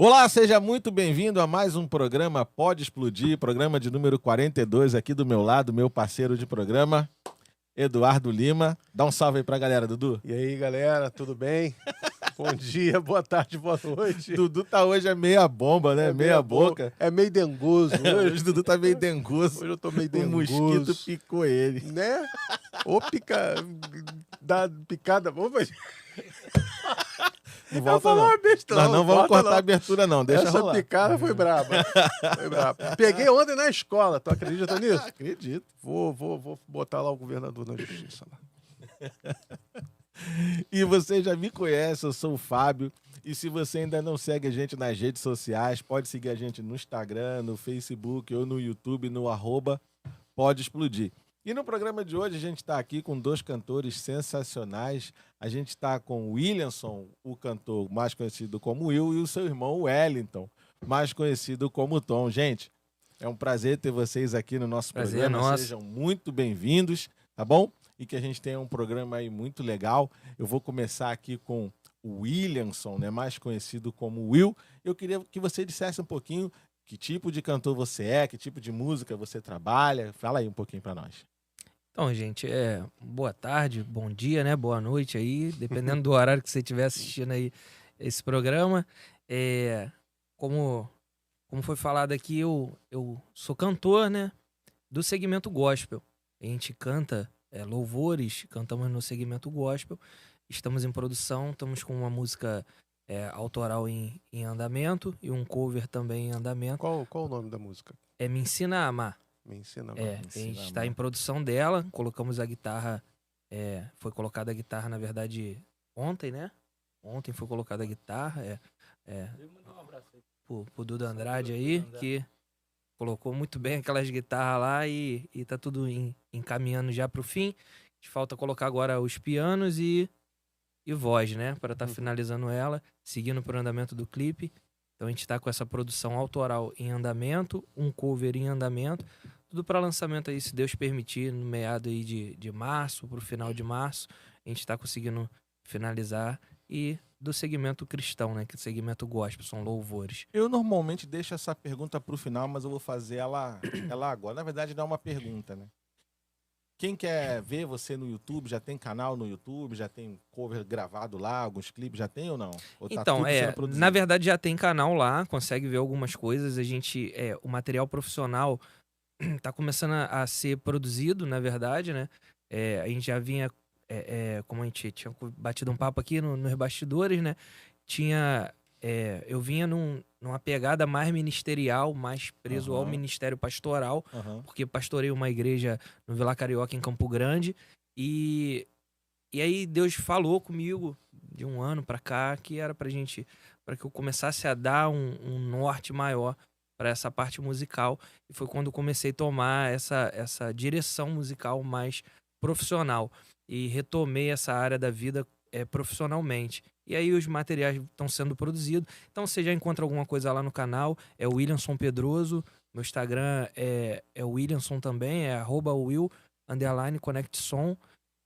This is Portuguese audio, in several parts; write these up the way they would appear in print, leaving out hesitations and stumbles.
Olá, seja muito bem-vindo a mais um programa Pode Explodir, programa de número 42, aqui do meu lado, meu parceiro de programa, Eduardo Lima. Dá um salve aí pra galera, Dudu. E aí, galera, tudo bem? Bom dia, boa tarde, boa noite. Dudu tá hoje meia bomba, né? Meia boca. É meio dengoso Hoje o Dudu tá meio dengoso. Hoje eu tô meio O dengoso. mosquito picou ele. Né? Ou dá picada. Vamos Não volta, não. Nós não vamos cortar a abertura, não. Deixa rolar. Essa picada foi braba. Foi braba. Peguei ontem na escola. Tu acredita nisso? Acredito. Vou botar lá o governador na justiça. Lá. E você já me conhece, eu sou o Fábio. E se você ainda não segue a gente nas redes sociais, pode seguir a gente no Instagram, no Facebook ou no YouTube, no @Pode Explodir. E no programa de hoje a gente está aqui com dois cantores sensacionais. A gente está com o Williamson, o cantor mais conhecido como Will, e o seu irmão Wellington, mais conhecido como Tom. Gente, é um prazer ter vocês aqui no nosso programa. Nosso. Sejam muito bem-vindos, tá bom? E que a gente tenha um programa aí muito legal. Eu vou começar aqui com o Williamson, né, mais conhecido como Will. Eu queria que você dissesse um pouquinho que tipo de cantor você é, que tipo de música você trabalha. Fala aí um pouquinho para nós. Então, gente, boa tarde, bom dia, né? Boa noite aí, dependendo do horário que você estiver assistindo aí esse programa. Como foi falado aqui, eu sou cantor, né? Do segmento gospel. A gente canta louvores, cantamos no segmento gospel. Estamos em produção, estamos com uma música autoral em andamento e um cover também em andamento. Qual o nome da música? Me Ensina a Amar. Me Ensina a Amar. A gente está em produção dela, colocamos a guitarra, foi colocada a guitarra, na verdade, ontem, né? Ontem foi colocada a guitarra, um abraço aí pro Duda Andrade aí, que colocou muito bem aquelas guitarras lá e tá tudo encaminhando já pro fim. A gente falta colocar agora os pianos e voz, né? Para estar finalizando ela, seguindo pro andamento do clipe. Então a gente tá com essa produção autoral em andamento, um cover em andamento, tudo para lançamento aí, se Deus permitir, no meado aí de março, pro final de março, a gente tá conseguindo finalizar. E do segmento cristão, né? Que é o segmento gospel, são louvores. Eu normalmente deixo essa pergunta pro final, mas eu vou fazer ela agora. Na verdade, não é uma pergunta, né? Quem quer ver você no YouTube, já tem canal no YouTube, já tem cover gravado lá, alguns clipes, já tem ou não? Ou tá Então, tudo sendo produzido? na verdade já tem canal lá, consegue ver algumas coisas. A gente, o material profissional tá começando a ser produzido, na verdade, né? A gente já vinha, como a gente tinha batido um papo aqui nos bastidores, né? Eu vinha numa pegada mais ministerial, mais preso ao ministério pastoral, porque pastorei uma igreja no Vila Carioca, em Campo Grande, e aí Deus falou comigo de um ano pra cá que era para que eu começasse a dar um norte maior para essa parte musical, e foi quando eu comecei a tomar essa direção musical mais profissional e retomei essa área da vida profissionalmente. E aí os materiais estão sendo produzidos. Então você já encontra alguma coisa lá no canal. É o Williamson Pedroso. Meu Instagram é o Williamson também. É @Will_ConnectSom.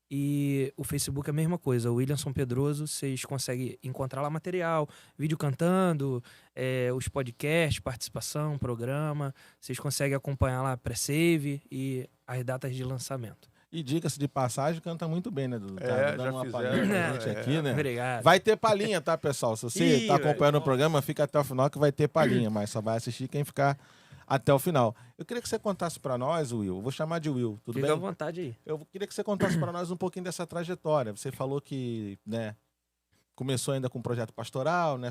E o Facebook é a mesma coisa. O Williamson Pedroso. Vocês conseguem encontrar lá material. Vídeo cantando. Os podcasts, participação, programa. Vocês conseguem acompanhar lá pré-save e as datas de lançamento. E diga-se de passagem, canta muito bem, né, Dudu? Já dando uma fizeram, palhinha pra gente aqui, né? Obrigado. Vai ter palhinha, tá, pessoal? Se você tá acompanhando o programa, fica até o final que vai ter palhinha, mas só vai assistir quem ficar até o final. Eu queria que você contasse pra nós, Will. Eu vou chamar de Will, tudo bem? Fica à vontade aí. Eu queria que você contasse pra nós um pouquinho dessa trajetória. Você falou que, né, começou ainda com um projeto pastoral, né,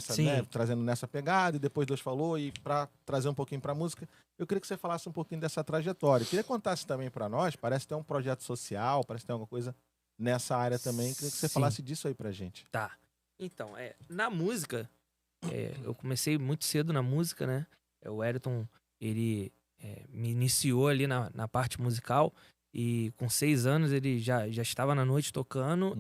trazendo nessa pegada, e depois Deus falou, e para trazer um pouquinho para música, eu queria que você falasse um pouquinho dessa trajetória. Eu queria que contasse também para nós, parece ter um projeto social, parece ter alguma coisa nessa área também. Eu queria que você falasse disso aí pra gente. Tá. Então, na música, eu comecei muito cedo na música, né? O Wellington, ele me iniciou ali na parte musical, e com 6 anos ele já estava na noite tocando.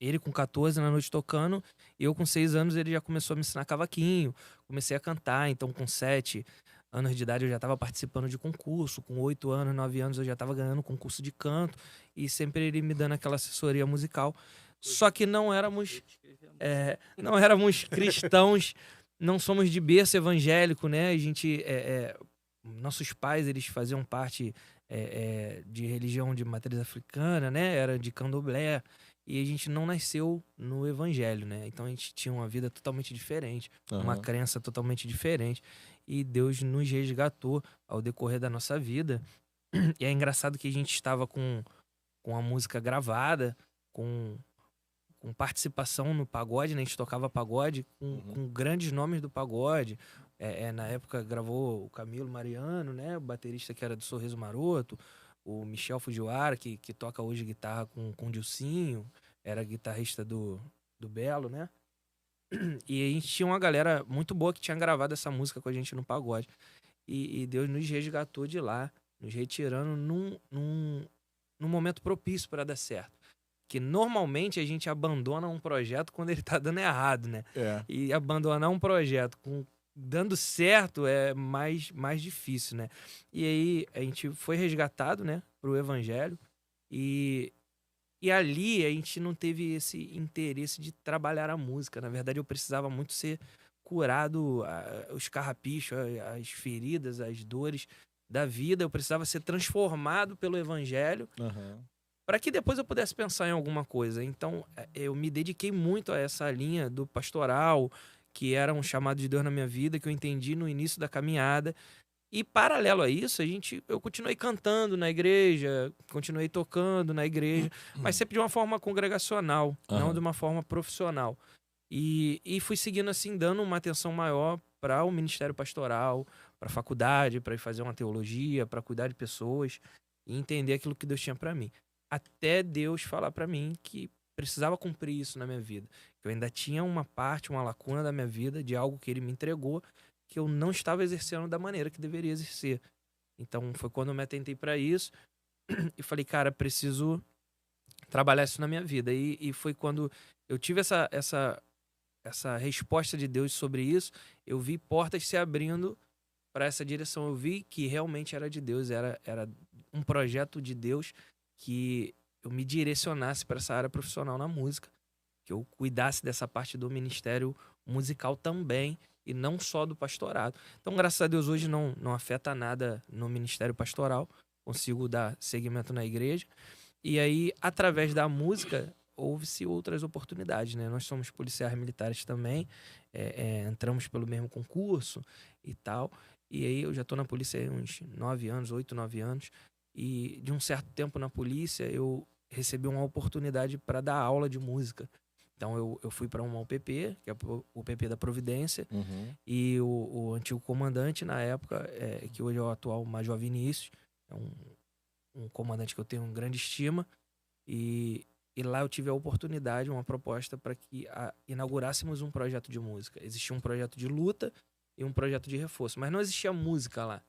Ele com 14 na noite tocando, e eu com 6 anos ele já começou a me ensinar cavaquinho, comecei a cantar. Então com 7 anos de idade eu já estava participando de concurso, com 8 anos, 9 anos eu já estava ganhando concurso de canto, e sempre ele me dando aquela assessoria musical. Só que não éramos cristãos não somos de berço evangélico, né? A gente, nossos pais, eles faziam parte de religião de matriz africana, né? Era de candomblé. E a gente não nasceu no evangelho, né? Então a gente tinha uma vida totalmente diferente, uma Aham. crença totalmente diferente. E Deus nos resgatou ao decorrer da nossa vida. E é engraçado que a gente estava com a música gravada, com participação no pagode, né? A gente tocava pagode com grandes nomes do pagode. Na época gravou o Camilo Mariano, né? O baterista que era do Sorriso Maroto, o Michel Fujiwara, que toca hoje guitarra com o Dilcinho, era guitarrista do Belo, né? E a gente tinha uma galera muito boa que tinha gravado essa música com a gente no pagode. E Deus nos resgatou de lá, nos retirando num momento propício para dar certo. Que normalmente a gente abandona um projeto quando ele tá dando errado, né? É. E abandonar um projeto dando certo é mais difícil, né? E aí a gente foi resgatado, né, pro evangelho. E ali a gente não teve esse interesse de trabalhar a música. Na verdade, eu precisava muito ser curado, os carrapichos, as feridas, as dores da vida. Eu precisava ser transformado pelo evangelho Aham. para que depois eu pudesse pensar em alguma coisa. Então, eu me dediquei muito a essa linha do pastoral, que era um chamado de Deus na minha vida, que eu entendi no início da caminhada. E, paralelo a isso, eu continuei cantando na igreja, continuei tocando na igreja, mas sempre de uma forma congregacional, não Aham. de uma forma profissional. E fui seguindo assim, dando uma atenção maior para o ministério pastoral, para a faculdade, para ir fazer uma teologia, para cuidar de pessoas e entender aquilo que Deus tinha para mim. Até Deus falar para mim que precisava cumprir isso na minha vida. Que eu ainda tinha uma parte, uma lacuna da minha vida de algo que ele me entregou que eu não estava exercendo da maneira que deveria exercer. Então foi quando eu me atentei para isso e falei, cara, preciso trabalhar isso na minha vida. E foi quando eu tive essa resposta de Deus sobre isso, eu vi portas se abrindo para essa direção. Eu vi que realmente era de Deus, era um projeto de Deus que eu me direcionasse para essa área profissional na música, que eu cuidasse dessa parte do ministério musical também e não só do pastorado. Então, graças a Deus, hoje não afeta nada no ministério pastoral, consigo dar seguimento na igreja. E aí, através da música, houve-se outras oportunidades, né? Nós somos policiais militares também, entramos pelo mesmo concurso e tal. E aí eu já estou na polícia há uns 9 anos, 8, 9 anos. E de um certo tempo na polícia, eu recebi uma oportunidade para dar aula de música. Então eu fui para uma UPP, que é o UPP da Providência, Uhum. e o antigo comandante na época, que hoje é o atual Major Vinícius, é um comandante que eu tenho grande estima, e lá eu tive a oportunidade, uma proposta para que inaugurássemos um projeto de música. Existia um projeto de luta e um projeto de reforço, mas não existia música lá.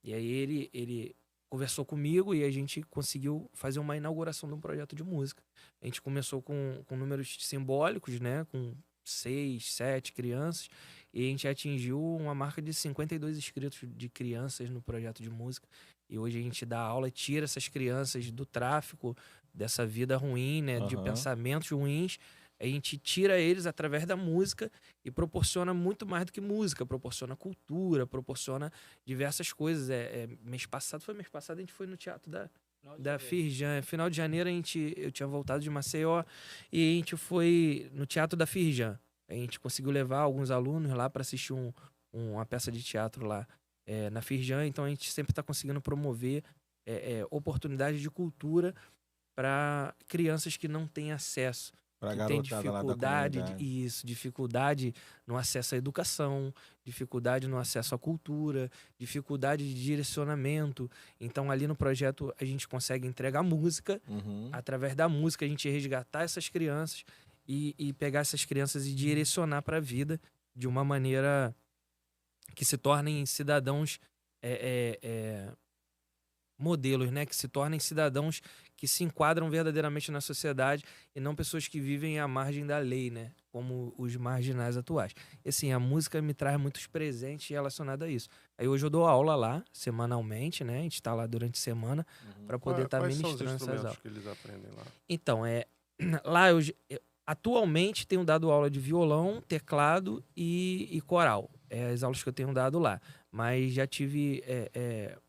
E aí ele conversou comigo e a gente conseguiu fazer uma inauguração de um projeto de música. A gente começou com números simbólicos, né? Com 6, 7 crianças. E a gente atingiu uma marca de 52 inscritos de crianças no projeto de música. E hoje a gente dá aula e tira essas crianças do tráfico, dessa vida ruim, né? De Aham. pensamentos ruins. A gente tira eles através da música e proporciona muito mais do que música. Proporciona cultura, proporciona diversas coisas. Mês passado a gente foi no teatro da Firjan. Final de janeiro eu tinha voltado de Maceió e a gente foi no teatro da Firjan. A gente conseguiu levar alguns alunos lá para assistir uma peça de teatro lá na Firjan. Então a gente sempre está conseguindo promover oportunidades de cultura para crianças que não têm acesso. Pra Que tem garotada lá da dificuldade, comunidade. dificuldade no acesso à educação, dificuldade no acesso à cultura, dificuldade de direcionamento. Então, ali no projeto, a gente consegue entregar música. Uhum. Através da música, a gente resgatar essas crianças e pegar essas crianças e direcionar para a vida de uma maneira que se tornem cidadãos modelos, né? Que se tornem cidadãos que se enquadram verdadeiramente na sociedade e não pessoas que vivem à margem da lei, né? Como os marginais atuais. E assim, a música me traz muitos presentes relacionados a isso. Aí hoje eu dou aula lá, semanalmente, né? A gente tá lá durante a semana para poder estar Quais são os ministrando essas instrumentos aulas. que eles aprendem lá? Então, lá Atualmente tenho dado aula de violão, teclado e coral. É as aulas que eu tenho dado lá. Mas já tive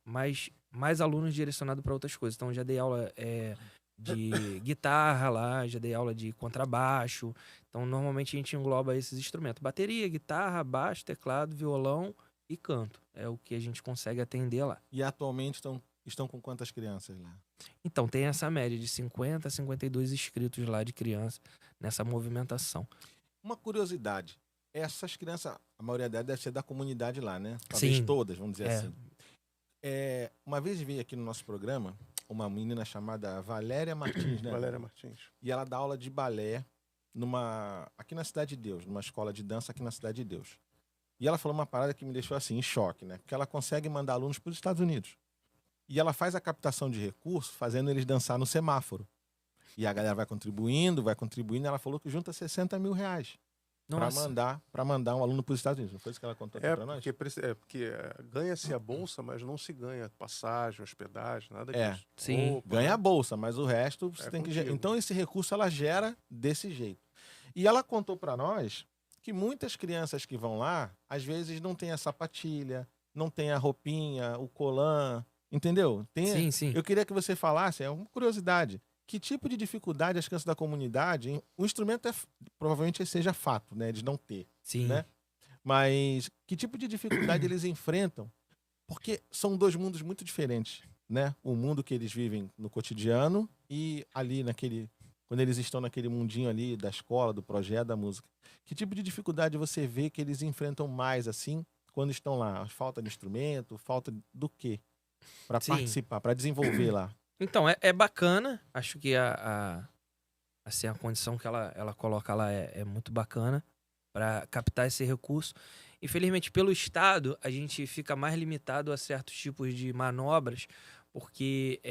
mais alunos direcionados para outras coisas. Então já dei aula de guitarra lá, já dei aula de contrabaixo. Então normalmente a gente engloba esses instrumentos. Bateria, guitarra, baixo, teclado, violão e canto. É o que a gente consegue atender lá. E atualmente estão com quantas crianças lá? Então tem essa média de 50 a 52 inscritos lá de criança nessa movimentação. Uma curiosidade. Essas crianças, a maioria delas deve ser da comunidade lá, né? Talvez Sim. todas, vamos dizer É. assim. Uma vez veio aqui no nosso programa uma menina chamada Valéria Martins, né? Valéria Martins. E ela dá aula de balé aqui na Cidade de Deus, numa escola de dança aqui na Cidade de Deus. E ela falou uma parada que me deixou assim, em choque, né? Porque ela consegue mandar alunos para os Estados Unidos. E ela faz a captação de recursos fazendo eles dançar no semáforo. E a galera vai contribuindo. Ela falou que junta R$60 mil para mandar um aluno para os Estados Unidos. Não foi isso que ela contou aqui para nós? Porque ganha-se a bolsa, mas não se ganha passagem, hospedagem, nada disso. Sim. Roupa, Ganha a bolsa, mas o resto você É tem que contigo. Então esse recurso ela gera desse jeito. E ela contou para nós que muitas crianças que vão lá, às vezes não tem a sapatilha, não tem a roupinha, o colã, entendeu? Sim, sim. Eu queria que você falasse, é uma curiosidade, que tipo de dificuldade as crianças da comunidade, o instrumento provavelmente seja fato, né, de não ter, Sim. né? Mas que tipo de dificuldade eles enfrentam? Porque são dois mundos muito diferentes, né? O mundo que eles vivem no cotidiano e ali quando eles estão naquele mundinho ali da escola, do projeto, da música. Que tipo de dificuldade você vê que eles enfrentam mais assim quando estão lá? Falta de instrumento, falta do quê? Para Sim. participar, para desenvolver lá. Então, é bacana. Acho que a condição que ela coloca lá é muito bacana para captar esse recurso. Infelizmente, pelo Estado, a gente fica mais limitado a certos tipos de manobras, porque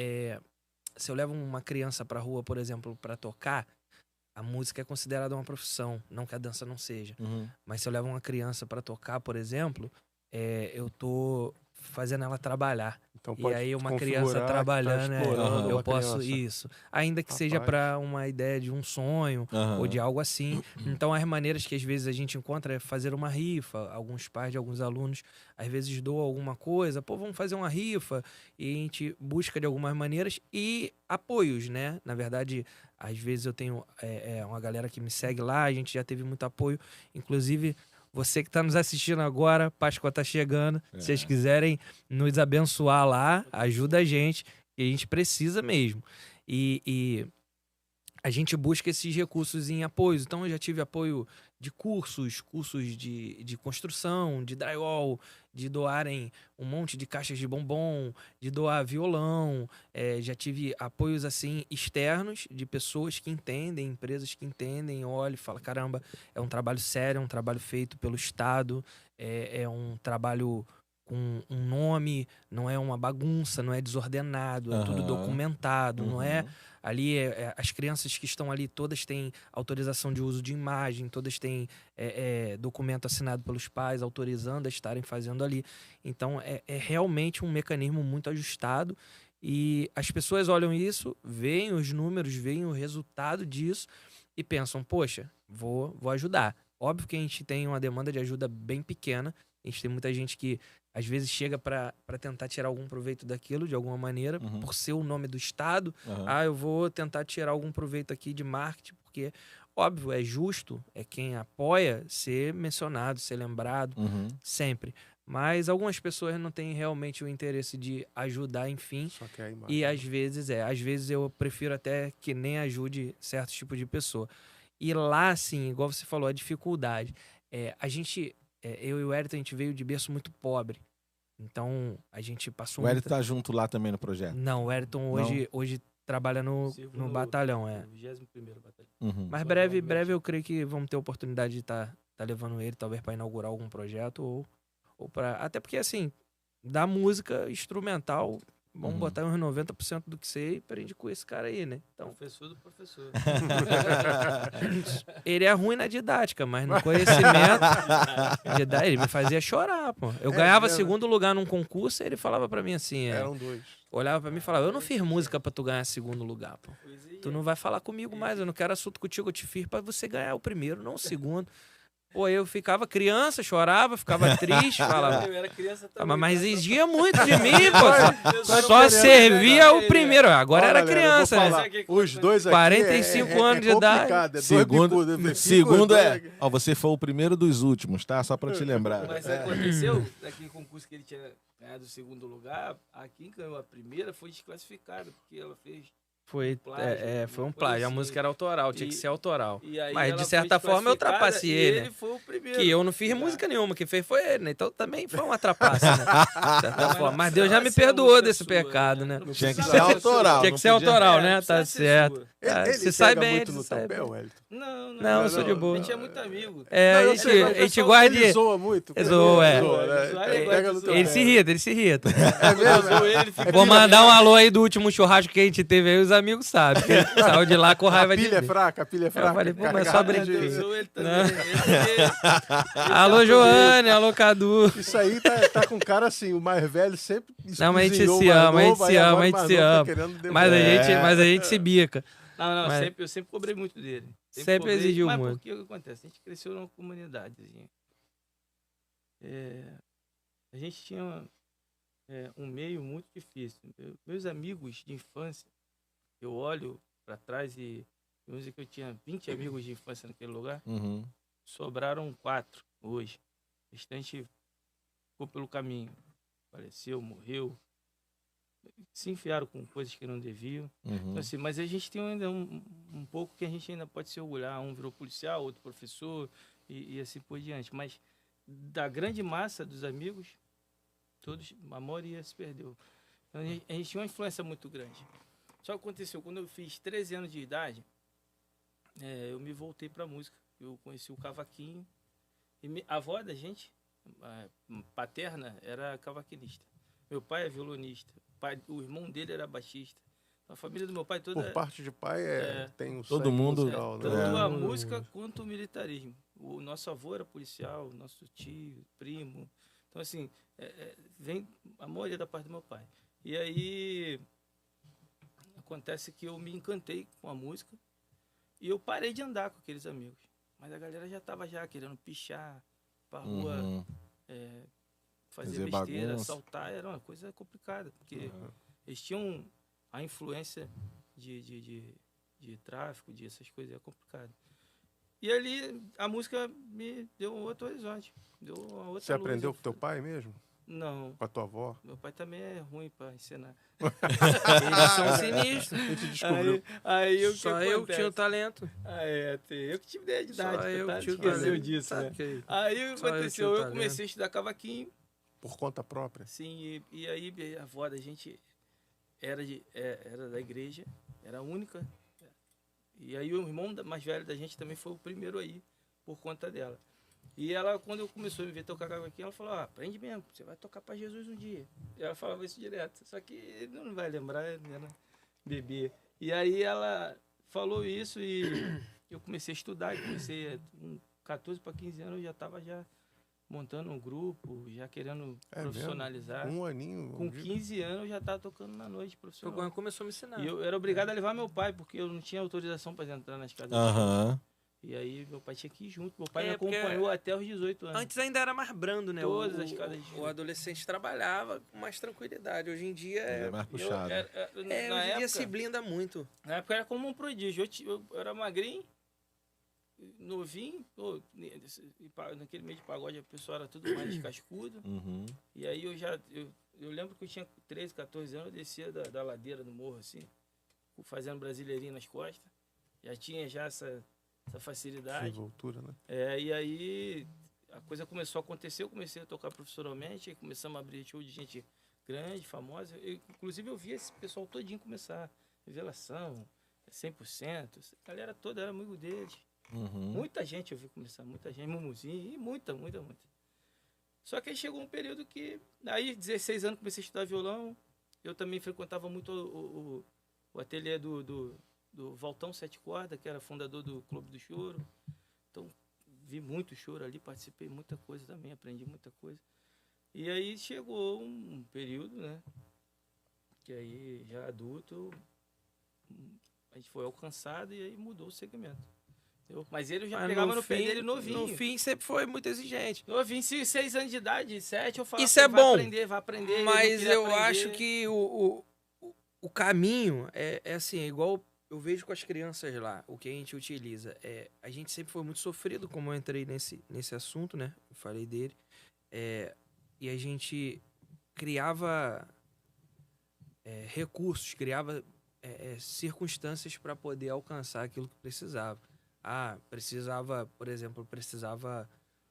se eu levo uma criança para a rua, por exemplo, para tocar, a música é considerada uma profissão, não que a dança não seja. Uhum. Mas se eu levo uma criança para tocar, por exemplo, eu tô fazendo ela trabalhar. Então E pode aí uma configurar criança que trabalhando, tá explorando eu uma posso criança. isso. Ainda que seja Rapaz. para uma ideia de um sonho ou de algo assim. Então as maneiras que às vezes a gente encontra é fazer uma rifa. Alguns pais de alguns alunos às vezes doam alguma coisa. Pô, vamos fazer uma rifa. E a gente busca de algumas maneiras e apoios, né? Na verdade, às vezes eu tenho uma galera que me segue lá. A gente já teve muito apoio. Inclusive, você que está nos assistindo agora, Páscoa está chegando. Se vocês quiserem nos abençoar lá, ajuda a gente, que a gente precisa mesmo. E a gente busca esses recursos em apoios. Então, eu já tive apoio de cursos de construção, de drywall, de doarem um monte de caixas de bombom, de doar violão. Já tive apoios, assim, externos de pessoas que entendem, empresas que entendem, olham e falam, caramba, é um trabalho sério, é um trabalho feito pelo Estado, é um trabalho com um nome, não é uma bagunça, não é desordenado, é tudo documentado, não é... Ali, as crianças que estão ali, todas têm autorização de uso de imagem, todas têm documento assinado pelos pais, autorizando a estarem fazendo ali. Então, é realmente um mecanismo muito ajustado e as pessoas olham isso, veem os números, veem o resultado disso e pensam, poxa, vou ajudar. Óbvio que a gente tem uma demanda de ajuda bem pequena, a gente tem muita gente que às vezes chega para tentar tirar algum proveito daquilo de alguma maneira, por ser o nome do Estado. Eu vou tentar tirar algum proveito aqui de marketing, porque, óbvio, é justo, é quem apoia ser mencionado, ser lembrado, sempre. Mas algumas pessoas não têm realmente o interesse de ajudar, enfim. Só que é a imagem. E às vezes eu prefiro até que nem ajude certo tipo de pessoa. E lá, assim, igual você falou, a dificuldade. A gente... eu e o Wellington, a gente veio de berço muito pobre. Então, a gente passou... O Wellington tá junto lá também no projeto. Não, o Wellington hoje trabalha no batalhão. 21º Batalhão. Mas breve eu creio que vamos ter a oportunidade de estar levando ele, talvez para inaugurar algum projeto ou para... Até porque, assim, da música instrumental, Vamos botar uns 90% do que sei e aprende com esse cara aí, né? Então, Professor do professor. ele é ruim na didática, mas no conhecimento, ele me fazia chorar, pô. Eu ganhava mesmo? segundo lugar num concurso e ele falava pra mim assim, Eram 2. olhava pra mim e falava, eu não fiz música pra tu ganhar segundo lugar, pô. Tu não vai falar comigo mais, eu não quero assunto contigo, eu te fiz pra você ganhar o primeiro, não o segundo. Pô, eu ficava criança, chorava, ficava triste, falava. Eu era criança também. Mas exigia muito de mim, pô. Só servia o primeiro. Agora era criança, né? Os dois aqui 45 anos de idade. Segundo ó, você foi o primeiro dos últimos, tá? Só pra te lembrar. Mas aconteceu, naquele concurso que ele tinha ganhado o segundo lugar, a quem ganhou a primeira foi desclassificada, porque ela fez Foi, plágio, foi um uma coisa plágio. A assim. música era autoral, tinha que E- ser autoral. E aí Mas, ela de foi certa forma, eu desclassificada trapaceei, e né? ele foi o primeiro. Que eu não fiz Tá. música nenhuma, quem fez foi ele, né? Então também foi uma trapaça, né? De certa Mas forma. não Mas Deus já me precisava ser a perdoou música desse sua, pecado, né? Não Tinha que precisava ser autoral. Tinha não que ser podia- autoral, É, né? não Tá precisava ser certo. sua. Ele Se sai pega bem, muito se no sai teu pé, bem. Wellington. Não, eu sou de boa. A gente é muito amigo. É, a Não, eu gente, sei, mas a gente pessoal, gosta Ele de... zoa muito. Zoa, é. Zoa, né? Zoar, Ele ele pega gosta no de teu Ele pé. se irrita, ele se irrita. É mesmo? Eu sou ele, fica Vou mandar um alô aí do último churrasco que a gente teve aí, os amigos sabem. Que ele saiu de lá com raiva A de pilha é mim. fraca, a pilha é fraca. falei, pô, mas Carregada só de- brinquei. Eu sou ele também. Não. Ele Alô, Joane, alô, Cadu. Isso aí tá com cara assim, o mais velho sempre Não, mas a gente escozinhou se o mais ama, a gente novo, se aí agora ama, o a gente mais se novo tá ama. querendo devolver. Mas a gente se bica. Não, Mas- eu sempre cobrei muito dele. Sempre cobrei, exigiu mas muito. porque o que acontece? A gente cresceu numa comunidadezinha. A gente tinha um meio muito difícil. Meus amigos de infância, eu olho para trás e vamos dizer que eu tinha 20 amigos de infância naquele lugar, Uhum. sobraram 4 hoje. O restante ficou pelo caminho. Faleceu, morreu. Se enfiaram com coisas que não deviam. Uhum. Então, assim, mas a gente tem ainda um pouco que a gente ainda pode se orgulhar. Um virou policial, outro professor e assim por diante. Mas da grande massa dos amigos, todos, a maioria se perdeu. Então, a gente tinha uma influência muito grande. Só que aconteceu, quando eu fiz 13 anos de idade, eu me voltei para a música. Eu conheci o cavaquinho. E a avó da gente, a paterna, era cavaquinista. Meu pai é violonista. O irmão dele era baixista. A família do meu pai toda... Por parte de pai tem o Todo sangue mundo- musical, né? Tanto a música quanto o militarismo. O nosso avô era policial, nosso tio, primo. Então, assim, vem a maioria da parte do meu pai. E aí, acontece que eu me encantei com a música e eu parei de andar com aqueles amigos. Mas a galera já estava querendo pichar pra rua, Uhum. fazer Fazer besteira, bagunça. assaltar. Era uma coisa complicada, porque eles tinham a influência de tráfico, de essas coisas, é complicado. E ali a música me deu um outro horizonte. Deu uma outra Você luz. aprendeu com teu pai mesmo? Não. Com a tua avó? Meu pai também é ruim para ensinar. Eles são sinistros. A gente descobriu. Aí o que Só eu que acontece? tinha o talento. Eu que tive ideia de Só idade, eu tá? que tinha o Esqueceu talento. disso, Sabe né? que- Aí o que Só eu aconteceu? tinha o Eu talento. comecei a estudar cavaquinho, Por conta própria. sim, e aí a avó da gente era da igreja, era a única. E aí o irmão mais velho da gente também foi o primeiro aí, por conta dela. E ela, quando eu começou a me ver tocar cavaquinho, ela falou, aprende mesmo, você vai tocar para Jesus um dia. E ela falava isso direto, só que ele não vai lembrar, né, bebê. E aí ela falou isso e eu comecei a estudar, com 14 para 15 anos, eu já estava montando um grupo, já querendo profissionalizar. Um aninho. Com 15 anos eu já estava tocando na noite Foi profissional. quando começou a me ensinar. E eu era obrigado a levar meu pai, porque eu não tinha autorização para entrar nas casas. Aham. E aí meu pai tinha que ir junto. Meu pai É, me porque acompanhou até os 18 anos. Antes ainda era mais brando, né? Todas as casas de o adolescente trabalhava com mais tranquilidade. Hoje em dia É mais puxado. hoje em dia se blinda muito. Na época era como um prodígio. Eu era magrinho, novinho, naquele meio de pagode a pessoa era tudo mais cascudo. Uhum. E aí eu lembro que eu tinha 13, 14 anos, eu descia da ladeira do morro assim, fazendo brasileirinho nas costas. Já tinha essa facilidade. Desenvoltura, né? E aí a coisa começou a acontecer, eu comecei a tocar profissionalmente, aí começamos a abrir show de gente grande, famosa. Inclusive eu via esse pessoal todinho começar, Revelação, 100%, a galera toda era amigo deles. Uhum. Muita gente eu vi começar, muita gente, Mumuzinho, e muita. Só que aí chegou um período que, aí 16 anos comecei a estudar violão, eu também frequentava muito o ateliê do Valtão Sete Corda, que era fundador do Clube do Choro. Então, vi muito choro ali, participei de muita coisa também, aprendi muita coisa. E aí chegou um período, né? Que aí, já adulto, a gente foi alcançado e aí mudou o segmento. Entendeu? Mas ele já pegava no pé dele novinho. No fim, sempre foi muito exigente. Novinho, 6 anos de idade, 7, eu falava, isso é bom, vai aprender. mas eu acho que o caminho é assim, é igual eu vejo com as crianças lá, o que a gente utiliza. A gente sempre foi muito sofrido, como eu entrei nesse assunto, né? Eu falei dele. E a gente criava recursos, criava circunstâncias para poder alcançar aquilo que precisava. Por exemplo,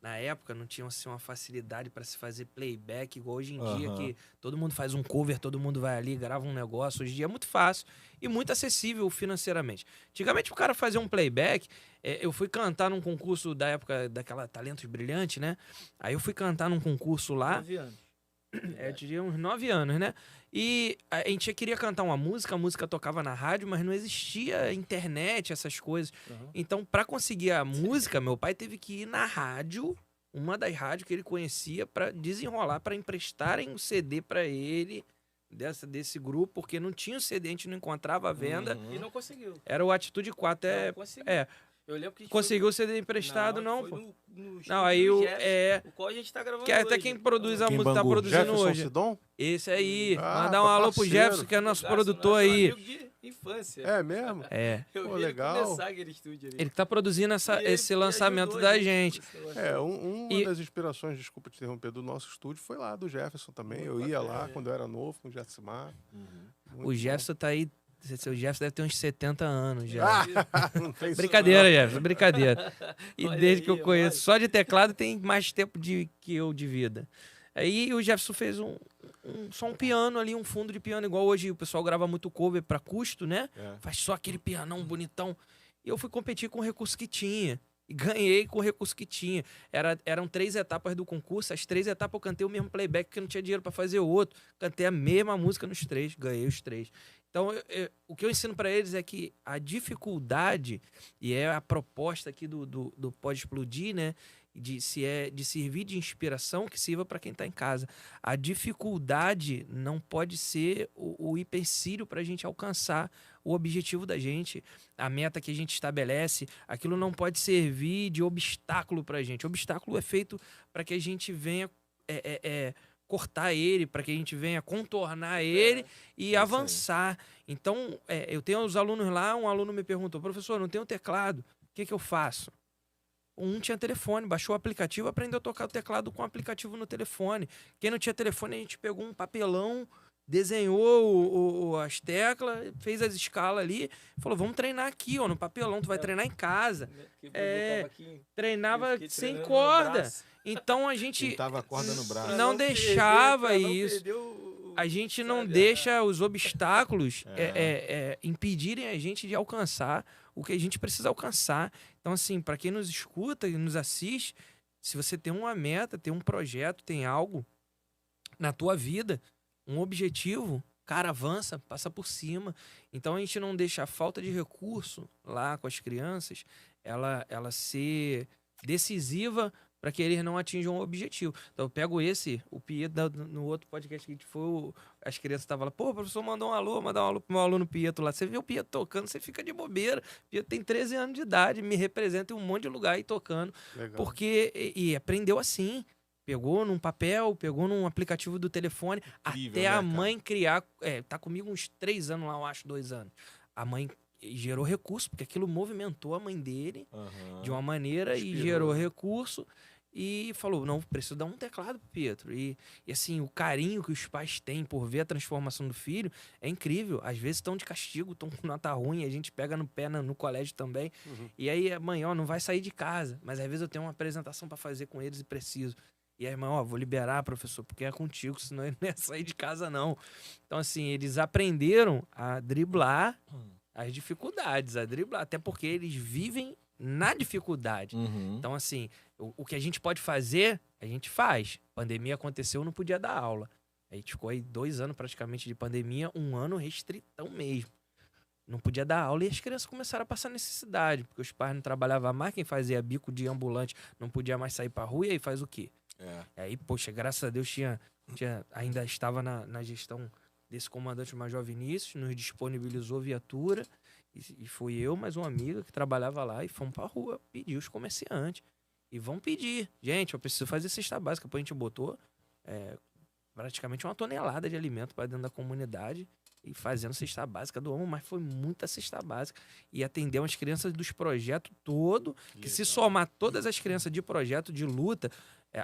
na época não tinha assim, uma facilidade para se fazer playback igual hoje em dia, que todo mundo faz um cover, todo mundo vai ali, grava um negócio. Hoje em dia é muito fácil e muito acessível financeiramente. Antigamente o cara fazia um playback, eu fui cantar num concurso da época daquela Talentos Brilhantes, né? Aí eu fui cantar num concurso lá. 9 anos. Eu tinha uns 9 anos, né? E a gente queria cantar uma música, a música tocava na rádio, mas não existia internet, essas coisas. Então, para conseguir a música, meu pai teve que ir na rádio, uma das rádios que ele conhecia, para desenrolar, para emprestarem um CD para ele, desse grupo, porque não tinha o CD, a gente não encontrava a venda. E não conseguiu. Era o Atitude 4. Não conseguiu. Eu lembro que a gente Conseguiu o CD emprestado, não, pô. No Não, aí o qual a gente tá gravando que é até hoje. quem produz a Aqui em música tá Bangu. produzindo Jefferson hoje. Sidon? Esse aí. Ah, Mandar um alô pro parceiro. Jefferson, que é nosso Nosso produtor aí. amigo de infância. É mesmo? Eu Pô, vi legal. ele começar aquele estúdio ali. Ele que tá produzindo E ele esse lançamento ajudou da a gente. com esse negócio. Uma E- das inspirações, desculpa te interromper, do nosso estúdio foi lá do Jefferson também. Eu ia lá quando eu era novo, com o Jessimar. Muito O Jefferson tá aí. O Jefferson deve ter uns 70 anos já. bom. Não tem isso Brincadeira, Jefferson, brincadeira. E Olha desde aí, que eu conheço, olha. só de teclado tem mais tempo que eu de vida. Aí o Jefferson fez só um piano ali, um fundo de piano, igual hoje o pessoal grava muito cover pra custo, né? Faz só aquele pianão bonitão. E eu fui competir com o recurso que tinha. E ganhei com o recurso que tinha. Eram 3 etapas do concurso. As 3 etapas eu cantei o mesmo playback, porque eu não tinha dinheiro pra fazer outro. Cantei a mesma música nos 3, ganhei os 3. Então, o que eu ensino pra eles é que a dificuldade, e é a proposta aqui do Pode Explodir, né? De servir de inspiração, que sirva para quem está em casa. A dificuldade não pode ser o empecilho para a gente alcançar o objetivo da gente, a meta que a gente estabelece. Aquilo não pode servir de obstáculo para a gente. O obstáculo é feito para que a gente venha cortar ele, para que a gente venha contornar ele e avançar. Então, eu tenho os alunos lá, um aluno me perguntou, professor, não tenho teclado, o que eu faço? Um tinha telefone, baixou o aplicativo, aprendeu a tocar o teclado com o aplicativo no telefone. Quem não tinha telefone, a gente pegou um papelão, desenhou as teclas, fez as escalas ali, falou, vamos treinar aqui, ó, no papelão, tu vai treinar em casa. Treinava sem corda. Então a gente Tava a corda no braço. não deixava isso. A gente não deixa os obstáculos impedirem a gente de alcançar o que a gente precisa alcançar. Então, assim, para quem nos escuta e nos assiste, se você tem uma meta, tem um projeto, tem algo na tua vida, um objetivo, cara, avança, passa por cima. Então, a gente não deixa a falta de recurso lá com as crianças, ela ser decisiva para que eles não atinjam o objetivo. Então eu pego o Pietro, no outro podcast que a gente foi, as crianças estavam lá, pô, o professor mandar um alô pro meu aluno Pietro lá. Você vê o Pietro tocando, você fica de bobeira. O Pietro tem 13 anos de idade, me representa em um monte de lugar aí tocando. Legal. Porque, e aprendeu assim. Pegou num papel, pegou num aplicativo do telefone, Incrível, até né, a mãe criar. Tá comigo uns 3 anos lá, eu acho, 2 anos. A mãe gerou recurso, porque aquilo movimentou a mãe dele de uma maneira e gerou recurso. E falou, não, preciso dar um teclado pro Pietro. E assim, o carinho que os pais têm por ver a transformação do filho é incrível. Às vezes estão de castigo, estão com nota ruim, a gente pega no pé no colégio também. E aí, mãe, ó, não vai sair de casa. Mas às vezes eu tenho uma apresentação para fazer com eles e preciso. E aí, mãe, ó, vou liberar, professor, porque é contigo, senão ele não ia sair de casa, não. Então, assim, eles aprenderam a driblar as dificuldades, até porque eles vivem na dificuldade. Então, assim, o que a gente pode fazer, a gente faz. Pandemia aconteceu, não podia dar aula. A gente ficou aí 2 anos praticamente de pandemia, 1 ano restritão mesmo. Não podia dar aula e as crianças começaram a passar necessidade, porque os pais não trabalhavam mais, quem fazia bico de ambulante não podia mais sair pra rua, e aí faz o quê? Aí, poxa, graças a Deus ainda estava na gestão desse comandante Major Vinícius, nos disponibilizou viatura, e fui eu mais uma amiga que trabalhava lá, e fomos pra rua pedir os comerciantes. E vão pedir. Gente, eu preciso fazer cesta básica. Depois a gente botou praticamente 1 tonelada de alimento para dentro da comunidade e fazendo cesta básica do mas foi muita cesta básica. E atendeu as crianças dos projetos todo, que se somar todas as crianças de projeto de luta,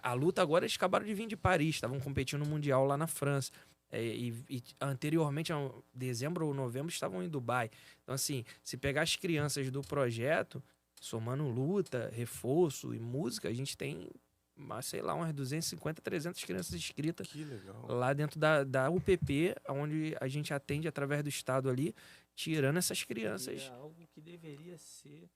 a luta agora eles acabaram de vir de Paris, estavam competindo no Mundial lá na França. E anteriormente, em dezembro ou novembro, estavam em Dubai. Então, assim, se pegar as crianças do projeto, somando luta, reforço e música, a gente tem, sei lá, umas 250, 300 crianças inscritas lá dentro da UPP, onde a gente atende através do Estado ali, tirando essas crianças. É algo que deveria ser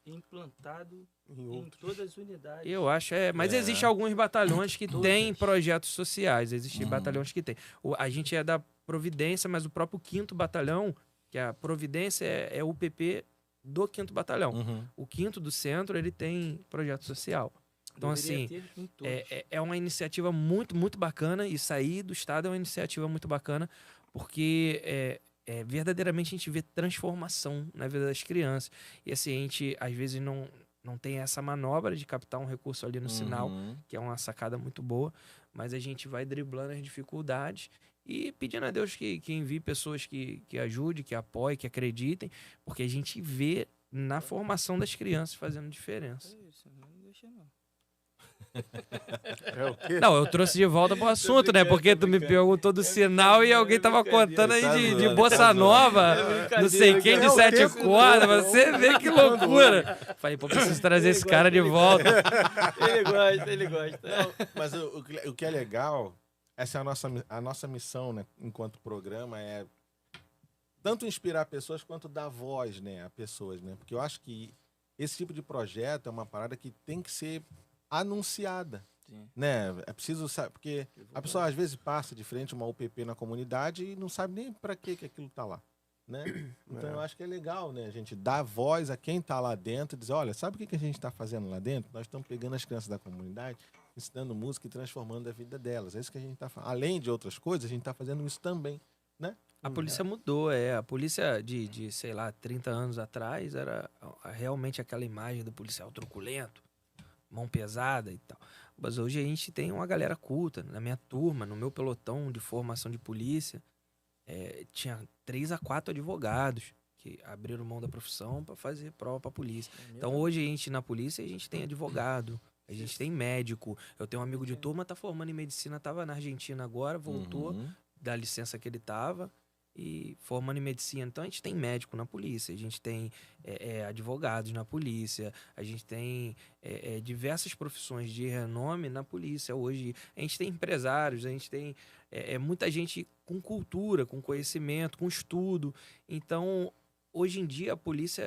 implantado em todas as unidades. Eu acho, mas existem alguns batalhões que têm projetos sociais, existem batalhões que têm. A gente é da Providência, mas o próprio 5º Batalhão, que a Providência é o UPP do 5º Batalhão. O 5º do Centro, ele tem projeto social. Então, assim, é uma iniciativa muito, muito bacana, e sair do Estado é uma iniciativa muito bacana, porque verdadeiramente a gente vê transformação na vida das crianças. E assim, a gente às vezes não tem essa manobra de captar um recurso ali no sinal, que é uma sacada muito boa, mas a gente vai driblando as dificuldades e pedindo a Deus que envie pessoas que ajudem, que apoiem, que acreditem, porque a gente vê na formação das crianças fazendo diferença. É isso, não deixa não. É o quê? Não, eu trouxe de volta pro assunto, né? Porque tu me perguntou do sinal e alguém tava contando aí de Bossa Nova, não sei quem, de 7 cordas. Você vê que loucura. Falei, pô, preciso trazer esse cara de volta. Ele gosta. Não, mas o que é legal, essa é a nossa missão, né? Enquanto programa, é tanto inspirar pessoas quanto dar voz, né, a pessoas, né? Porque eu acho que esse tipo de projeto é uma parada que tem que ser anunciada, né? É preciso saber, porque a pessoa às vezes passa de frente a uma UPP na comunidade e não sabe nem para que aquilo tá lá, né? Então eu acho que é legal, né? A gente dar voz a quem tá lá dentro e dizer, olha, sabe o que a gente está fazendo lá dentro? Nós estamos pegando as crianças da comunidade, ensinando música e transformando a vida delas. É isso que a gente está fazendo. Além de outras coisas, a gente está fazendo isso também, né? A polícia mudou, A polícia de, sei lá, 30 anos atrás era realmente aquela imagem do policial truculento, mão pesada e tal. Mas hoje a gente tem uma galera culta. Na minha turma, no meu pelotão de formação de polícia, tinha 3 a 4 advogados que abriram mão da profissão para fazer prova para polícia. Então hoje a gente na polícia, a gente tem advogado, a gente tem médico. Eu tenho um amigo de turma, tá formando em medicina, tava na Argentina agora, voltou da licença que ele tava e formando em medicina. Então a gente tem médico na polícia, a gente tem advogados na polícia, a gente tem diversas profissões de renome na polícia hoje. A gente tem empresários, a gente tem muita gente com cultura, com conhecimento, com estudo. Então, hoje em dia, a polícia,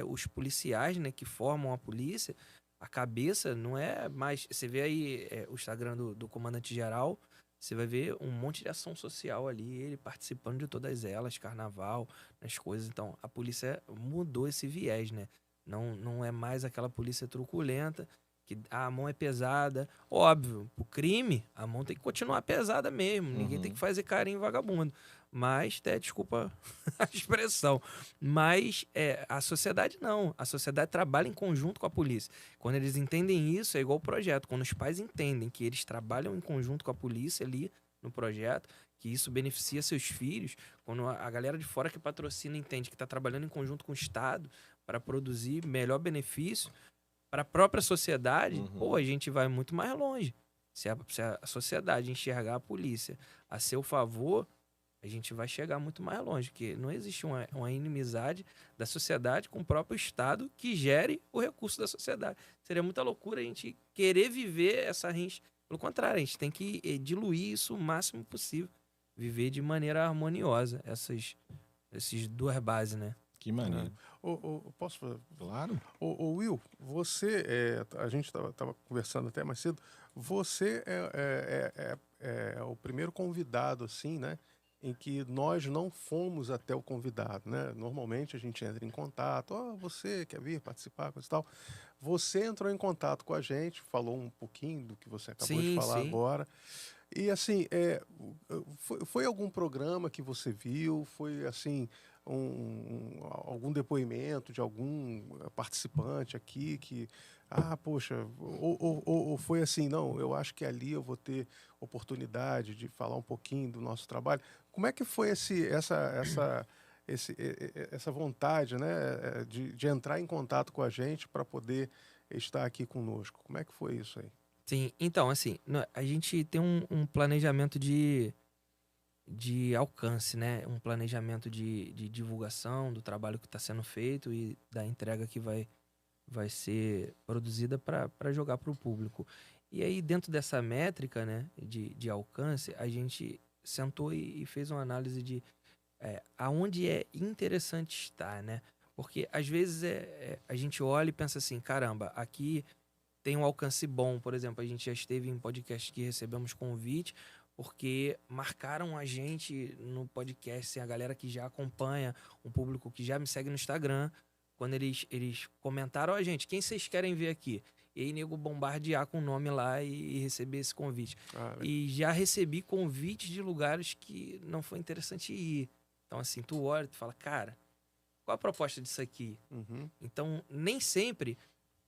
os policiais, né, que formam a polícia, a cabeça não é mais... Você vê aí o Instagram do comandante-geral, você vai ver um monte de ação social ali, ele participando de todas elas, carnaval, nas coisas. Então, a polícia mudou esse viés, né? Não é mais aquela polícia truculenta, que a mão é pesada. Óbvio, o crime, a mão tem que continuar pesada mesmo. Ninguém tem que fazer carinho em vagabundo. Mas, desculpa a expressão, mas a sociedade não. A sociedade trabalha em conjunto com a polícia. Quando eles entendem isso, é igual o projeto. Quando os pais entendem que eles trabalham em conjunto com a polícia ali no projeto, que isso beneficia seus filhos, quando a galera de fora que patrocina entende que está trabalhando em conjunto com o Estado para produzir melhor benefício para a própria sociedade, pô, a gente vai muito mais longe. Se a sociedade enxergar a polícia a seu favor, a gente vai chegar muito mais longe, porque não existe uma inimizade da sociedade com o próprio Estado que gere o recurso da sociedade. Seria muita loucura a gente querer viver essa rincha. Pelo contrário, a gente tem que diluir isso o máximo possível. Viver de maneira harmoniosa essas duas bases, né? Que maneiro. Posso fazer? Claro. Will, você, a gente estava conversando até mais cedo, você é o primeiro convidado, assim, né? Em que nós não fomos até o convidado, né? Normalmente a gente entra em contato, você quer vir participar, coisa e tal. Você entrou em contato com a gente, falou um pouquinho do que você acabou de Sim, falar sim. agora. E assim, foi algum programa que você viu? Foi assim, algum depoimento de algum participante aqui que, poxa, ou foi assim, não, eu acho que ali eu vou ter oportunidade de falar um pouquinho do nosso trabalho. Como é que foi essa vontade, né, de entrar em contato com a gente para poder estar aqui conosco? Como é que foi isso aí? Sim, então, assim, a gente tem um planejamento de alcance, né? Um planejamento de divulgação do trabalho que está sendo feito e da entrega que vai ser produzida para jogar para o público. E aí, dentro dessa métrica, né, de alcance, a gente sentou e fez uma análise de aonde é interessante estar, né? Porque às vezes a gente olha e pensa assim, caramba, aqui tem um alcance bom. Por exemplo, a gente já esteve em podcast que recebemos convite porque marcaram a gente no podcast, assim, a galera que já acompanha, um público que já me segue no Instagram, quando eles comentaram, gente, quem vocês querem ver aqui? E aí, nego, bombardear com o nome lá e receber esse convite. E já recebi convites de lugares que não foi interessante ir. Então, assim, tu olha e tu fala, cara, qual a proposta disso aqui? Uhum. Então, nem sempre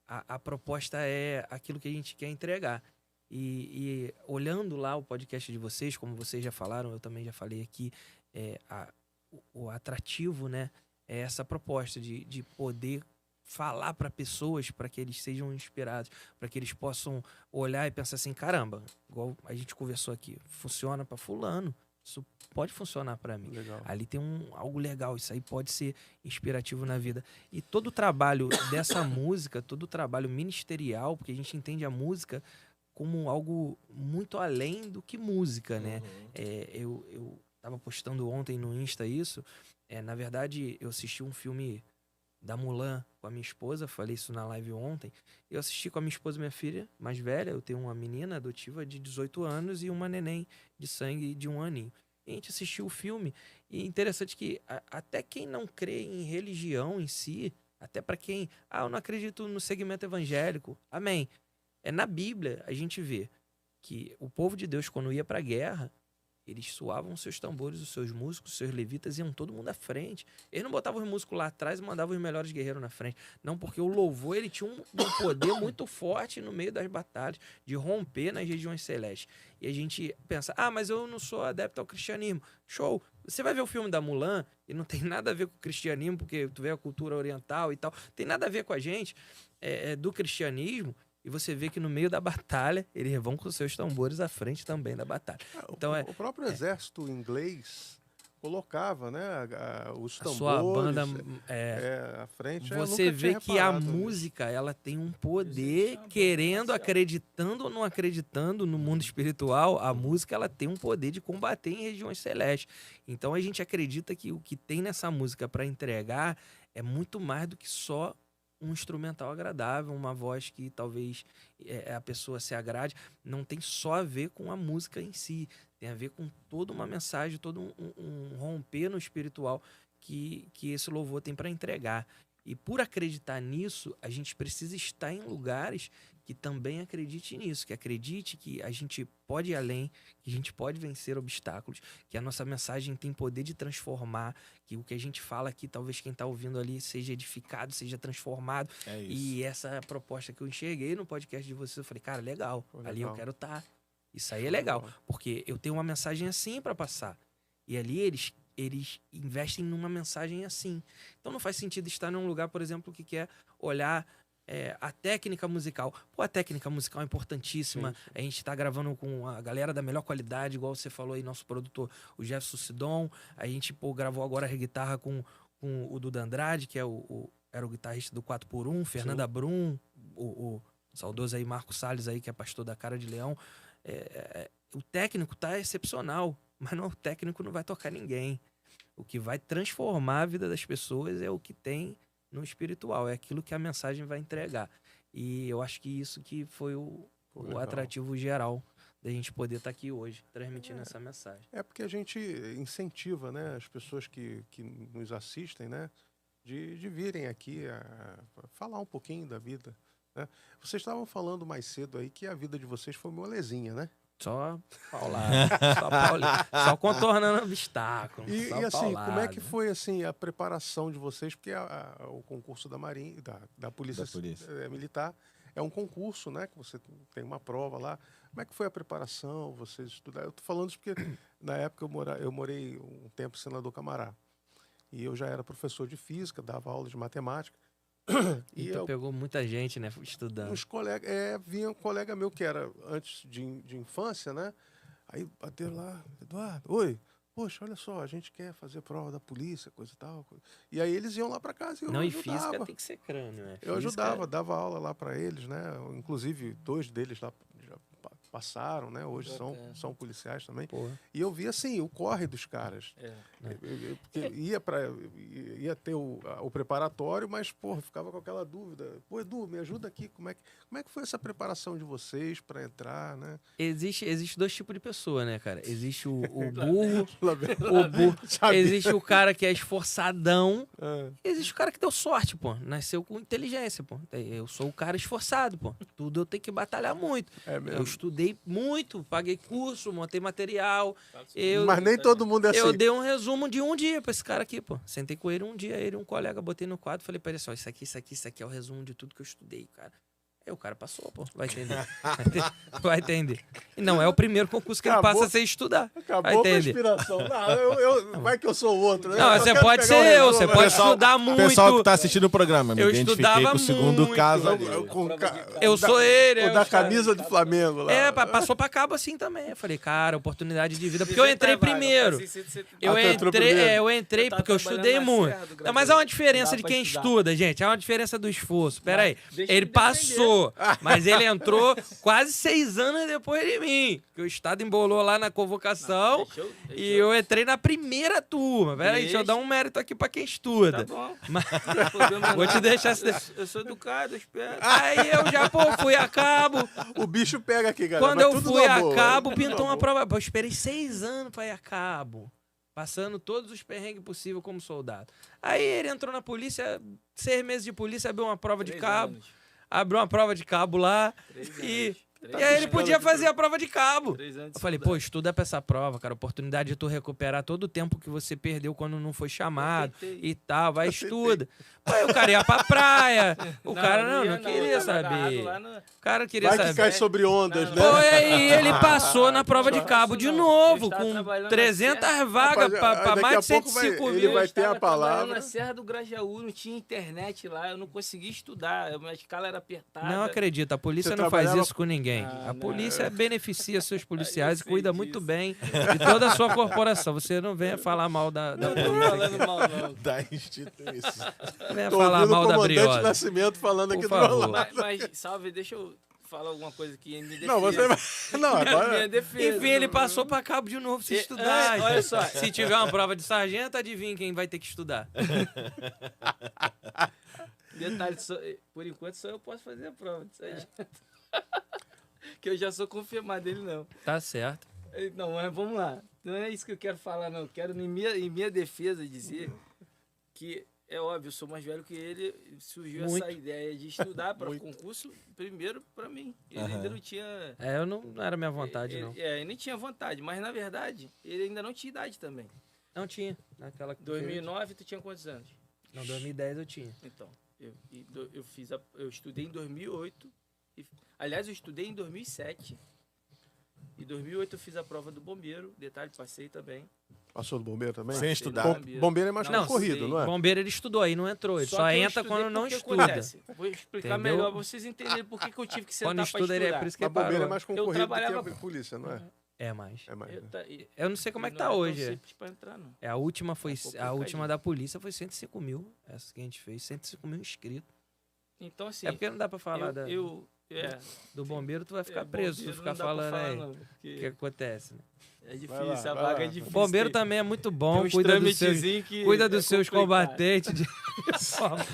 a proposta é aquilo que a gente quer entregar. E olhando lá o podcast de vocês, como vocês já falaram, eu também já falei aqui, o atrativo, né, é essa proposta de poder falar para pessoas, para que eles sejam inspirados, para que eles possam olhar e pensar assim, caramba, igual a gente conversou aqui, funciona para fulano, isso pode funcionar para mim. Legal. Ali tem algo legal, isso aí pode ser inspirativo na vida. E todo o trabalho dessa música, todo o trabalho ministerial, porque a gente entende a música como algo muito além do que música, né? Eu tava postando ontem no Insta isso. Na verdade, eu assisti um filme da Mulan com a minha esposa, falei isso na live ontem. Eu assisti com a minha esposa e minha filha mais velha. Eu tenho uma menina adotiva de 18 anos e uma neném de sangue de 1 aninho. E a gente assistiu o filme. E é interessante que até quem não crê em religião em si, até para quem, eu não acredito no segmento evangélico, amém. Na Bíblia a gente vê que o povo de Deus, quando ia para a guerra, eles suavam seus tambores, os seus músicos, os seus levitas, iam todo mundo à frente. Eles não botavam os músicos lá atrás e mandavam os melhores guerreiros na frente. Não, porque o louvor ele tinha um poder muito forte no meio das batalhas, de romper nas regiões celestes. E a gente pensa, mas eu não sou adepto ao cristianismo. Show! Você vai ver o filme da Mulan e não tem nada a ver com o cristianismo, porque tu vê a cultura oriental e tal. Tem nada a ver com a gente do cristianismo. E você vê que no meio da batalha, eles vão com seus tambores à frente também da batalha. Então, o próprio exército inglês colocava, né, os tambores, sua banda à frente. Você vê que a música ela tem um poder, querendo, acreditando ou não acreditando no mundo espiritual, a música ela tem um poder de combater em regiões celestes. Então a gente acredita que o que tem nessa música para entregar é muito mais do que só um instrumental agradável, uma voz que talvez a pessoa se agrade. Não tem só a ver com a música em si, tem a ver com toda uma mensagem, todo um romper no espiritual que esse louvor tem para entregar. E por acreditar nisso, a gente precisa estar em lugares que também acredite nisso, que acredite que a gente pode ir além, que a gente pode vencer obstáculos, que a nossa mensagem tem poder de transformar, que o que a gente fala aqui, talvez quem está ouvindo ali seja edificado, seja transformado. E essa proposta que eu enxerguei no podcast de vocês, eu falei, cara, legal. Ali eu quero estar. Isso aí é legal, porque eu tenho uma mensagem assim para passar. E ali eles investem numa mensagem assim. Então não faz sentido estar num lugar, por exemplo, que quer olhar a técnica musical. A técnica musical é importantíssima. Sim. A gente tá gravando com a galera da melhor qualidade, igual você falou aí, nosso produtor, o Jefferson Sidon. A gente gravou agora a guitarra com o Duda Andrade, que era o guitarrista do 4x1, Fernanda Brum, o saudoso aí Marco Salles aí, que é pastor da Cara de Leão. O técnico tá excepcional, mas o técnico não vai tocar ninguém. O que vai transformar a vida das pessoas é o que tem no espiritual. É aquilo que a mensagem vai entregar. E eu acho que isso que foi o Legal. atrativo geral da gente poder estar aqui hoje, transmitindo essa mensagem. É porque a gente incentiva, né, as pessoas que nos assistem, né, de virem aqui a falar um pouquinho da vida, né? Vocês estavam falando mais cedo aí que a vida de vocês foi molezinha, né? Só paulada, só contornando obstáculos. E só assim, como é paulada. que foi assim a preparação de vocês? Porque o concurso da Marinha, da Polícia, Militar é um concurso, né? Que você tem uma prova lá. Como é que foi a preparação? Vocês estudaram? Eu tô falando isso porque na época eu morei um tempo em Senador Camará. E eu já era professor de física, dava aula de matemática. E tu pegou muita gente, né, estudando. Uns colegas, vinha um colega meu que era antes de infância, né? Aí bateram lá, Eduardo, oi, poxa, olha só, a gente quer fazer prova da polícia, coisa e tal. E aí eles iam lá para casa e eu Não, e ajudava. física tem que ser crânio, né? Eu ajudava, dava aula lá para eles, né? Inclusive, 2 deles lá já passaram, né? Hoje são policiais também. Porra. E eu vi, assim, o corre dos caras. Porque ia ter o preparatório, mas, porra, ficava com aquela dúvida. Pô, Edu, me ajuda aqui. Como é que foi essa preparação de vocês para entrar, né? Existe 2 tipos de pessoa, né, cara? Existe o burro, existe o cara que é esforçadão, existe o cara que deu sorte, pô. Nasceu com inteligência, pô. Eu sou o cara esforçado, pô. Tudo eu tenho que batalhar muito. Eu estudei muito, paguei curso, montei material. Mas nem todo mundo é assim. Eu dei um resumo de um dia pra esse cara aqui, pô. Sentei com ele um dia, ele e um colega, botei no quadro, falei pra ele assim, ó, isso aqui é o resumo de tudo que eu estudei, cara. Aí o cara passou, pô. Vai entender. Vai entender. E não é o primeiro concurso que ele passa sem estudar. Acabou com a inspiração. Não, vai que eu sou o outro. Né? Não, você pode ser eu, você pode estudar muito. Pessoal que tá assistindo o programa, me Eu identifiquei estudava com o segundo muito. caso ali. Eu sou ele. O da camisa do Flamengo lá. Passou pra cabo assim também. Eu falei, cara, oportunidade de vida. Porque eu entrei primeiro. Eu entrei porque eu estudei muito. Mas há uma diferença de quem estuda, gente. Há uma diferença do esforço. Pera aí. Ele passou. Mas ele entrou quase 6 anos depois de mim. Que o Estado embolou lá na convocação. E eu entrei na primeira turma. Pera aí, deixa eu dar um mérito aqui pra quem estuda. Tá bom. Mas... Vou te deixar... Eu sou educado, eu espero. Aí eu já, fui a cabo. O bicho pega aqui, galera. Quando eu fui a cabo, pintou uma prova. Eu esperei 6 anos pra ir a cabo. Passando todos os perrengues possíveis como soldado. Aí ele entrou na polícia, 6 meses de polícia, abriu uma prova de cabo. Abriu uma prova de cabo lá. E aí ele podia fazer a prova de cabo. Eu falei, pô, estuda pra essa prova, cara. Oportunidade de tu recuperar todo o tempo que você perdeu quando não foi chamado e tal. Vai, estuda. Aí o cara ia pra praia. O cara não queria saber. O cara queria saber. Vai que cai sobre ondas, né? Pô, aí ele passou na prova de cabo de novo, com 300 vagas pra mais de 105 mil. Ele vai ter a palavra. Na Serra do Grajaú, não tinha internet lá, eu não conseguia estudar, a minha escala era apertada. Não acredito, a polícia não faz isso com ninguém. A polícia beneficia seus policiais e cuida muito bem de toda a sua corporação. Você não venha falar mal da polícia. Falando mal, não. Da instituição. Não venha falar mal da Comandante Briosa. Nascimento falando aqui Por do meu favor. lado. Mas, salve, deixa eu falar alguma coisa aqui em minha defesa. Não, você vai... Não, agora... Minha defesa. Enfim, ele passou pra cabo de novo se estudar. Olha só. Se tiver uma prova de sargento, adivinha quem vai ter que estudar. Detalhe, por enquanto só eu posso fazer a prova de sargento. Que eu já sou confirmado dele, não. Tá certo. Não, mas vamos lá. Não é isso que eu quero falar, não. Quero, em minha defesa, dizer que, é óbvio, eu sou mais velho que ele. Surgiu Muito. essa ideia de estudar para o concurso, primeiro para mim. Ele ainda não tinha... Eu não era minha vontade, não. Ele nem tinha vontade, mas, na verdade, ele ainda não tinha idade também. Não tinha. Naquela 2009, tu tinha quantos anos? Não, 2010 eu tinha. Então, eu estudei em 2008. Aliás, eu estudei em 2007. Em 2008 eu fiz a prova do bombeiro. Detalhe, passei também. Passou do bombeiro também? Sem estudar. Bombeiro é mais Não, concorrido, não é? Bombeiro ele estudou aí, não entrou. Ele só que eu entra estudei quando não porque estuda. acontece. Vou explicar Entendeu? melhor pra vocês entenderem por que eu tive que sentar Quando pra estuda, estudar. ele é por isso que Mas ele bombeiro é parou. mais concorrido trabalhava- do que a polícia, não é? É mais. É mais. Né? Eu não sei como é que Não tá tão hoje. simples pra entrar, não. A última foi complicadinho. a última da polícia foi 105 mil. Essa que a gente fez, 105 mil inscritos. Então, assim, É porque não dá pra falar da... eu Do bombeiro tu vai ficar É, preso se tu bombeiro ficar não dá pra falando falar, aí. não, O porque que acontece, né? é difícil, Vai lá, a vai vaga lá. é O difícil. bombeiro tem também é muito tem bom, uns cuida dos seus, trâmitezinhos que cuida é dos seus complicado. combatentes de forma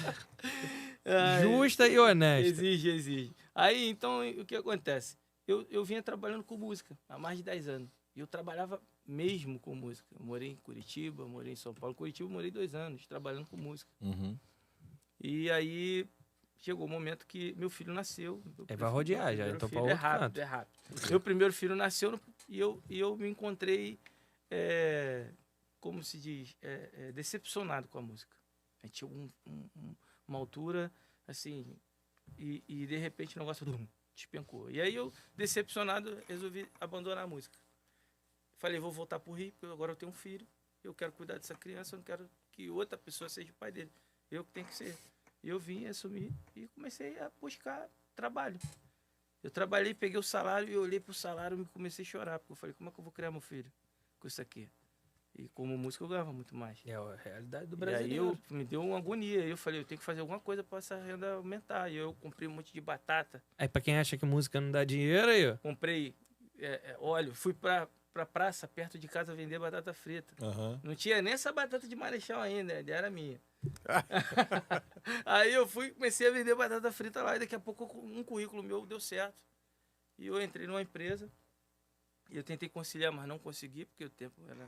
Ai, justa e honesta. Exige. Aí, então, o que acontece? Eu vinha trabalhando com música há mais de 10 anos. E eu trabalhava mesmo com música. Eu morei em Curitiba, morei em São Paulo. Curitiba eu morei 2 anos trabalhando com música. Uhum. E aí chegou o momento que meu filho nasceu. Vai rodear já, Meu então pra filho outro canto. é rápido. Meu primeiro filho nasceu e eu me encontrei, como se diz, decepcionado com a música. A gente chegou uma altura, assim, e de repente o negócio despencou. E aí eu, decepcionado, resolvi abandonar a música. Falei, vou voltar pro Rio, porque agora eu tenho um filho, eu quero cuidar dessa criança, eu não quero que outra pessoa seja o pai dele. Eu que tenho que ser. E eu vim assumir e comecei a buscar trabalho. Eu trabalhei, peguei o salário e olhei pro salário e comecei a chorar, porque eu falei, como é que eu vou criar meu filho com isso aqui? E como músico eu ganhava muito mais. É a realidade do E aí brasileiro. me deu uma agonia. Eu falei, eu tenho que fazer alguma coisa para essa renda aumentar. E eu comprei um monte de batata, Aí pra quem acha que música não dá dinheiro aí, ó. comprei óleo, fui pra praça perto de casa vender batata frita. Aham. Não tinha nem essa batata de Marechal ainda, a ideia era minha. Aí eu fui, comecei a vender batata frita lá e daqui a pouco um currículo meu deu certo. E eu entrei numa empresa e eu tentei conciliar, mas não consegui porque o tempo era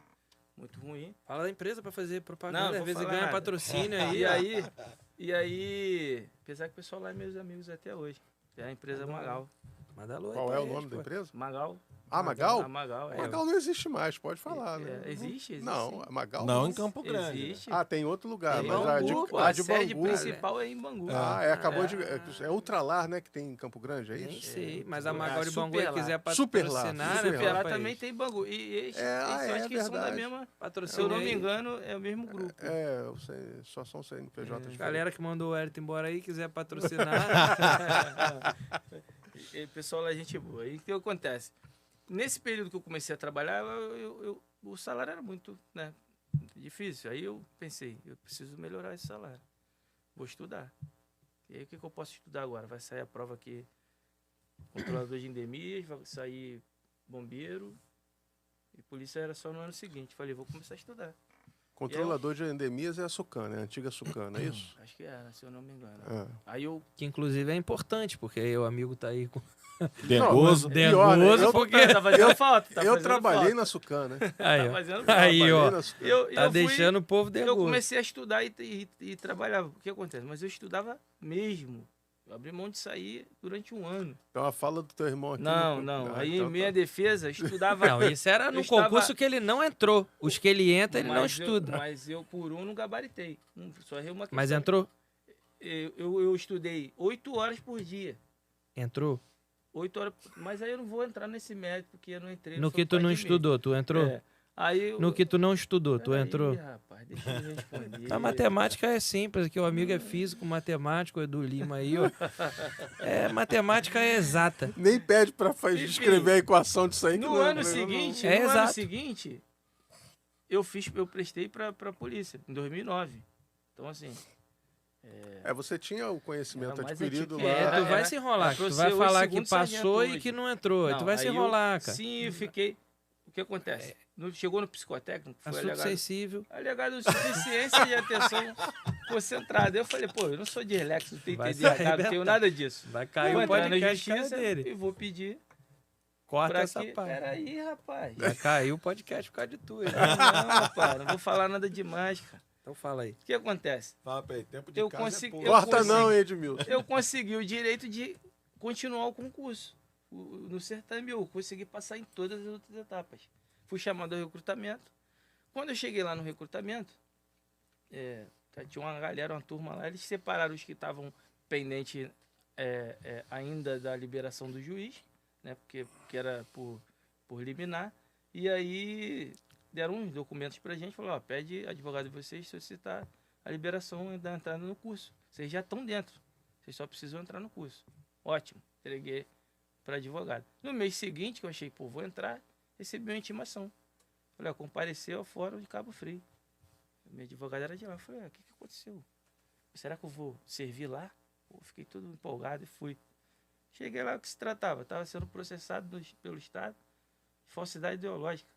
muito ruim. Fala da empresa pra fazer Não, propaganda, vou às vezes falar ganha nada. patrocínio aí. E aí, apesar que o pessoal lá é meus amigos até hoje. É a empresa Magal. Manda alô aí Qual pra é o eles, nome da pô. empresa? Magal? Ah, Magal? A Magal, Magal não existe mais, pode falar, né? Existe? Não, sim. a Magal Não em Campo Grande. Existe. Ah, tem outro lugar, Em mas Bangu, pô, a a de sede Bangu. principal é em Bangu. Acabou de. É Ultralar, né, que tem em Campo Grande, é Nem isso? sei, mas a É, Magal de Bangu Super aí quiser lá. Super lá, patrocinar, Super né? Super lá fala pra também eles. tem Bangu. E eles, É, eu acho que eles são da verdade. mesma. Se Patrocínio eu não me aí. engano, é o mesmo grupo. É, eu sei, só são CNPJ diferentes. Galera que mandou o Hélito embora aí, quiser patrocinar. E, pessoal lá, gente boa. E o que acontece? Nesse período que eu comecei a trabalhar, o salário era muito, né, difícil. Aí eu pensei, eu preciso melhorar esse salário. Vou estudar. E aí o que eu posso estudar agora? Vai sair a prova aqui, controlador de endemias, vai sair bombeiro. E polícia era só no ano seguinte. Falei, vou começar a estudar. Controlador de endemias é a Sucana, é a antiga Sucana, é isso? Acho que era, se eu não me engano. É. Aí eu Que inclusive é importante, porque o amigo tá aí com. Dengoso. Não, mas pior, né? Dengoso, Eu- porque. tá fazendo falta. Tá eu fazendo trabalhei falta. na Sucana. Aí, Tá ó. fazendo falta. Aí, ó. Trabalhei na Sucana. Eu Tá fui- deixando o povo Eu dengoso. comecei a estudar e trabalhava. O que acontece? Mas eu estudava mesmo. Eu abri mão de sair durante um ano. Então a fala do teu irmão aqui. Não. Ah, Aí, então em minha tá. defesa, eu estudava. Não, isso era no Eu estava- concurso que ele não entrou. Os que ele entra, ele não mas estuda. Mas eu, por um, não gabaritei. Só errei uma questão. Mas entrou? Eu estudei 8 horas por dia. Entrou? 8 horas. Mas aí eu não vou entrar nesse mérito, porque eu não entrei. No sou que tu pai não de meio. estudou, tu entrou? É. Aí eu, No que tu não estudou, tu Peraí, entrou? Rapaz, deixa eu responder. A matemática é simples, que o amigo é físico, matemático, Edu Lima aí, ó. Matemática é exata. Nem pede pra Enfim, escrever a equação disso aí. que No não- ano não- seguinte, É no ano exato. seguinte, eu prestei pra polícia, em 2009. Então, assim, você tinha o conhecimento Era mais adquirido antigo lá. que É, tu era- vai se enrolar, que pra tu ser vai hoje falar que segundo passou sargento e que hoje. não entrou. Aí tu vai se aí enrolar, cara. Sim, eu fiquei... O que acontece? Chegou no psicotécnico, foi Assunto alegado, sensível. alegado insuficiência de atenção concentrada. Eu falei, pô, eu não sou dislexo, não tenho Vai TDAH, se não tenho arrebentar. nada disso. Vai cair Vou o entrar na podcast cara justiça dele. e vou pedir Corta pra essa que... parte. Peraí, rapaz. Vai cair o podcast por causa de tu. hein? Não, rapaz, não vou falar nada demais, cara. Então fala aí. O que acontece? Fala pra ele, tempo de Eu casa consegui- é eu pouco. Corta não, Edmilson. Eu consegui o direito de continuar o concurso. No certame, eu consegui passar em todas as outras etapas. Fui chamado ao recrutamento. Quando eu cheguei lá no recrutamento, tinha uma galera, uma turma lá, eles separaram os que estavam pendentes ainda da liberação do juiz, né, porque era por liminar, e aí deram uns documentos pra gente, falaram, ó, pede advogado de vocês solicitar a liberação da entrada no curso. Vocês já estão dentro, vocês só precisam entrar no curso. Ótimo, entreguei para advogado. No mês seguinte, que eu achei, pô, vou entrar, recebi uma intimação. Falei, ó, compareceu ao fórum de Cabo Frio. Minha advogada era de lá. Eu falei, o que aconteceu? Será que eu vou servir lá? Pô, fiquei todo empolgado e fui. Cheguei lá, o que se tratava? Estava sendo processado pelo Estado, falsidade ideológica.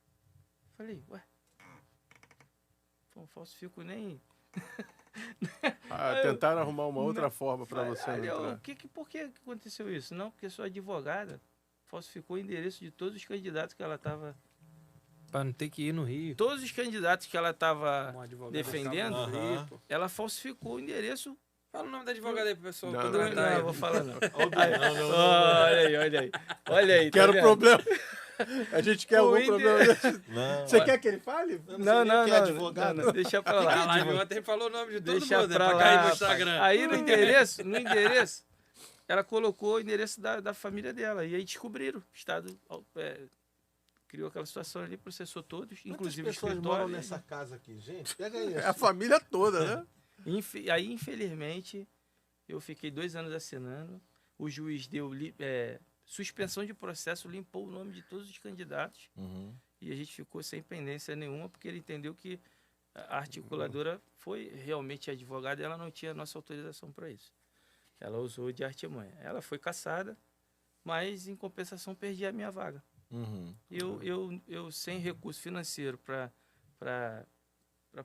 Falei, ué, não falsifico nem... Tentaram arrumar uma outra forma para você não entrar. Por que aconteceu isso? Não, porque sua advogada falsificou o endereço de todos os candidatos que ela estava... Pra não ter que ir no Rio. Todos os candidatos que ela estava defendendo, Aham. ela falsificou o endereço. Fala o nome da advogada aí pro pessoal. Não, Não, eu vou falar não. Não. Olha aí. Olha aí. Quero tá vendo? problema. A gente quer algum problema. Não. Você quer que ele fale? Não, que é advogado. não, deixa pra lá. A live ontem falou o nome de todo Deixa mundo, né? pra Pra cair lá. no rapaz. Instagram. Aí no endereço, ela colocou o endereço da família dela. E aí descobriram. O Estado criou aquela situação ali, processou todos, inclusive o Quantas pessoas escritório. moram nessa casa aqui? Gente, pega isso. É a família toda, né? Aí, infelizmente, eu fiquei 2 anos assinando. O juiz deu suspensão de processo, limpou o nome de todos os candidatos. Uhum. E a gente ficou sem pendência nenhuma, porque ele entendeu que a articuladora foi realmente advogada e ela não tinha nossa autorização para isso. Ela usou de artimanha. Ela foi cassada, mas em compensação perdi a minha vaga. Uhum. Eu sem recurso financeiro para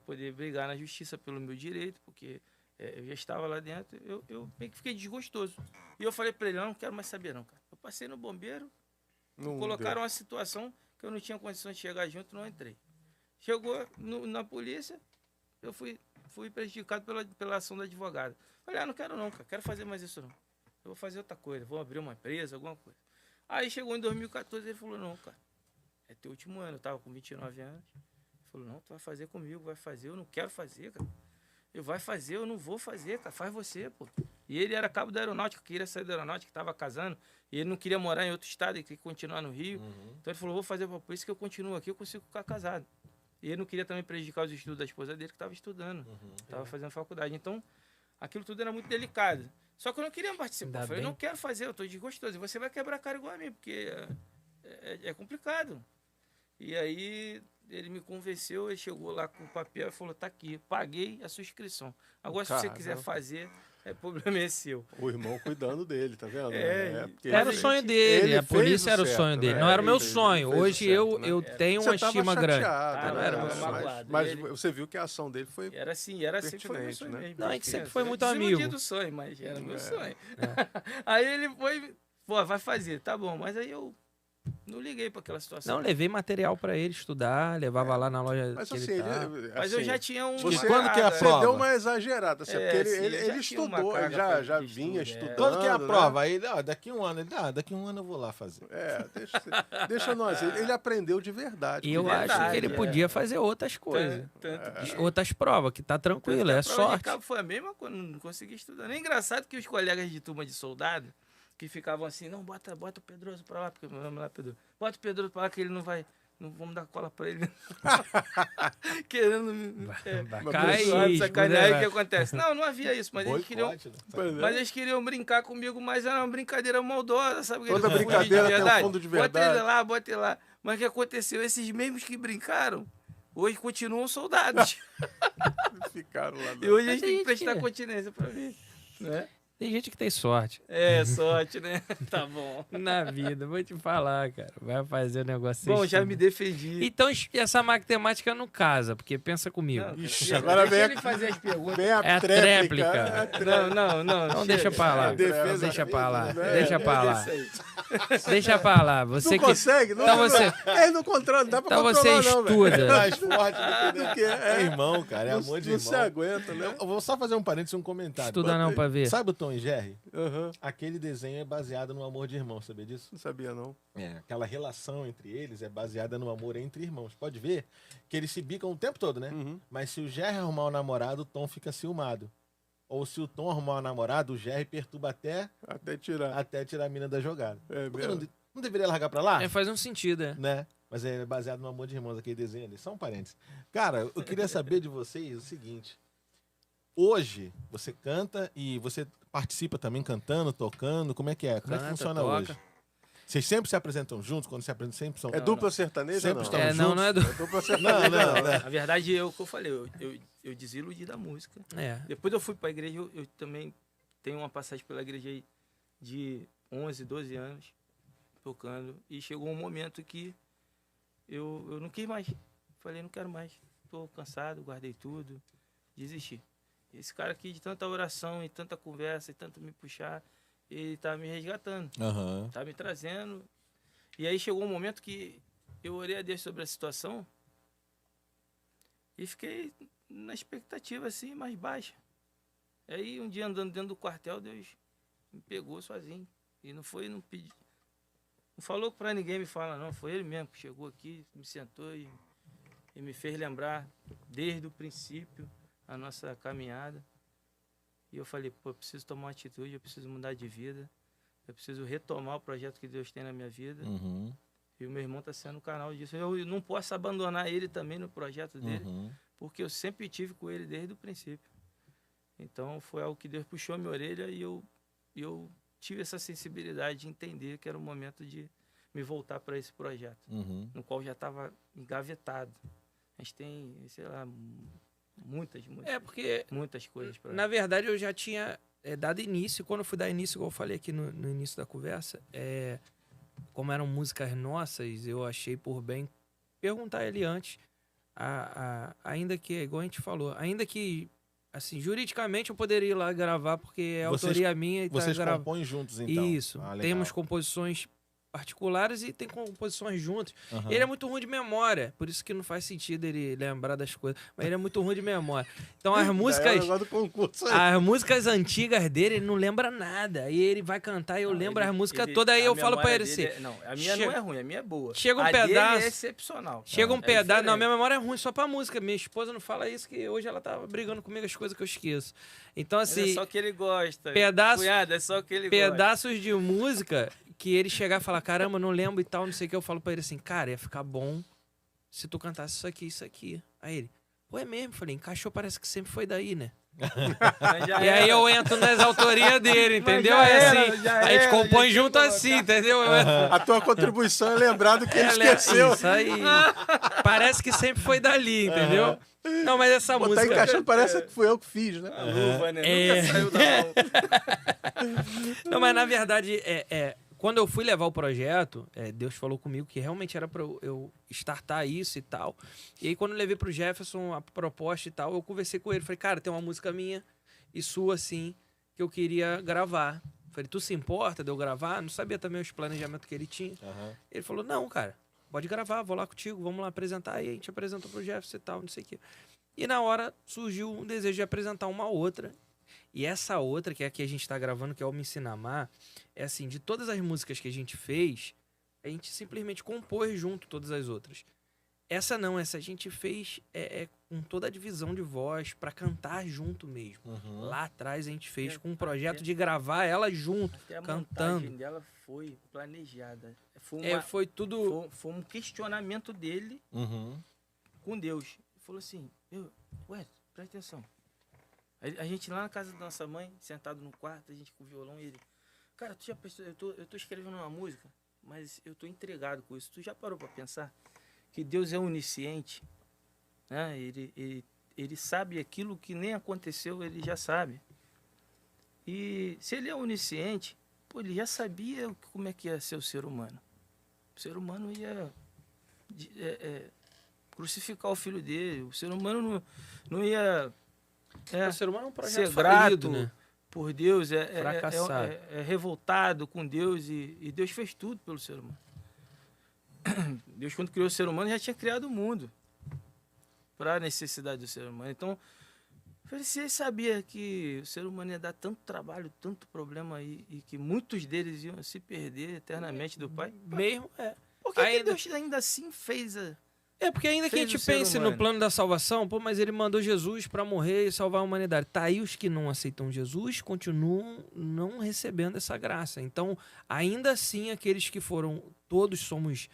poder brigar na justiça pelo meu direito, porque eu já estava lá dentro, eu meio que fiquei desgostoso. E eu falei para ele, não quero mais saber não, cara. Eu passei no bombeiro, colocaram uma situação que eu não tinha condições de chegar junto, não entrei. Chegou na polícia, eu fui prejudicado pela ação da advogada. Falei, não quero não, cara, quero fazer mais isso não. Eu vou fazer outra coisa, vou abrir uma empresa, alguma coisa. Aí chegou em 2014, ele falou, não, cara, é teu último ano, eu tava com 29 anos. Ele falou, não, tu vai fazer comigo, vai fazer, eu não quero fazer, cara. Eu vai fazer, eu não vou fazer, cara, faz você, pô. E ele era cabo da aeronáutica, queria sair da aeronáutica, estava casando, e ele não queria morar em outro estado, ele queria continuar no Rio. Uhum. Então ele falou, vou fazer, por isso que eu continuo aqui, eu consigo ficar casado. E ele não queria também prejudicar os estudos da esposa dele, que estava estudando, estava fazendo faculdade. Então, aquilo tudo era muito delicado. Só que eu não queria participar. Eu falei, não quero fazer, eu estou desgostoso. E você vai quebrar a cara igual a mim, porque é complicado. E aí ele me convenceu, ele chegou lá com o papel e falou, tá aqui, paguei a sua inscrição. Agora, se você quiser fazer, problema é seu. O irmão cuidando dele, tá vendo? Porque Era o sonho dele, a polícia era o sonho dele. Não era o meu sonho. Hoje eu tenho uma estima grande. Não era meu sonho. Mas você viu que a ação dele foi Era assim, foi meu sonho mesmo. Não, a gente sempre foi muito amigo. amigo. Do sonho, mas era meu sonho. Aí ele foi, pô, vai fazer, tá bom. Mas aí eu não liguei para aquela situação. Não, levei material para ele estudar, levava lá na loja mas que assim, ele tá. Mas eu já tinha um... Quando que é a Você prova? deu uma exagerada, assim, porque sim, ele estudou, ele já vinha estudando. Quando que é a né? prova? Aí, daqui um ano. Daqui um ano eu vou lá fazer. Deixa nós. Ele aprendeu de verdade. E eu acho que ele podia fazer outras coisas. Outras provas, que tá tranquilo, é sorte. Cabo foi a mesma coisa, não consegui estudar. É engraçado que os colegas de turma de soldado, que ficavam assim, não, bota o Pedroso pra lá, porque meu nome lá é Pedroso. Bota o Pedroso pra lá que ele não vai... Não vamos dar cola pra ele. Querendo... sacanear, o que acontece? Não havia isso, mas eles queriam brincar comigo, mas era uma brincadeira maldosa, sabe? Toda brincadeira tem um fundo de verdade. Bota ele lá. Mas o que aconteceu? Esses mesmos que brincaram, hoje continuam soldados. Ficaram lá. E hoje a gente tem que prestar continência pra mim, né? Tem gente que tem sorte. Sorte, né? Tá bom. Na vida, vou te falar, cara. Vai fazer o negócio. Bom, já me defendi. Então, essa matemática não casa, porque pensa comigo. Não, Ixi, agora vem ele fazer as perguntas. a tréplica. Não. Não, deixa pra lá. Defesa Deixa pra lá. né? Deixa pra lá. Deixa pra lá. Você Não consegue? Não, Então você... Ele não controla, não dá pra Então você controlar, não, velho. estuda. Mais forte do que É irmão, cara. É Não, amor de não irmão. se aguenta, né? Eu vou só fazer um parênteses, um comentário. Estuda não pra ver. Sabe o Tom e Jerry? Uhum. Aquele desenho é baseado no amor de irmão, sabia disso? Não sabia, não. Aquela relação entre eles é baseada no amor entre irmãos. Pode ver que eles se bicam o tempo todo, né? Uhum. Mas se o Jerry arrumar um namorado, o Tom fica ciumado. Ou se o Tom arrumar um namorado, o Jerry perturba até tirar a mina da jogada. Porque não deveria largar pra lá? Faz um sentido, Né? Mas é baseado no amor de irmãos, aquele desenho ali. Só um parênteses. Cara, eu queria saber de vocês o seguinte. Hoje, você canta e você participa também cantando, tocando. Como é que é? Como é que funciona hoje? Vocês sempre se apresentam juntos? Quando se apresentam, sempre são... É dupla sertaneja, sempre não? estão juntos? não é Dupla sertaneja. Não. Na verdade, o que eu falei, eu desiludi da música. Depois eu fui pra igreja, eu também tenho uma passagem pela igreja aí de 11, 12 anos tocando. E chegou um momento que eu não quis mais. Falei, não quero mais. Tô cansado, guardei tudo, desisti. Esse cara aqui, de tanta oração e tanta conversa e tanto me puxar, ele tá me resgatando, Aham. tá me trazendo. E aí chegou um momento que eu orei a Deus sobre a situação e fiquei na expectativa assim, mais baixa. Aí um dia andando dentro do quartel, Deus me pegou sozinho. E não foi, não pedi. Não falou pra ninguém me falar, não. Foi ele mesmo que chegou aqui, me sentou e me fez lembrar desde o princípio a nossa caminhada. E eu falei, pô, eu preciso tomar uma atitude, eu preciso mudar de vida. Eu preciso retomar o projeto que Deus tem na minha vida. Uhum. E o meu irmão está sendo o canal disso. Eu não posso abandonar ele também no projeto dele, Uhum. porque eu sempre tive com ele desde o princípio. Então foi algo que Deus puxou a minha orelha e eu tive essa sensibilidade de entender que era o momento de me voltar para esse projeto, Uhum. no qual já estava engavetado. A gente tem, sei lá, muitas Porque, coisas para... na verdade, eu já tinha dado início. Quando eu fui dar início, igual eu falei aqui no início da conversa, como eram músicas nossas, eu achei por bem perguntar a ele antes, ainda que, igual a gente falou, ainda que, assim, juridicamente eu poderia ir lá gravar, porque é Vocês- autoria minha e Vocês tá compõem juntos, então? Isso. Ah, legal. Temos composições particulares e tem composições juntas. Aham. Ele é muito ruim de memória, por isso que não faz sentido ele lembrar das coisas. Mas ele é muito ruim de memória. Então as É o músicas, negócio do concurso aí. as músicas antigas dele, ele não lembra nada. Aí ele vai cantar e eu lembro as músicas todas, aí a eu falo pra memória ele dele assim. não, a minha não é ruim, a minha é boa. Chega um a dele pedaço- é excepcional. Chega um É pedaço. Não, diferente. minha memória é ruim só pra música. Minha esposa não fala isso, que hoje ela tava brigando comigo as coisas que eu esqueço. Então, Mas assim, é só que ele gosta. pedaço- Cunhado, é só que ele gosta. pedaços de música que ele chegar e falar, caramba, não lembro e tal, não sei o que, eu falo pra ele assim, cara, ia ficar bom se tu cantasse isso aqui, isso aqui. Aí ele, pô, é mesmo? Falei, encaixou, parece que sempre foi daí, né? Mas já E aí era. eu entro nas autorias dele, entendeu? já É era, assim, já a gente era, compõe já junto tinha assim, colocado. entendeu? A tua contribuição é lembrar do que ele É, esqueceu. Isso aí. Parece que sempre foi dali, entendeu? Não, mas essa Pô, tá música... encaixando, parece que fui eu que fiz, né? A luva, né? É. Nunca saiu da mão. Não, mas na verdade, quando eu fui levar o projeto, Deus falou comigo que realmente era pra eu startar isso e tal. E aí, quando eu levei pro Jefferson a proposta e tal, eu conversei com ele. Falei, cara, tem uma música minha e sua, assim, que eu queria gravar. Falei, tu se importa de eu gravar? Não sabia também os planejamentos que ele tinha. Aham. Ele falou, não, cara, pode gravar, vou lá contigo, vamos lá apresentar. Aí a gente apresentou pro Jefferson e tal, não sei o quê. E na hora surgiu um desejo de apresentar uma outra. E essa outra, que é a que a gente tá gravando, que é o Me Ensina a Amar, é assim, de todas as músicas que a gente fez, a gente simplesmente compôs junto todas as outras. Essa não, essa a gente fez com toda a divisão de voz, pra cantar junto mesmo. Uhum. Lá atrás a gente fez É, com um projeto até- de gravar ela junto, Até a cantando. montagem dela foi planejada. Foi tudo... Foi um questionamento dele Uhum. com Deus. Ele falou assim, ué, presta atenção. A gente lá na casa da nossa mãe, sentado no quarto, a gente com o violão, e ele... Cara, tu já pensou, eu tô escrevendo uma música, mas eu tô intrigado com isso. Tu já parou pra pensar que Deus é onisciente? Né? Ele sabe aquilo que nem aconteceu, ele já sabe. E se ele é onisciente, pô, ele já sabia como é que ia ser o ser humano. O ser humano ia crucificar o filho dele. O ser humano não ia O ser humano é um projeto ser grato falido, né? por Deus, Fracassado. é revoltado com Deus e Deus fez tudo pelo ser humano. Deus, quando criou o ser humano, já tinha criado o mundo para a necessidade do ser humano. Então, se ele sabia que o ser humano ia dar tanto trabalho, tanto problema e que muitos deles iam se perder eternamente do Pai, Mesmo, por que Ainda- Deus ainda assim fez porque ainda que a Fez gente o ser pense no humano. plano da salvação, pô, mas ele mandou Jesus pra morrer e salvar a humanidade. Tá aí os que não aceitam Jesus continuam não recebendo essa graça. Então, ainda assim, aqueles que foram, todos somos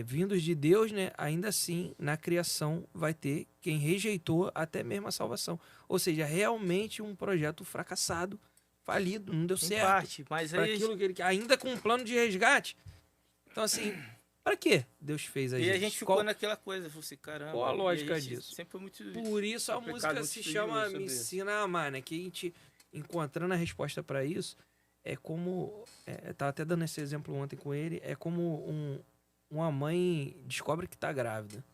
vindos de Deus, né? Ainda assim, na criação vai ter quem rejeitou até mesmo a salvação. Ou seja, realmente um projeto fracassado, falido, não deu em certo. parte? Mas Pra aí aquilo que ele, ainda com um plano de resgate. Então, assim, pra que Deus fez a gente? E a gente ficou Qual- naquela coisa, falou assim, caramba. Qual a e lógica gente disso? Sempre foi muito... Por isso a Complicado, música muito se estudioso chama sobre Me isso. Ensina a Amar, né? Que a gente, encontrando a resposta pra isso, é como... eu tava até dando esse exemplo ontem com ele. É como uma mãe descobre que tá grávida.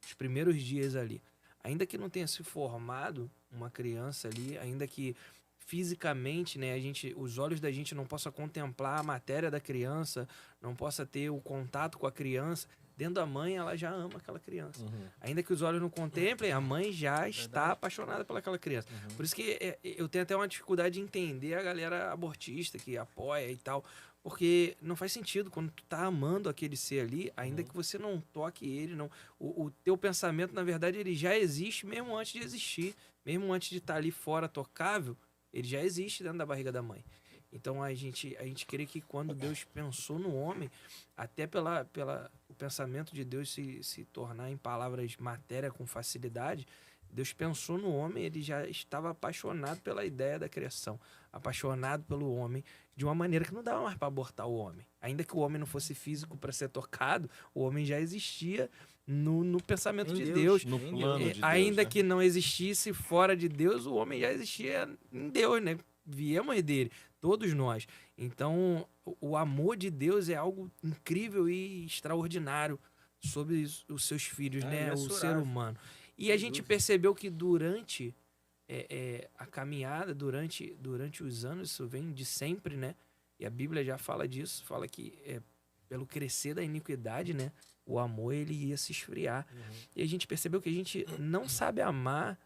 Os primeiros dias ali. Ainda que não tenha se formado uma criança ali, ainda que fisicamente, né, os olhos da gente não possa contemplar a matéria da criança, não possa ter o contato com a criança, dentro da mãe ela já ama aquela criança. Ainda que os olhos não contemplem, a mãe já está apaixonada pelaquela criança. Por isso que eu tenho até uma dificuldade de entender a galera abortista que apoia e tal, porque não faz sentido quando tu tá amando aquele ser ali, ainda que você não toque ele, não, o teu pensamento, na verdade, ele já existe mesmo antes de existir, mesmo antes de estar ali fora tocável, ele já existe dentro da barriga da mãe. Então a gente crê que quando Deus pensou no homem, até o pensamento de Deus se tornar em palavras matéria com facilidade, Deus pensou no homem, ele já estava apaixonado pela ideia da criação, apaixonado pelo homem, de uma maneira que não dava mais para abortar o homem. Ainda que o homem não fosse físico para ser tocado, o homem já existia no pensamento de Deus. No plano de Deus, ainda né? que não existisse fora de Deus, o homem já existia em Deus, né? Viemos dele, todos nós. Então, o amor de Deus é algo incrível e extraordinário sobre os seus filhos, né? O ser humano. E a gente percebeu que durante a caminhada, durante os anos, isso vem de sempre, né? E a Bíblia já fala disso, fala que pelo crescer da iniquidade, né? O amor, ele ia se esfriar. E a gente percebeu que a gente não sabe amar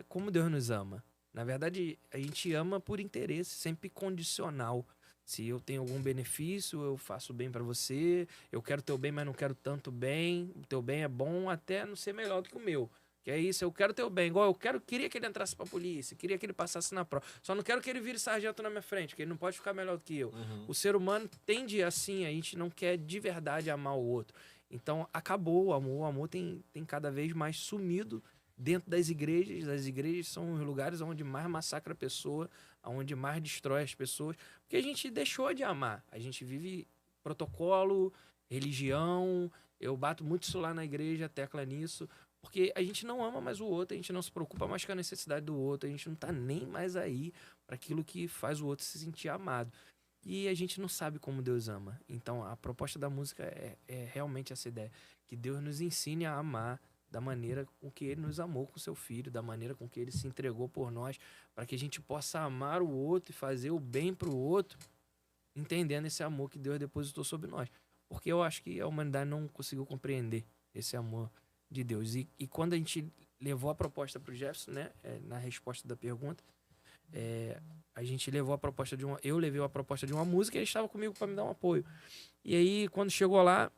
como Deus nos ama. Na verdade, a gente ama por interesse, sempre condicional. Se eu tenho algum benefício, eu faço bem pra você. Eu quero teu bem, mas não quero tanto bem. O teu bem é bom até não ser melhor do que o meu. Que é isso, eu quero teu bem. Igual queria que ele entrasse pra polícia, queria que ele passasse na prova. Só não quero que ele vire sargento na minha frente, que ele não pode ficar melhor do que eu. O ser humano tende assim, a gente não quer de verdade amar o outro. Então, acabou o amor. O amor tem cada vez mais sumido dentro das igrejas. As igrejas são os lugares onde mais massacra a pessoa, onde mais destrói as pessoas, porque a gente deixou de amar. A gente vive protocolo, religião. Eu bato muito isso lá na igreja, tecla nisso, porque a gente não ama mais o outro, a gente não se preocupa mais com a necessidade do outro, a gente não tá nem mais aí para aquilo que faz o outro se sentir amado. E a gente não sabe como Deus ama. Então, a proposta da música é realmente essa ideia, que Deus nos ensine a amar da maneira com que ele nos amou com seu filho, da maneira com que ele se entregou por nós, para que a gente possa amar o outro e fazer o bem para o outro, entendendo esse amor que Deus depositou sobre nós. Porque eu acho que a humanidade não conseguiu compreender esse amor de Deus. E quando a gente levou a proposta para o Jefferson, né, na resposta da pergunta, a gente levou a proposta eu levei a proposta de uma música e ele estava comigo para me dar um apoio. E aí, quando chegou lá,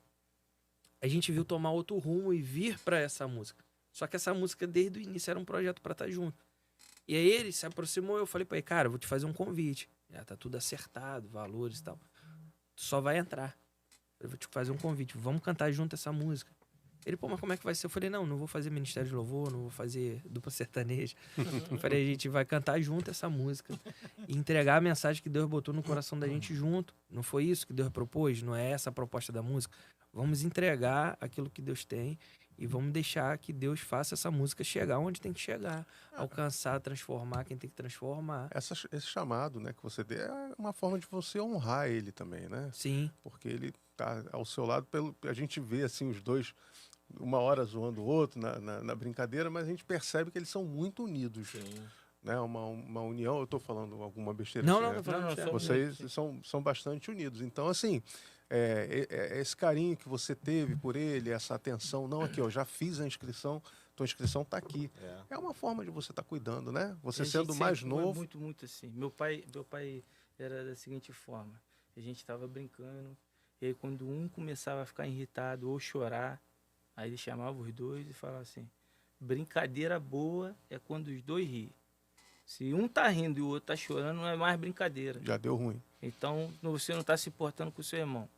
a gente viu tomar outro rumo e vir para essa música. Só que essa música, desde o início, era um projeto para estar junto. E aí ele se aproximou, eu falei para ele, cara, eu vou te fazer um convite. Já tá tudo acertado, valores e tal. Tu só vai entrar. Eu vou te fazer um convite, vamos cantar junto essa música. Ele, pô, mas como é que vai ser? Eu falei, não vou fazer Ministério de Louvor, não vou fazer dupla sertaneja. Eu falei, a gente vai cantar junto essa música e entregar a mensagem que Deus botou no coração da gente junto. Não foi isso que Deus propôs? Não é essa a proposta da música? Vamos entregar aquilo que Deus tem e vamos deixar que Deus faça essa música chegar onde tem que chegar. Alcançar, transformar quem tem que transformar. Esse chamado, né, que você deu é uma forma de você honrar ele também, né? Sim. Porque ele tá ao seu lado, a gente vê assim os dois uma hora zoando o outro na brincadeira, mas a gente percebe que eles são muito unidos. Sim. Né? Uma união, eu estou falando alguma besteira. Não, assim, não, né? tô falando sério. Vocês são bastante unidos. Então, assim, esse carinho que você teve por ele, essa atenção, não, aqui, eu já fiz a inscrição, tua inscrição está aqui. É uma forma de você estar cuidando, né? Você sendo mais novo. Muito, muito assim. Meu pai era da seguinte forma: a gente estava brincando, e aí quando um começava a ficar irritado ou chorar, aí ele chamava os dois e falava assim: brincadeira boa é quando os dois riem. Se um tá rindo e o outro tá chorando, não é mais brincadeira. Já deu ruim. Então, você não tá se portando com o seu irmão.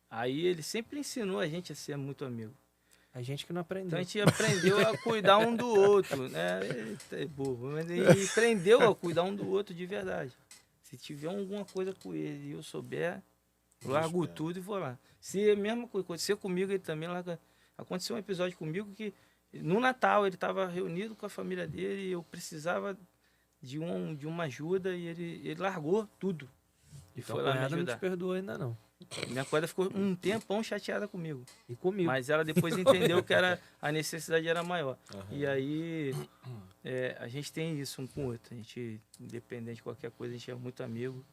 Aí ele sempre ensinou a gente a ser muito amigo. A gente que não aprendeu. Então a gente aprendeu a cuidar um do outro, né? É bobo, mas ele aprendeu a cuidar um do outro de verdade. Se tiver alguma coisa com ele e eu souber, largo tudo e vou lá. Se a mesma coisa acontecer comigo, ele também larga. Aconteceu um episódio comigo que no Natal ele estava reunido com a família dele e eu precisava de uma ajuda e ele largou tudo. E Então foi a lá me cunhada não te ajudar. perdoou ainda não. Minha cunhada ficou um tempão chateada comigo. E comigo. Mas ela depois entendeu que a necessidade era maior. Aham. E aí a gente tem isso um com o outro. A gente, independente de qualquer coisa, a gente é muito amigo.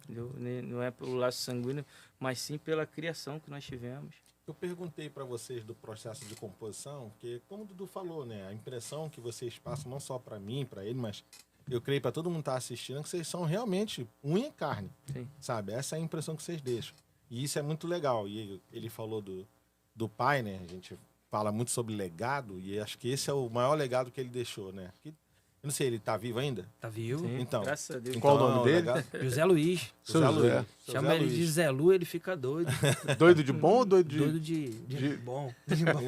Entendeu? Não é pelo laço sanguíneo, mas sim pela criação que nós tivemos. Eu perguntei para vocês do processo de composição, porque como o Dudu falou, né, a impressão que vocês passam não só para mim, para ele, mas eu creio para todo mundo que tá assistindo, é que vocês são realmente unha e carne, Sim. sabe? Essa é a impressão que vocês deixam. E isso é muito legal. E ele falou do pai, né? A gente fala muito sobre legado e acho que esse é o maior legado que ele deixou, né? Que, eu não sei, ele tá vivo ainda? Tá vivo? Sim, Então. graças a Deus. Então, Qual o nome é um dele? legado- José Luiz. Seu Zé Zé. Luiz. Seu Chama Zé ele Luiz. de Zé Lu, ele fica doido. Doido de bom ou doido de... Doido de bom. De bom.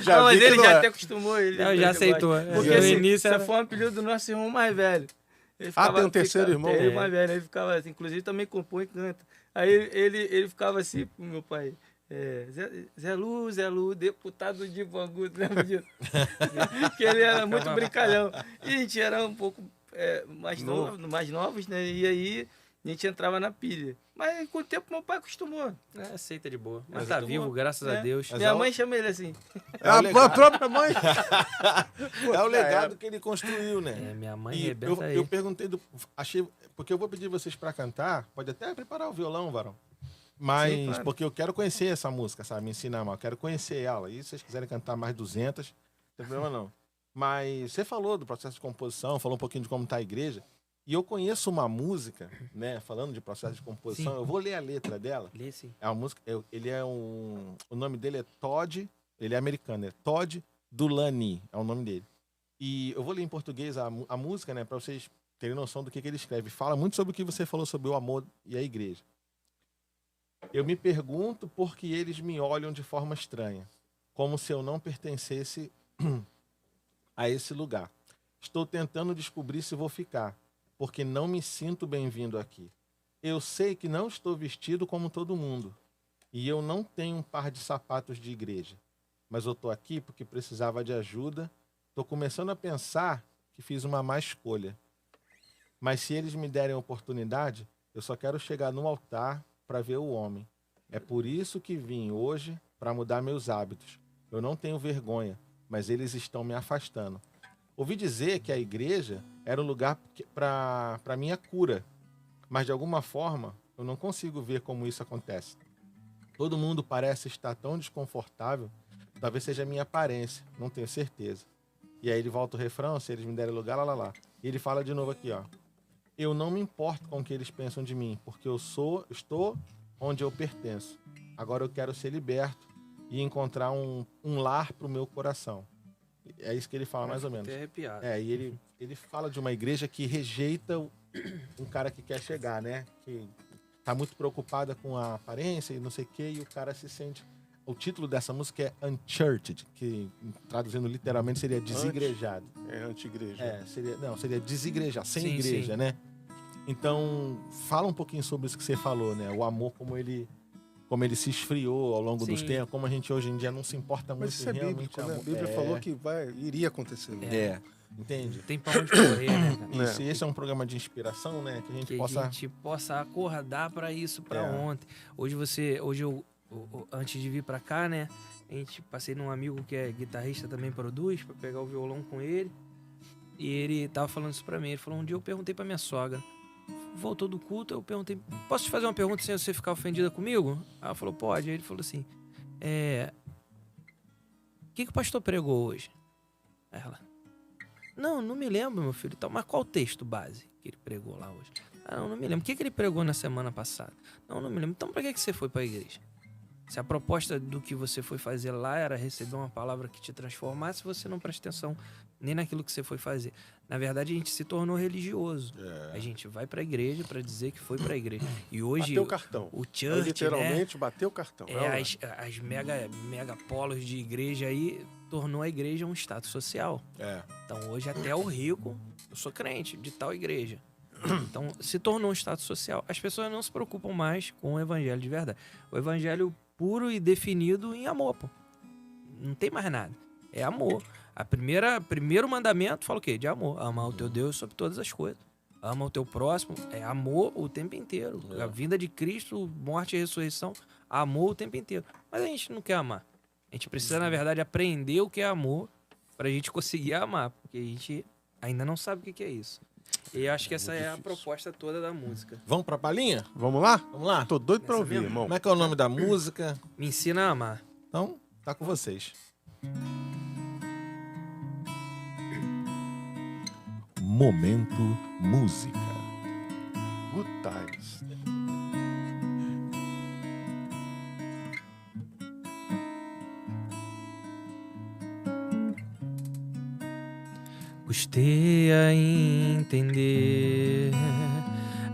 Já não, mas vi que ele não já é. até acostumou. Ele Não, já aceitou. Porque No assim, início isso era- foi um apelido do nosso irmão mais velho. Ele tem um terceiro irmão? Tem É. mais velho. Ele ficava assim, inclusive também compõe e canta. Aí ele ficava assim pro meu pai. Zé Lu, deputado de Bangu, lembra disso? Que ele era muito brincalhão. E a gente era um pouco mais novos, né? E aí a gente entrava na pilha. Mas com o tempo meu pai acostumou. Aceita de boa. Mas Mas tá acostumou, vivo, graças a né? Deus. Mas Minha é o- mãe chama ele assim. É a própria mãe. É o legado que ele construiu, né? É, minha mãe E arrebenta aí. eu perguntei, achei, porque eu vou pedir vocês para cantar, pode até preparar o violão, Varão. Mas, Sim, claro. porque eu quero conhecer essa música, sabe? Me ensinar mal, eu quero conhecer ela. E se vocês quiserem cantar mais 200, não tem problema não. Mas você falou do processo de composição, falou um pouquinho de como tá a igreja. E eu conheço uma música, né? Falando de processo de composição, Sim. eu vou ler a letra dela. Lê sim. É uma música, ele é o nome dele é Todd, ele é americano, é Todd Dulaney, é o nome dele. E eu vou ler em português a música, né, para vocês terem noção do que ele escreve. Fala muito sobre o que você falou sobre o amor e a igreja. Eu me pergunto por que eles me olham de forma estranha, como se eu não pertencesse a esse lugar. Estou tentando descobrir se vou ficar, porque não me sinto bem-vindo aqui. Eu sei que não estou vestido como todo mundo. E eu não tenho um par de sapatos de igreja. Mas eu estou aqui porque precisava de ajuda. Estou começando a pensar que fiz uma má escolha. Mas se eles me derem a oportunidade, eu só quero chegar no altar para ver o homem. É por isso que vim hoje para mudar meus hábitos. Eu não tenho vergonha, mas eles estão me afastando. Ouvi dizer que a igreja era um lugar para minha cura. Mas de alguma forma, eu não consigo ver como isso acontece. Todo mundo parece estar tão desconfortável, talvez seja a minha aparência, não tenho certeza. E aí ele volta o refrão, se eles me derem lugar, lá. E ele fala de novo aqui, ó. Eu não me importo com o que eles pensam de mim, porque estou onde eu pertenço. Agora eu quero ser liberto e encontrar um lar para o meu coração. É isso que ele fala, mais ou menos. Fiquei arrepiado. E ele fala de uma igreja que rejeita um cara que quer chegar, né? Que tá muito preocupada com a aparência e não sei o quê, e o cara se sente... O título dessa música é Unchurched, que traduzindo literalmente seria desigrejado. É anti-igreja. Seria desigrejado, sem Sim, igreja, sim. né? Então, fala um pouquinho sobre isso que você falou, né? O amor, como ele se esfriou ao longo dos Sim. tempos, como a gente hoje em dia não se importa muito Mas isso é em realmente bíblico, né? A amor. Bíblia falou que iria acontecer. Né? É, entende? Tem pra onde correr, né, cara? Isso, e esse é um programa de inspiração, né? Que a gente Que possa... a gente possa acordar pra isso, pra É. ontem. Hoje eu, antes de vir pra cá, né? A gente passei num amigo que é guitarrista, também produz, pra pegar o violão com ele. E ele tava falando isso pra mim. Ele falou, um dia eu perguntei pra minha sogra. Voltou do culto, eu perguntei, posso te fazer uma pergunta sem você ficar ofendida comigo? Ela falou, pode. Aí ele falou assim, o que o pastor pregou hoje? Ela, não me lembro, meu filho. Então, mas qual o texto base que ele pregou lá hoje? Não me lembro. O que ele pregou na semana passada? Não me lembro. Então, pra que você foi pra igreja? Se a proposta do que você foi fazer lá era receber uma palavra que te transformasse, você não presta atenção nem naquilo que você foi fazer. Na verdade, a gente se tornou religioso. A gente vai pra igreja pra dizer que foi pra igreja. E hoje Bateu o cartão. o Aí, church, né? literalmente, bateu o cartão. As mega polos de igreja aí tornou a igreja um status social. Então hoje até o rico, eu sou crente de tal igreja. Então se tornou um status social. As pessoas não se preocupam mais com o evangelho de verdade. O evangelho puro e definido em amor, pô. Não tem mais nada. É amor. Primeiro mandamento fala o quê? De amor. Amar o teu Deus sobre todas as coisas. Ama o teu próximo. É amor o tempo inteiro. A vinda de Cristo, morte e ressurreição, amor o tempo inteiro. Mas a gente não quer amar. A gente precisa, na verdade, aprender o que é amor pra gente conseguir amar. Porque a gente ainda não sabe o que é isso. E eu acho que essa é a proposta toda da música. Vamos pra palhinha? Vamos lá? Vamos lá? Tô doido pra Essa ouvir, mesmo? irmão. Como é que é o nome da música? Me ensina a amar. Então, tá com vocês. Momento Música. Good times. Custei a entender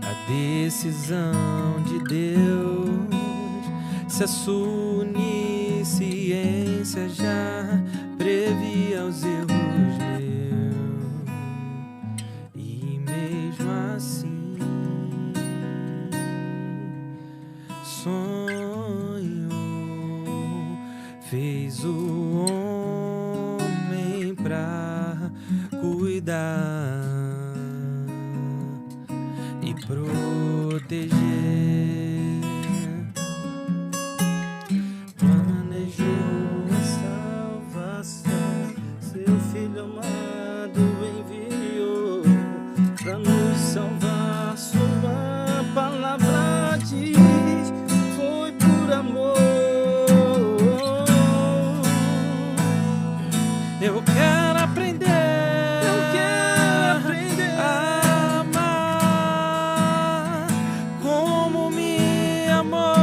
a decisão de Deus, se a sua onisciência já previa os erros meus, e mesmo assim sonho fez o homem pra cuidar e proteger. Planejou a salvação, seu filho amado enviou pra nos salvar. Sua palavra diz, foi por amor. Eu quero aprender a amar como me amou.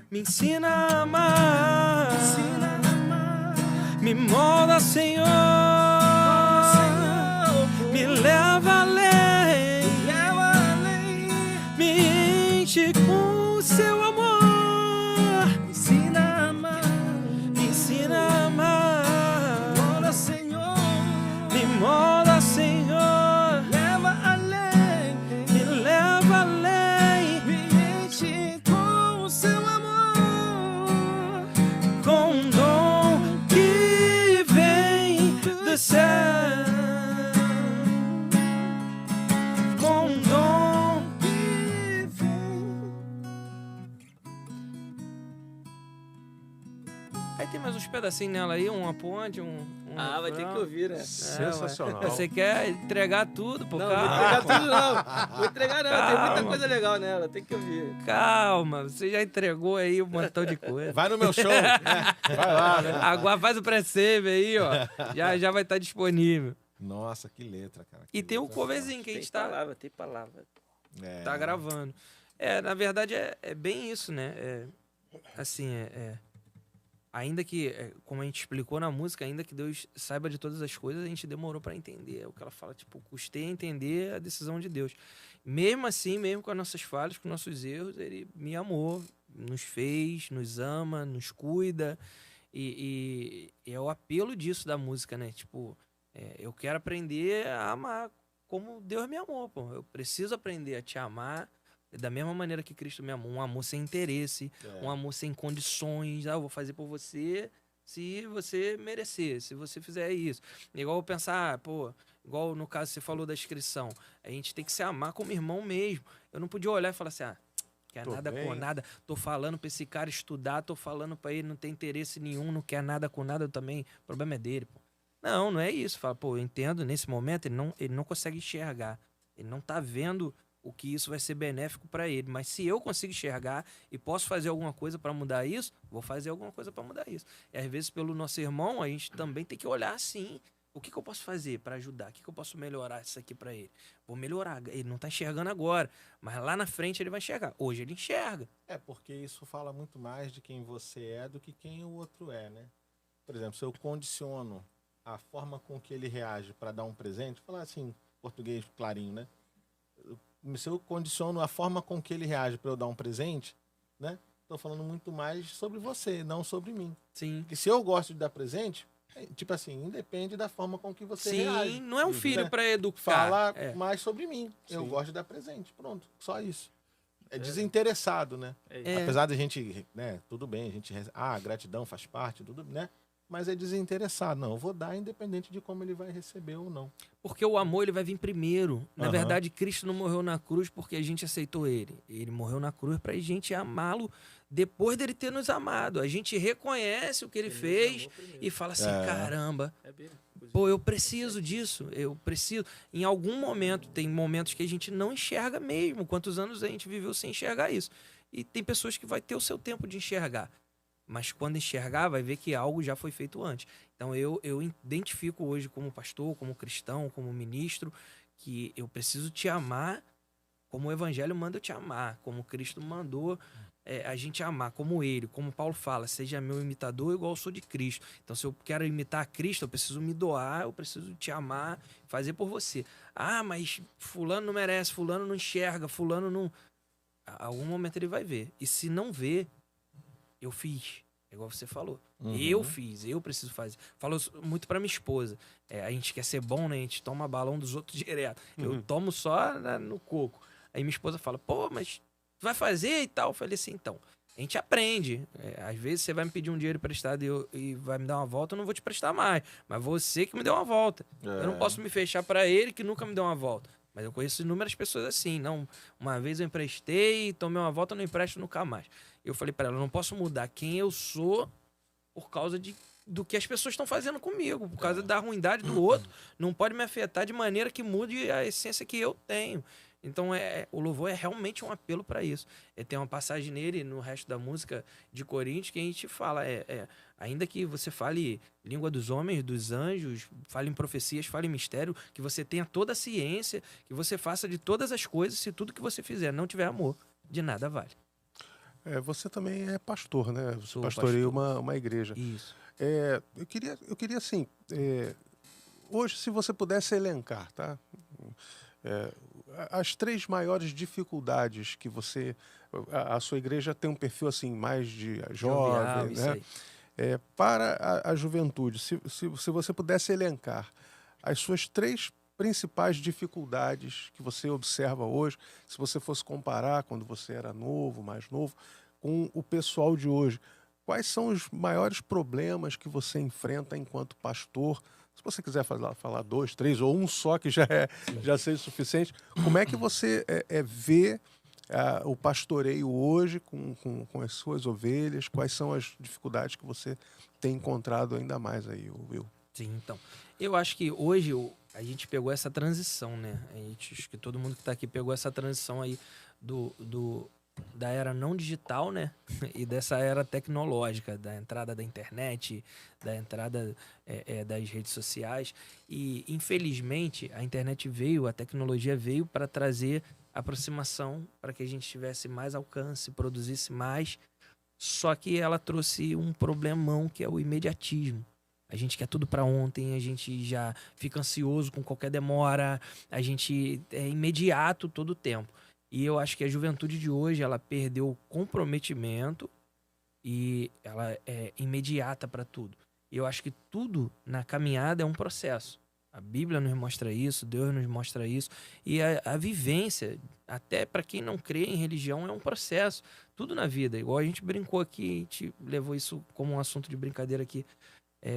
Me ensina a amar, me molda, Senhor, me leva além, me enche com o seu amor. Me ensina a amar, me ensina a amar. Molda, Senhor, me molda, Senhor, leva além, me leva além, me enche com o seu amor, com um dom que vem do céu, com um dom que vem. Aí tem mais uns pedacinhos nela aí, uma ponte, Ah, vai ter que ouvir, né? Sensacional. Você quer entregar tudo, pô? Não, vou Calma, entregar tudo não. Vou entregar não, tem muita Calma. coisa legal nela, tem que ouvir. calma, você já entregou aí um montão de coisa. Vai no meu show. Vai lá, né? Agora faz o pré-save aí, ó. Já vai estar disponível. Nossa, que letra, cara. E que tem um letra coverzinho que a Tem gente tá palavra, tem palavra. forte. É. tá gravando. Na verdade, é bem isso, né? Assim, ainda que, como a gente explicou na música, ainda que Deus saiba de todas as coisas, a gente demorou pra entender. É o que ela fala, tipo, custei a entender a decisão de Deus. Mesmo assim, mesmo com as nossas falhas, com nossos erros, ele me amou, nos fez, nos ama, nos cuida. E é o apelo disso da música, né? Tipo, eu quero aprender a amar como Deus me amou, pô. Eu preciso aprender a te amar da mesma maneira que Cristo me amou. Um amor sem interesse, um amor sem condições. Eu vou fazer por você se você merecer, se você fizer isso. Igual eu pensar, pô, igual no caso você falou da inscrição. A gente tem que se amar como irmão mesmo. Eu não podia olhar e falar assim, quer Tô nada bem. com nada. Tô falando pra esse cara estudar, tô falando pra ele não ter interesse nenhum, não quer nada com nada também. O problema é dele, pô. Não é isso. Fala, pô, eu entendo, nesse momento ele não consegue enxergar. Ele não tá vendo o que isso vai ser benéfico para ele. Mas se eu consigo enxergar e posso fazer alguma coisa para mudar isso, vou fazer alguma coisa para mudar isso. E às vezes, pelo nosso irmão, a gente também tem que olhar assim. O que eu posso fazer para ajudar? O que eu posso melhorar isso aqui para ele? Vou melhorar. Ele não tá enxergando agora, mas lá na frente ele vai enxergar. Hoje ele enxerga. Porque isso fala muito mais de quem você é do que quem o outro é, né? Por exemplo, se eu condiciono a forma com que ele reage para dar um presente, falar assim, português clarinho, né? Se eu condiciono a forma com que ele reage para eu dar um presente, né? Tô falando muito mais sobre você, não sobre mim. Sim. Porque se eu gosto de dar presente, tipo assim, independe da forma com que você reage. Sim, não é um filho né? para educar. Fala mais sobre mim. Eu Sim. gosto de dar presente. Pronto, só isso. É desinteressado, né? É. Apesar da gente, né, tudo bem, a gente, gratidão faz parte, tudo, né? mas é desinteressado. Não, eu vou dar independente de como ele vai receber ou não. Porque o amor ele vai vir primeiro. Na Aham. verdade, Cristo não morreu na cruz porque a gente aceitou ele. Ele morreu na cruz pra gente amá-lo depois dele ter nos amado. A gente reconhece o que ele fez e fala assim, É. caramba, É bem, pô, eu preciso disso. Eu preciso. Em algum momento, tem momentos que a gente não enxerga mesmo. Quantos anos a gente viveu sem enxergar isso? E tem pessoas que vai ter o seu tempo de enxergar. Mas quando enxergar, vai ver que algo já foi feito antes. Então eu identifico hoje como pastor, como cristão, como ministro, que eu preciso te amar como o evangelho manda eu te amar, como Cristo mandou a gente amar, como ele, como Paulo fala, seja meu imitador igual eu sou de Cristo. Então se eu quero imitar Cristo, eu preciso me doar, eu preciso te amar, fazer por você. Ah, mas fulano não merece, fulano não enxerga, fulano não... A algum momento ele vai ver. E se não ver, eu fiz. É igual você falou. Uhum. Eu fiz, eu preciso fazer. Falo muito pra minha esposa. A gente quer ser bom, né? A gente toma balão dos outros direto. Eu tomo só no coco. Aí minha esposa fala, pô, mas tu vai fazer e tal? Eu falei assim, então, a gente aprende. Às vezes você vai me pedir um dinheiro emprestado e vai me dar uma volta, eu não vou te prestar mais. Mas você que me deu uma volta. Eu não posso me fechar pra ele que nunca me deu uma volta. Mas eu conheço inúmeras pessoas assim. Não, uma vez eu emprestei, tomei uma volta, eu não empresto nunca mais. Eu falei pra ela, eu não posso mudar quem eu sou por causa do que as pessoas estão fazendo comigo, por causa da ruindade do outro. Não pode me afetar de maneira que mude a essência que eu tenho. Então, o louvor é realmente um apelo para isso. Tem uma passagem nele, no resto da música de Coríntios, que a gente fala, ainda que você fale língua dos homens, dos anjos, fale em profecias, fale em mistério, que você tenha toda a ciência, que você faça de todas as coisas, se tudo que você fizer não tiver amor, de nada vale. Você também é pastor, né? Você Sou pastoreia pastor. uma igreja. Isso. Eu queria assim, hoje, se você pudesse elencar, tá? As 3 maiores dificuldades que você... A sua igreja tem um perfil assim, mais de Jovial, jovem, isso né? aí. Para a juventude, se você pudesse elencar as suas 3 principais dificuldades que você observa hoje, se você fosse comparar quando você era novo, mais novo, com o pessoal de hoje, quais são os maiores problemas que você enfrenta enquanto pastor? Se você quiser falar 2, 3 ou um só, que já seja suficiente, como é que você vê o pastoreio hoje com as suas ovelhas? Quais são as dificuldades que você tem encontrado ainda mais aí, Will? Sim, então. Eu acho que hoje a gente pegou essa transição, né? Acho que todo mundo que está aqui pegou essa transição aí da era não digital, né? E dessa era tecnológica, da entrada da internet, da entrada das redes sociais. E, infelizmente, a internet veio, a tecnologia veio para trazer aproximação, para que a gente tivesse mais alcance, produzisse mais. Só que ela trouxe um problemão, que é o imediatismo. A gente quer tudo para ontem, a gente já fica ansioso com qualquer demora, a gente é imediato todo o tempo. E eu acho que a juventude de hoje, ela perdeu o comprometimento e ela é imediata para tudo. E eu acho que tudo na caminhada é um processo. A Bíblia nos mostra isso, Deus nos mostra isso. E a vivência, até para quem não crê em religião, é um processo. Tudo na vida. Igual a gente brincou aqui, a gente levou isso como um assunto de brincadeira aqui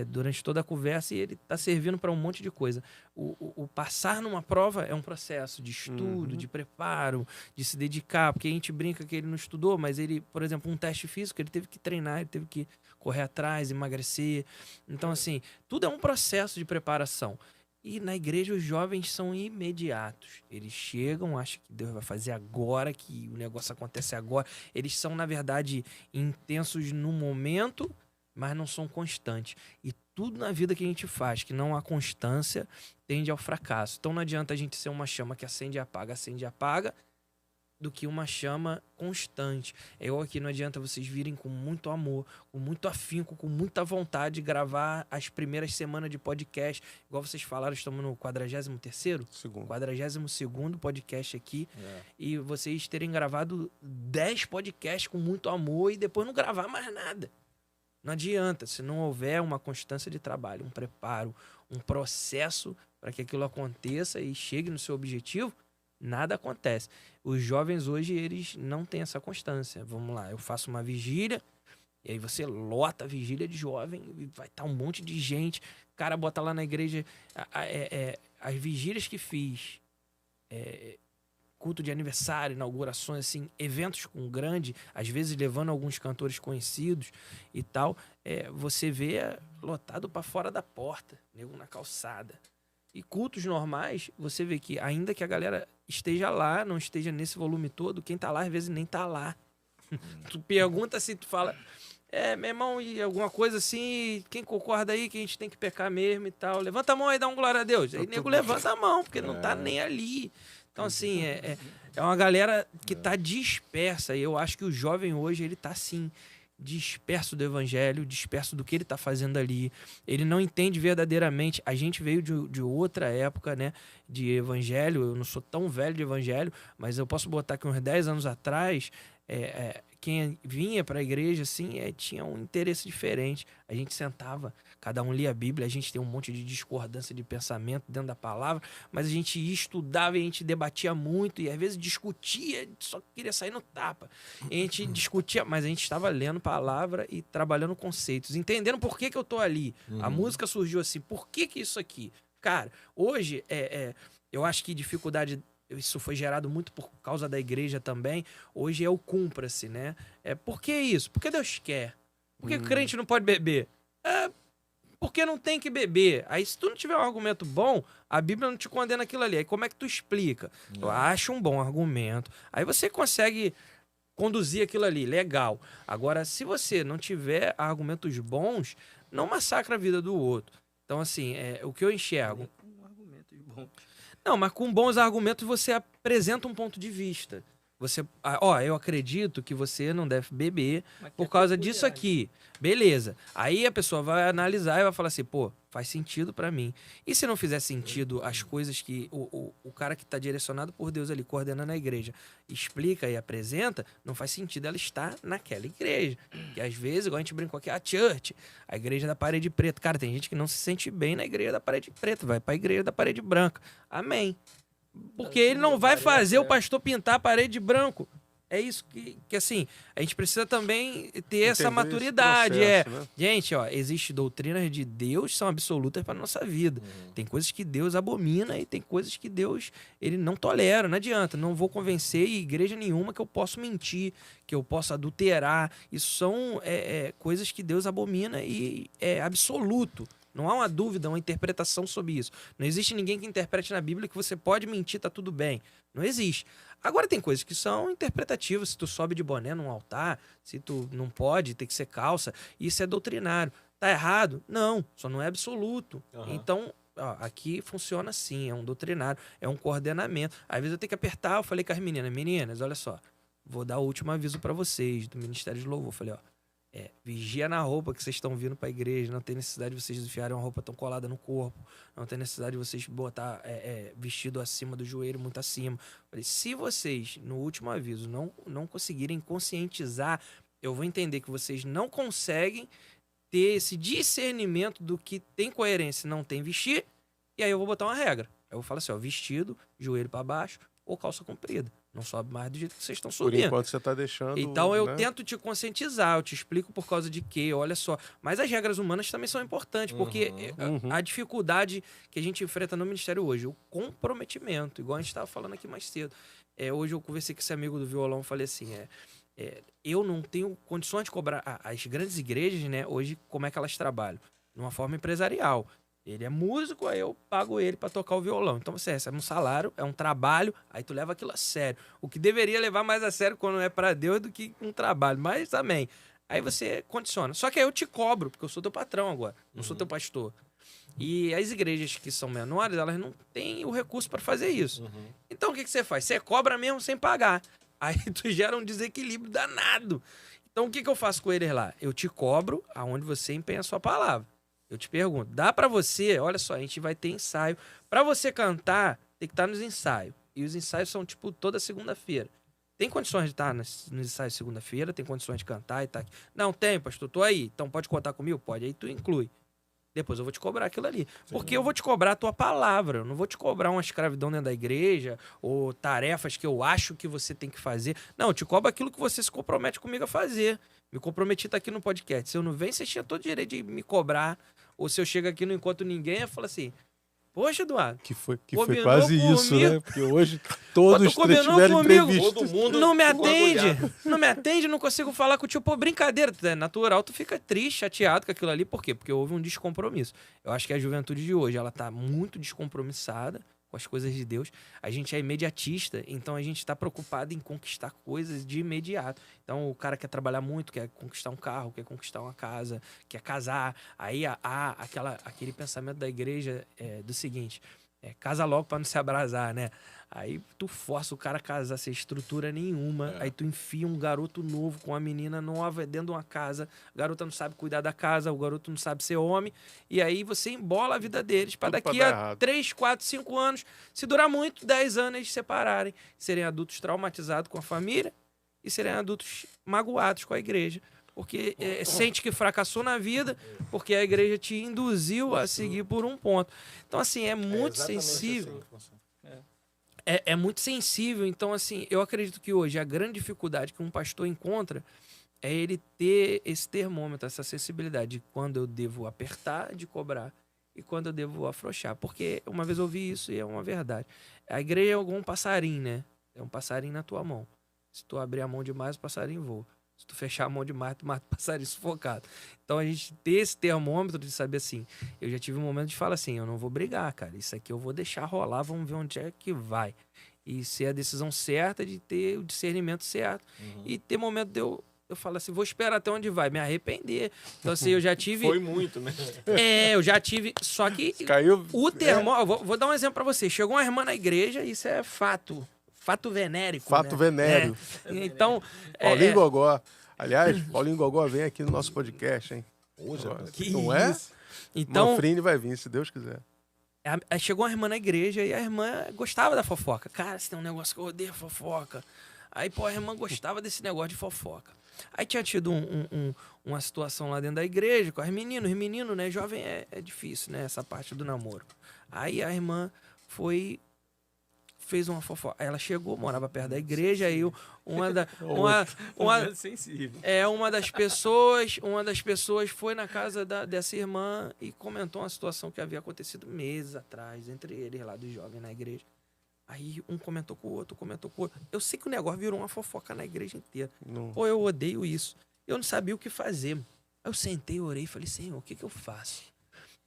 durante toda a conversa, e ele está servindo para um monte de coisa. O passar numa prova é um processo de estudo, de preparo, de se dedicar, porque a gente brinca que ele não estudou, mas ele, por exemplo, um teste físico, ele teve que treinar, ele teve que correr atrás, emagrecer. Então, assim, tudo é um processo de preparação. E na igreja os jovens são imediatos. Eles chegam, acham que Deus vai fazer agora, que o negócio acontece agora. Eles são, na verdade, intensos no momento, mas não são constantes. E tudo na vida que a gente faz, que não há constância, tende ao fracasso. Então não adianta a gente ser uma chama que acende e apaga, do que uma chama constante. Eu aqui, não adianta vocês virem com muito amor, com muito afinco, com muita vontade de gravar as primeiras semanas de podcast. Igual vocês falaram, estamos no 43º? Segundo. 42º podcast aqui. E vocês terem gravado 10 podcasts com muito amor e depois não gravar mais nada. Não adianta, se não houver uma constância de trabalho, um preparo, um processo para que aquilo aconteça e chegue no seu objetivo, nada acontece. Os jovens hoje, eles não têm essa constância. Vamos lá, eu faço uma vigília, E aí você lota a vigília de jovem, e vai estar um monte de gente. O cara bota lá na igreja as vigílias que fiz, culto de aniversário, inaugurações, assim, eventos com grande, às vezes levando alguns cantores conhecidos e tal, você vê lotado para fora da porta, nego na calçada. E cultos normais, você vê que ainda que a galera esteja lá, não esteja nesse volume todo, quem tá lá às vezes nem tá lá. Tu pergunta se tu fala, meu irmão, e alguma coisa assim, quem concorda aí que a gente tem que pecar mesmo e tal, levanta a mão aí, dá um glória a Deus. Aí nego levanta a mão, porque não tá nem ali. Então, assim, é uma galera que tá dispersa. E eu acho que o jovem hoje, ele tá, assim, disperso do evangelho, disperso do que ele tá fazendo ali. Ele não entende verdadeiramente. A gente veio de outra época, né, de evangelho. Eu não sou tão velho de evangelho, mas eu posso botar que uns 10 anos atrás, quem vinha para a igreja, assim, tinha um interesse diferente. A gente sentava, cada um lia a Bíblia, a gente tem um monte de discordância de pensamento dentro da palavra, mas a gente estudava e a gente debatia muito e às vezes discutia, só queria sair no tapa. E a gente discutia, mas a gente estava lendo palavra e trabalhando conceitos, entendendo por que eu tô ali. A música surgiu assim, por que isso aqui? Cara, hoje, eu acho que dificuldade... Isso foi gerado muito por causa da igreja também. Hoje é o cumpra-se, né? Por que isso? Porque Deus quer. Por que o crente não pode beber? Porque não tem que beber. Aí se tu não tiver um argumento bom, a Bíblia não te condena aquilo ali. Aí como é que tu explica? Eu acho um bom argumento. Aí você consegue conduzir aquilo ali. Legal. Agora, se você não tiver argumentos bons, não massacra a vida do outro. Então, assim, o que eu enxergo... Com argumentos bons. Não, mas com bons argumentos você apresenta um ponto de vista. Você, eu acredito que você não deve beber por causa disso aqui. Beleza. Aí a pessoa vai analisar e vai falar assim, pô, faz sentido pra mim. E se não fizer sentido as coisas que o cara que tá direcionado por Deus ali, coordenando a igreja, explica e apresenta, não faz sentido ela estar naquela igreja. E às vezes, igual a gente brincou aqui, a church, a igreja da parede preta. Cara, tem gente que não se sente bem na igreja da parede preta, vai pra igreja da parede branca. Amém. Porque ele não vai fazer o pastor pintar a parede de branco. É isso que assim, a gente precisa também ter essa maturidade. Processo, né? Gente, existem doutrinas de Deus que são absolutas para nossa vida. Tem coisas que Deus abomina e tem coisas que Deus ele não tolera. Não adianta, não vou convencer igreja nenhuma que eu posso mentir, que eu possa adulterar. Isso são coisas que Deus abomina e é absoluto. Não há uma dúvida, uma interpretação sobre isso. Não existe ninguém que interprete na Bíblia que você pode mentir, tá tudo bem. Não existe. Agora tem coisas que são interpretativas. Se tu sobe de boné num altar, se tu não pode, tem que ser calça. Isso é doutrinário. Tá errado? Não, só não é absoluto. Então, aqui funciona assim, é um doutrinário, é um coordenamento. Às vezes eu tenho que apertar, eu falei com as meninas, olha só, vou dar o último aviso para vocês do Ministério de Louvor. Eu falei, vigia na roupa que vocês estão vindo para a igreja. Não tem necessidade de vocês enfiarem uma roupa tão colada no corpo. Não tem necessidade de vocês botar vestido acima do joelho, muito acima. Falei, se vocês, no último aviso, não conseguirem conscientizar, eu vou entender que vocês não conseguem ter esse discernimento do que tem coerência e não tem vestir. E aí eu vou botar uma regra. Eu vou falar assim, vestido, joelho para baixo ou calça comprida. Não sobe mais do jeito que vocês estão subindo. Por enquanto você está deixando... Então eu tento te conscientizar, eu te explico por causa de quê, olha só. Mas as regras humanas também são importantes, porque a dificuldade que a gente enfrenta no ministério hoje, o comprometimento, igual a gente estava falando aqui mais cedo. Hoje eu conversei com esse amigo do violão e falei assim, eu não tenho condições de cobrar... As grandes igrejas, né, hoje, como é que elas trabalham? De uma forma empresarial. Ele é músico, aí eu pago ele para tocar o violão. Então você recebe um salário, é um trabalho, aí tu leva aquilo a sério. O que deveria levar mais a sério quando é para Deus do que um trabalho, mas também. Aí você condiciona. Só que aí eu te cobro, porque eu sou teu patrão agora, não sou teu pastor. E as igrejas que são menores, elas não têm o recurso para fazer isso. Então o que você faz? Você cobra mesmo sem pagar. Aí tu gera um desequilíbrio danado. Então o que eu faço com eles lá? Eu te cobro aonde você empenha a sua palavra. Eu te pergunto, dá pra você, olha só, a gente vai ter ensaio. Pra você cantar, tem que estar nos ensaios. E os ensaios são, tipo, toda segunda-feira. Tem condições de estar nos ensaios segunda-feira? Tem condições de cantar e tá aqui? Não tem, pastor, tô aí. Então pode contar comigo? Pode. Aí tu inclui. depois eu vou te cobrar aquilo ali. Porque eu vou te cobrar a tua palavra, eu não vou te cobrar uma escravidão dentro da igreja ou tarefas que eu acho que você tem que fazer. Não, eu te cobro aquilo que você se compromete comigo a fazer. Me comprometi a estar aqui no podcast. Se eu não venho, você tinha todo o direito de me cobrar. Ou se eu chego aqui e não encontro ninguém, eu falo assim, poxa, Eduardo, Que foi combinou quase isso, comigo. né? Porque hoje todos os três combinou tiveram comigo. entrevista. Todo mundo não me ficou atende, agulhado. não me atende, não consigo falar contigo. Pô, brincadeira, é natural, tu fica triste, chateado com aquilo ali. Por quê? Porque houve um descompromisso. Eu acho que a juventude de hoje, ela tá muito descompromissada com as coisas de Deus. A gente é imediatista, então a gente tá preocupado em conquistar coisas de imediato. Então o cara quer trabalhar muito, quer conquistar um carro, quer conquistar uma casa, quer casar. Aí há aquele pensamento da igreja do seguinte... casa logo pra não se abrasar, né? Aí tu força o cara a casar sem estrutura nenhuma. Aí tu enfia um garoto novo com uma menina nova dentro de uma casa. A garota não sabe cuidar da casa, o garoto não sabe ser homem. E aí você embola a vida deles pra Tudo pra daqui dar a errado. 3, 4, 5 anos, se durar muito, 10 anos eles se separarem. Serem adultos traumatizados com a família e serem adultos magoados com a igreja. Porque sente que fracassou na vida, porque a igreja te induziu a seguir por um ponto. Então, assim, é muito sensível. É muito sensível. Então, assim, eu acredito que hoje a grande dificuldade que um pastor encontra é ele ter esse termômetro, essa sensibilidade de quando eu devo apertar, de cobrar, e quando eu devo afrouxar. Porque uma vez eu ouvi isso e é uma verdade. A igreja é igual um passarinho, né? É um passarinho na tua mão. Se tu abrir a mão demais, o passarinho voa. Se tu fechar a mão demais, tu mata o passarinho sufocado. Então a gente ter esse termômetro de saber assim, eu já tive um momento de falar assim, eu não vou brigar, cara. Isso aqui eu vou deixar rolar, vamos ver onde é que vai. E ser a decisão certa de ter o discernimento certo. E ter momento de eu falo assim, vou esperar até onde vai, me arrepender. Então assim, eu já tive... Foi muito, né? eu já tive... Só que Caiu. o termômetro... Vou dar um exemplo pra você. Chegou uma irmã na igreja, isso é fato. Fato venérico. Fato né? venéreo. Então... Paulinho Gogó. Aliás, Paulinho Gogó vem aqui no nosso podcast, hein? Hoje, Que Não é? isso? Então, Manfrini vai vir, se Deus quiser. chegou uma irmã na igreja e a irmã gostava da fofoca. Cara, se tem um negócio que eu odeio, fofoca. Aí, pô, a irmã gostava desse negócio de fofoca. Aí tinha tido uma situação lá dentro da igreja com os meninos, né? Jovem é difícil, né? Essa parte do namoro. Aí a irmã fez uma fofoca. Aí ela chegou, morava perto da igreja, aí uma das pessoas foi na casa dessa irmã e comentou uma situação que havia acontecido meses atrás entre eles lá dos jovens na igreja. Aí um comentou com o outro, Eu sei que o negócio virou uma fofoca na igreja inteira. Não. Pô, eu odeio isso. Eu não sabia o que fazer. Aí eu sentei, orei e falei, Senhor, o que eu faço?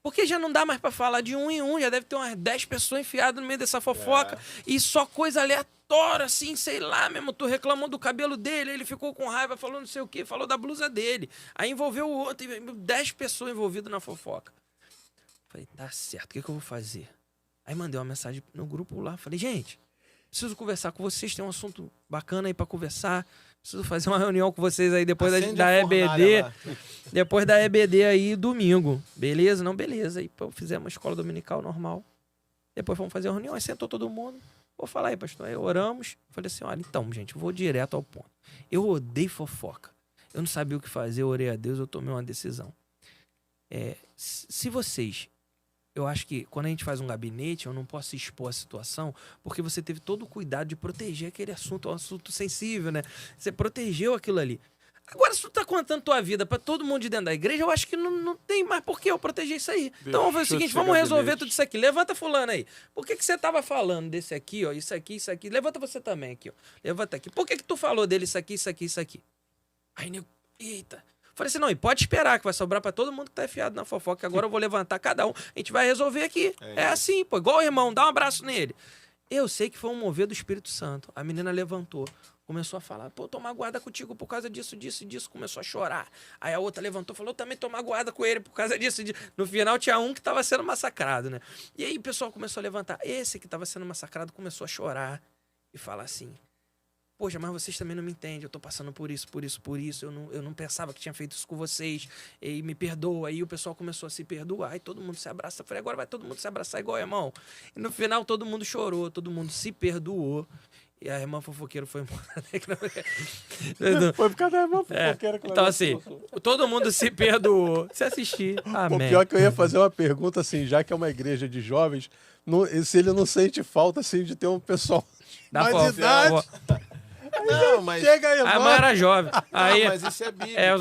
Porque já não dá mais pra falar de um em um, já deve ter umas 10 pessoas enfiadas no meio dessa fofoca. E só coisa aleatória, assim, sei lá mesmo. Tu reclamou do cabelo dele, ele ficou com raiva, falou não sei o quê, falou da blusa dele. Aí envolveu o outro, 10 pessoas envolvidas na fofoca. Falei, tá certo, o que eu vou fazer? Aí mandei uma mensagem no grupo lá, falei, gente, preciso conversar com vocês, tem um assunto bacana aí pra conversar. Preciso fazer uma reunião com vocês aí depois da EBD. Depois da EBD aí, domingo. Beleza? Não, beleza. Aí pô, fizemos uma escola dominical normal. Depois fomos fazer a reunião, aí sentou todo mundo. Vou falar aí, pastor. Aí oramos. Falei assim, olha, então, gente, vou direto ao ponto. Eu odeio fofoca. Eu não sabia o que fazer, eu orei a Deus, eu tomei uma decisão. Se vocês... Eu acho que quando a gente faz um gabinete, eu não posso expor a situação, porque você teve todo o cuidado de proteger aquele assunto, é um assunto sensível, né? Você protegeu aquilo ali. Agora, se tu tá contando tua vida pra todo mundo de dentro da igreja, eu acho que não tem mais por que eu proteger isso aí. Então vamos fazer o seguinte, vamos resolver tudo isso aqui. Levanta fulano aí. Por que você tava falando desse aqui, ó, isso aqui. Levanta você também aqui, ó. Levanta aqui. Por que tu falou dele isso aqui? Aí, nego, eita... Falei assim, não, e pode esperar que vai sobrar pra todo mundo que tá enfiado na fofoca, que agora eu vou levantar cada um, a gente vai resolver aqui. É assim, pô, igual o irmão, dá um abraço nele. Eu sei que foi um mover do Espírito Santo. A menina levantou, começou a falar, pô, tô magoada contigo por causa disso, começou a chorar. Aí a outra levantou, falou, eu também tô magoada com ele por causa disso. No final tinha um que tava sendo massacrado, né? E aí o pessoal começou a levantar. Esse que tava sendo massacrado começou a chorar e falar assim, poxa, mas vocês também não me entendem, eu tô passando por isso, eu não pensava que tinha feito isso com vocês, e me perdoa. Aí o pessoal começou a se perdoar, e todo mundo se abraça. Eu falei, agora vai todo mundo se abraçar igual irmão. E no final todo mundo chorou, todo mundo se perdoou, E a irmã fofoqueira foi embora. Foi por causa da irmã fofoqueira que ela Então, não assim, gostou. todo mundo se perdoou. Se assistir, O amém. pior é que eu ia fazer uma pergunta assim, já que é uma igreja de jovens, se ele não sente falta assim de ter um pessoal Dá mais pra- idade. Não, mas... Chega aí, A irmão. irmã era jovem. Aí, mas isso é bíblico. é,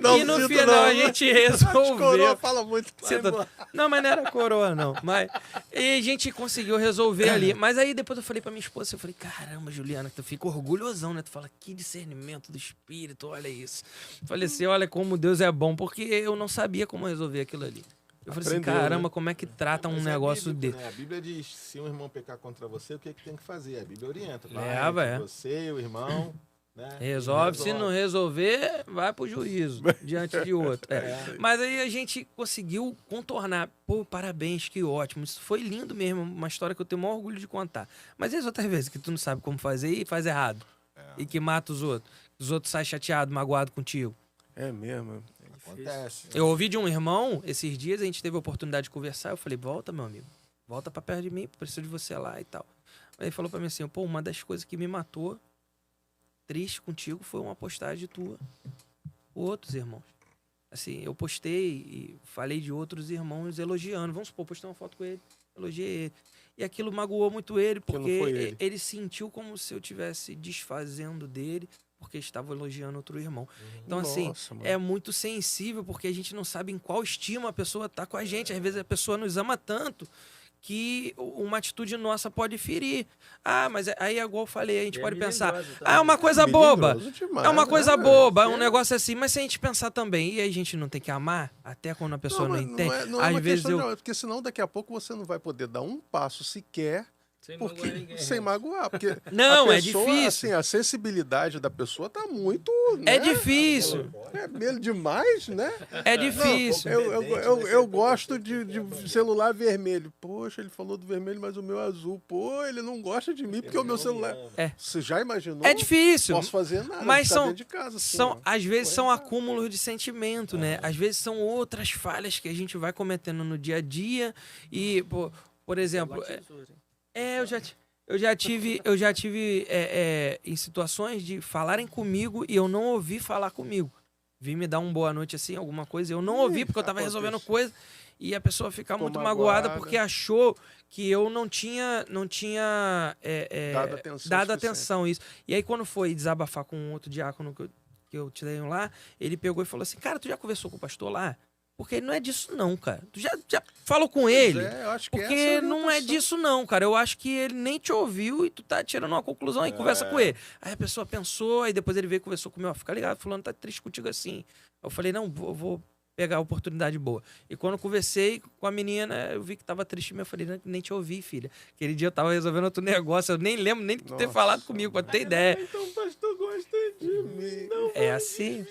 Não e no sinto, final não. a gente As coroas resolveu. falam muito. Você tá- Não, mas não era coroa, não. Mas... E a gente conseguiu resolver ali. Mas aí depois eu falei pra minha esposa, eu falei, caramba, Juliana, tu fica orgulhosão, né? Tu fala, que discernimento do espírito, olha isso. Falei assim, olha como Deus é bom, porque eu não sabia como resolver aquilo ali. Eu falei assim, Aprendeu, caramba, né? como é que trata um Mas é negócio bíblico, desse? né? A Bíblia diz, se um irmão pecar contra você, o que tem que fazer? A Bíblia orienta. Leva, é. Você, o irmão... Né? Resolve, se não resolver, vai pro juízo, diante de outro. É. Mas aí a gente conseguiu contornar. Pô, parabéns, que ótimo. Isso foi lindo mesmo, uma história que eu tenho o maior orgulho de contar. Mas e as outras vezes que tu não sabe como fazer e faz errado? E que mata os outros saem chateados, magoados contigo. É mesmo. Acontece. Eu ouvi de um irmão, esses dias a gente teve a oportunidade de conversar, eu falei, volta, meu amigo, volta pra perto de mim, preciso de você lá e tal. Aí ele falou pra mim assim, pô, uma das coisas que me matou triste contigo foi uma postagem tua. Outros irmãos. Assim, eu postei e falei de outros irmãos elogiando. Vamos supor, postei uma foto com ele, elogiei ele. E aquilo magoou muito ele, Aquilo porque foi ele. ele sentiu como se eu estivesse desfazendo dele, porque estava elogiando outro irmão. Então, assim, Nossa, mano. é muito sensível, porque a gente não sabe em qual estima a pessoa tá com a gente. Às vezes a pessoa nos ama tanto que uma atitude nossa pode ferir. Ah, mas aí, igual eu falei, a gente E é pode pensar, melindrosa é uma coisa boba. Melindroso demais, É uma coisa né? boba, é um É. negócio assim, mas se a gente pensar também, e a gente não tem que amar, até quando a pessoa não mas entende, não é às uma vezes questão eu... de... Porque senão daqui a pouco você não vai poder dar um passo sequer Sem porque, magoar ninguém. sem magoar. Porque Não, a é pessoa, difícil. Assim, a sensibilidade da pessoa tá muito... É né? difícil, É meio demais, né? é difícil. Eu gosto de celular vermelho. Poxa, ele falou do vermelho, mas o meu é azul. Pô, ele não gosta de mim porque o meu celular... É. Você já imaginou? É difícil. Não posso fazer nada. Mas ficar são- dentro de casa, assim, São, ó. às vezes são acúmulos de sentimento, né? Às vezes são outras falhas que a gente vai cometendo no dia a dia e, por exemplo, eu já tive em situações de falarem comigo e eu não ouvi falar comigo. Vim me dar uma boa noite assim, alguma coisa, eu não ouvi porque eu tava resolvendo coisa e a pessoa fica Ficou muito magoada. magoada porque achou que eu não tinha Dado atenção atenção a isso. E aí quando foi desabafar com um outro diácono que eu tenho lá, ele pegou e falou assim, cara, tu já conversou com o pastor lá? Porque não é disso não, cara. Tu já falou com ele? Eu acho que Porque essa não é orientação. disso não, cara. Eu acho que ele nem te ouviu e tu tá tirando uma conclusão e conversa com ele. Aí a pessoa pensou, aí depois ele veio e conversou comigo. Ó, fica ligado, fulano tá triste contigo assim. Eu falei, não, vou pegar a oportunidade boa. E quando eu conversei com a menina, eu vi que tava triste mesmo. Eu falei, nem te ouvi, filha. Aquele dia eu tava resolvendo outro negócio. Eu nem lembro nem de ter Nossa, falado comigo, pra ter ideia. Então o pastor gosta de mim. Não É assim.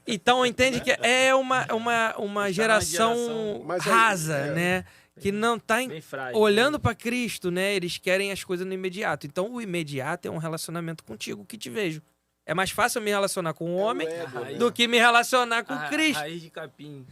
Então, entende que é uma geração Mas aí, rasa, né? Que não tá Bem frágil. olhando para Cristo, né? Eles querem as coisas no imediato. Então, o imediato é um relacionamento contigo que te vejo. É mais fácil eu me relacionar com um homem do que me relacionar com Cristo. Raiz de capim.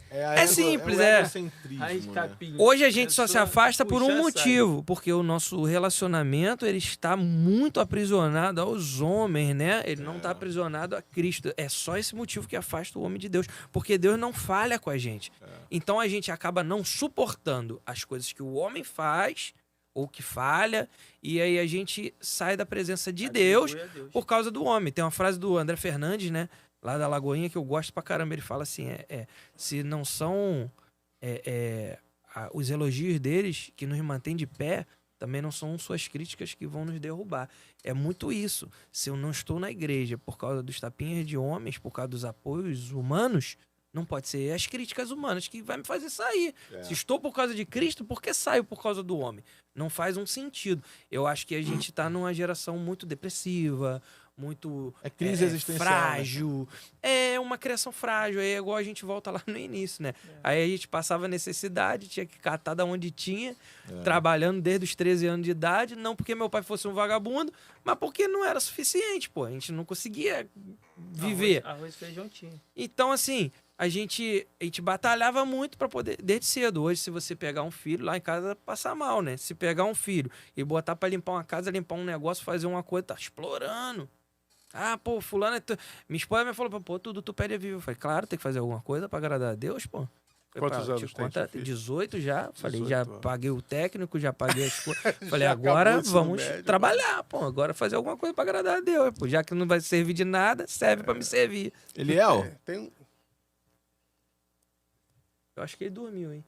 simples, o é. egocentrismo, Raiz de né? capim. Hoje a gente É só se só afasta por um puxar motivo, porque o nosso relacionamento ele está muito aprisionado aos homens, né? Ele não está aprisionado a Cristo. É só esse motivo que afasta o homem de Deus, porque Deus não falha com a gente. Então a gente acaba não suportando as coisas que o homem faz ou que falha, e aí a gente sai da presença de Deus Atribui a Deus. por causa do homem. Tem uma frase do André Fernandes, né? Lá da Lagoinha, que eu gosto pra caramba. Ele fala assim, se não são os elogios deles que nos mantêm de pé, também não são suas críticas que vão nos derrubar. É muito isso. Se eu não estou na igreja por causa dos tapinhas de homens, por causa dos apoios humanos, não pode ser as críticas humanas que vai me fazer sair. Se estou por causa de Cristo, por que saio por causa do homem? Não faz um sentido. Eu acho que a gente está numa geração muito depressiva, muito É crise existencial, frágil. É uma criação frágil. Aí é igual a gente volta lá no início, né? Aí a gente passava necessidade, tinha que catar da onde tinha, trabalhando desde os 13 anos de idade, não porque meu pai fosse um vagabundo, mas porque não era suficiente, pô. A gente não conseguia viver. Arroz e feijão tinha. Então, assim, a gente batalhava muito para poder, desde cedo. Hoje, se você pegar um filho lá em casa, passa mal, né? Se pegar um filho e botar para limpar uma casa, limpar um negócio, fazer uma coisa, tá explorando. Ah, pô, fulano é... Minha esposa me falou, pô, tudo tu pede é vivo. Eu falei, claro, tem que fazer alguma coisa para agradar a Deus, pô. Quantos anos tem seu filho? 18 já. Falei, 18 já anos. paguei o técnico, já paguei as coisas. Falei, Já agora acabou o ensino vamos médio, trabalhar, pô. Agora fazer alguma coisa para agradar a Deus, pô. Já que não vai servir de nada, serve para me servir. Eliel, Tem um... Eu acho que ele dormiu, hein?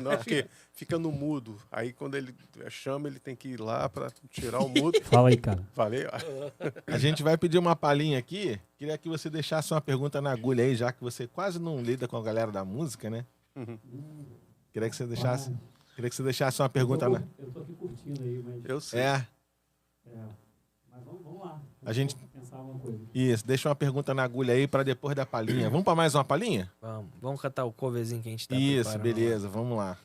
Não, porque fica no mudo. Aí quando ele chama, ele tem que ir lá para tirar o mudo. Fala aí, cara. Falei, ó. a gente vai pedir uma palhinha aqui. Queria que você deixasse uma pergunta na agulha aí, já que você quase não lida com a galera da música, né? Uhum. Queria que você deixasse uma pergunta na... Eu tô aqui curtindo aí, mas... Eu sei. Mas vamos lá. A gente... Pensar uma coisa. Isso, deixa uma pergunta na agulha aí pra depois da palhinha. Vamos pra mais uma palhinha? Vamos cantar o coverzinho que a gente tá Isso, preparando. beleza, vamos lá.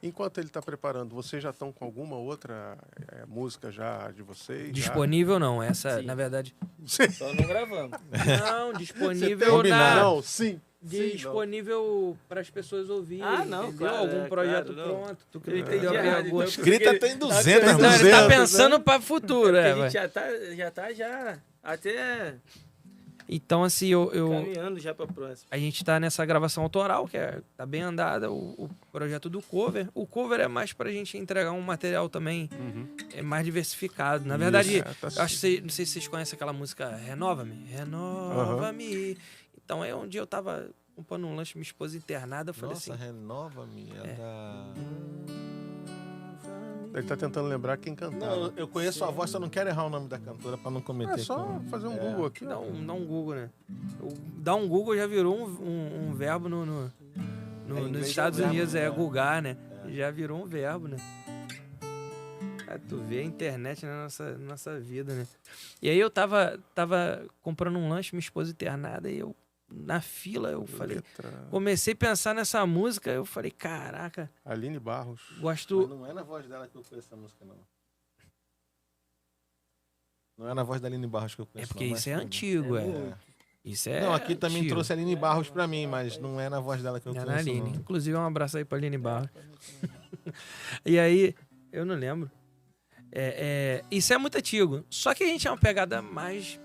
Enquanto ele está preparando, vocês já estão com alguma outra música já de vocês? Disponível não, essa, Sim. na verdade... Só não gravamos. Não, disponível combinado. Não, sim. disponível para as pessoas ouvirem. Ah, não, entendeu? claro, algum projeto claro, não. pronto. Tu que Eu entendeu entendi a errado, pergunta. então. Escrita tem 200 Não, ele tá 200. pensando para o futuro, A é, gente vai. já tá até Então, assim, eu caminhando já pra próxima. a gente tá nessa gravação autoral, que tá bem andada, o projeto do cover. O cover é mais pra gente entregar um material também mais diversificado. Na verdade, eu acho que não sei se vocês conhecem aquela música Renova-me. Renova-me. Então, um dia eu tava comprando um lanche, minha esposa internada, eu falei Nossa, assim... renova-me. Ele tá tentando lembrar quem cantava. Não, eu conheço a voz, só não quero errar o nome da cantora pra não cometer. É só fazer um Google aqui. Dá um Google, né? Dar um Google já virou um verbo nos inglês Estados é um verbo, Unidos, né? Googar, né? Já virou um verbo, né? Tu vê a internet na nossa vida, né? E aí eu tava comprando um lanche, minha esposa internada, e eu, na fila, eu falei... Comecei a pensar nessa música, eu falei, caraca, Aline Barros. gosto... Mas não é na voz dela que eu conheço essa música, não. Não é na voz da Aline Barros que eu conheço. É porque não, mas isso é tudo. antigo, Isso é Não, aqui também antigo. trouxe a Aline Barros pra mim, mas não é na voz dela que eu É conheço, na Aline. não. Inclusive, um abraço aí pra Aline Barros. E aí, eu não lembro. Isso é muito antigo. Só que a gente é uma pegada mais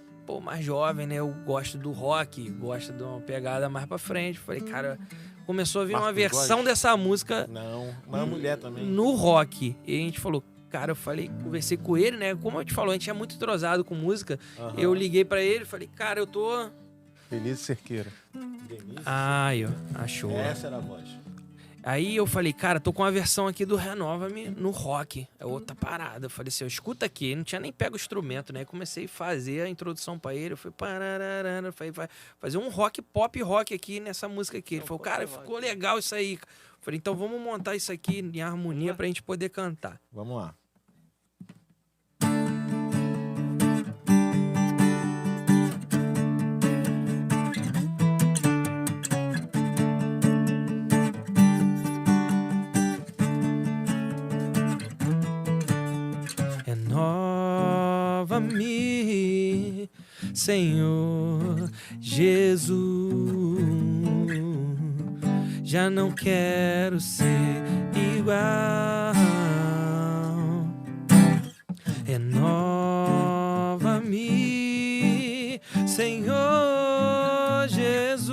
jovem, né? Eu gosto do rock, gosto de uma pegada mais pra frente. Falei, cara, começou a vir uma Marcos versão Góes? dessa música Não, uma mulher também. no rock. E a gente falou, cara, conversei com ele, né? Como eu te falou, a gente é muito entrosado com música. Aham. Eu liguei pra ele, falei, cara, eu tô... Denise Cerqueira. Denise? Ai, ó, achou. Essa era a voz. Aí eu falei, cara, tô com uma versão aqui do Renova-me no rock. É outra parada. Eu falei assim, escuta aqui. Ele não tinha nem pego o instrumento, né? Eu comecei a fazer a introdução pra ele. Eu falei, pararara. Falei, vai fazer um pop rock aqui nessa música aqui. Ele falou, cara, ficou legal isso aí. Eu falei, então vamos montar isso aqui em harmonia pra gente poder cantar. Vamos lá. Renova-me, Senhor Jesus. Já não quero ser igual. Renova-me, Senhor Jesus.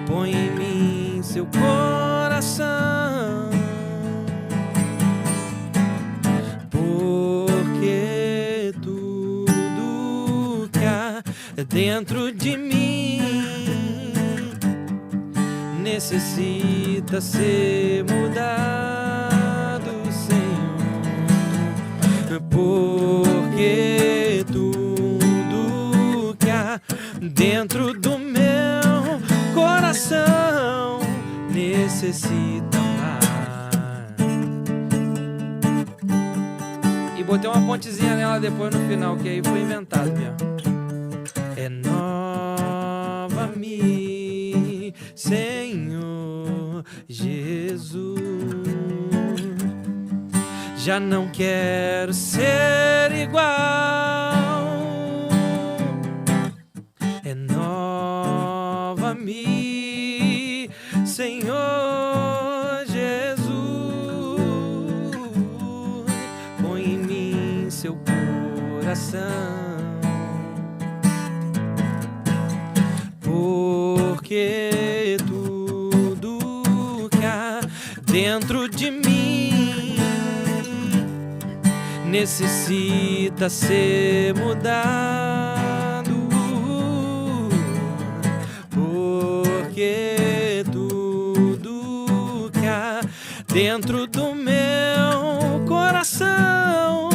Põe em mim seu coração, porque tudo que há dentro de mim necessita ser mudado, Senhor, porque tudo que há dentro do meu coração necessita mais. E botei uma pontezinha nela depois no final, que aí foi inventado mesmo. Renova-me, Senhor Jesus. Já não quero ser igual. Porque tudo que há dentro de mim necessita ser mudado. Porque tudo que há dentro do meu coração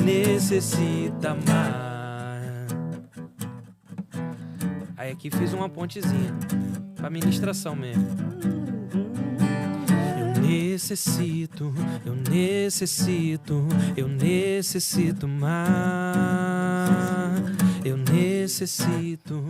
necessita mais. Aí aqui fiz uma pontezinha pra ministração mesmo. Eu necessito mais. Eu necessito.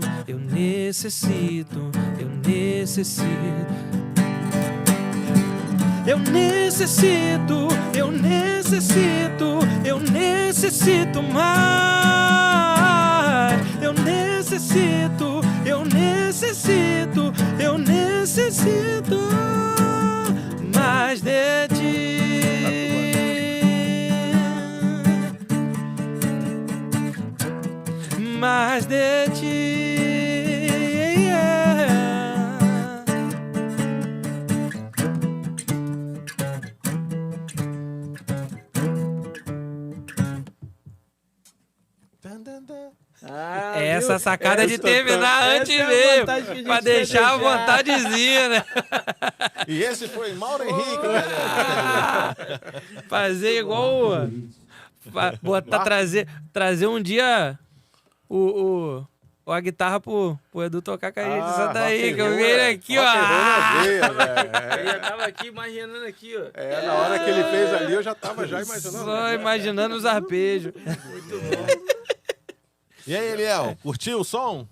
Mais. Eu necessito mais de ti. Mais de ti. Essa sacada de terminar antes mesmo, pra deixar a vontadezinha, né? E esse foi Mauro Henrique, galera. Fazer igual botar, trazer um dia a guitarra pro Edu tocar com a gente. Essa daí, que eu vi ele aqui, ó. Eu já tava aqui imaginando aqui, ó. Na hora que ele fez ali, eu já tava imaginando. Só imaginando os arpejos. Muito bom. E aí, Eliel, curtiu o som?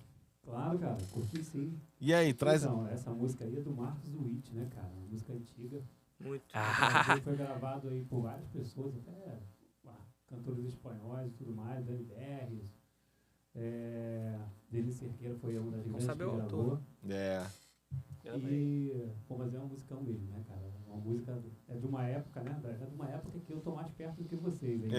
Claro, cara, curti sim. E aí, traz... Então, essa música aí é do Marcos Witt, né, cara? Uma música antiga. Muito. Foi gravado aí por várias pessoas, até cantores espanhóis e tudo mais, Dani Berres. Denis Cerqueira foi uma das grandes que gravou. E, mas é uma musicão mesmo, né, cara? Uma música de uma época, né? É de uma época que eu tô mais perto do que vocês. Hein?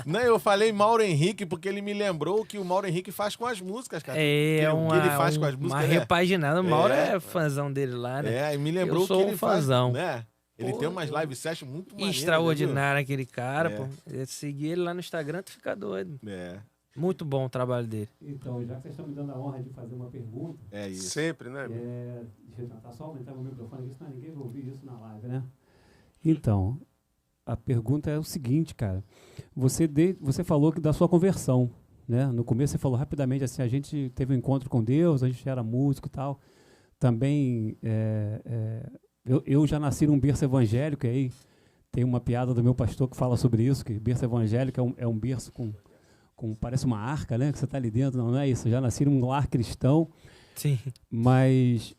Não, eu falei Mauro Henrique porque ele me lembrou o que o Mauro Henrique faz com as músicas, cara. O que ele faz com as músicas, uma repaginada. O Mauro é fãzão dele lá, né? E me lembrou que ele fãzão. Faz, né? Ele tem umas live sessions muito maneiras. Extraordinário, aquele cara, pô. Seguir ele lá no Instagram, tu fica doido. Muito bom o trabalho dele. Então, já que vocês estão me dando a honra de fazer uma pergunta... É isso. Sempre, né? Deixa eu tentar só aumentar meu microfone aqui, senão ninguém vai ouvir isso na live, né? Então, a pergunta é o seguinte, cara. Você falou que da sua conversão, né? No começo você falou rapidamente assim, a gente teve um encontro com Deus, a gente era músico e tal. Também, eu já nasci num berço evangélico, e aí tem uma piada do meu pastor que fala sobre isso, que berço evangélico é um berço com parece uma arca, né? Que você está ali dentro, não é isso? Eu já nasci num lar cristão. Sim. Mas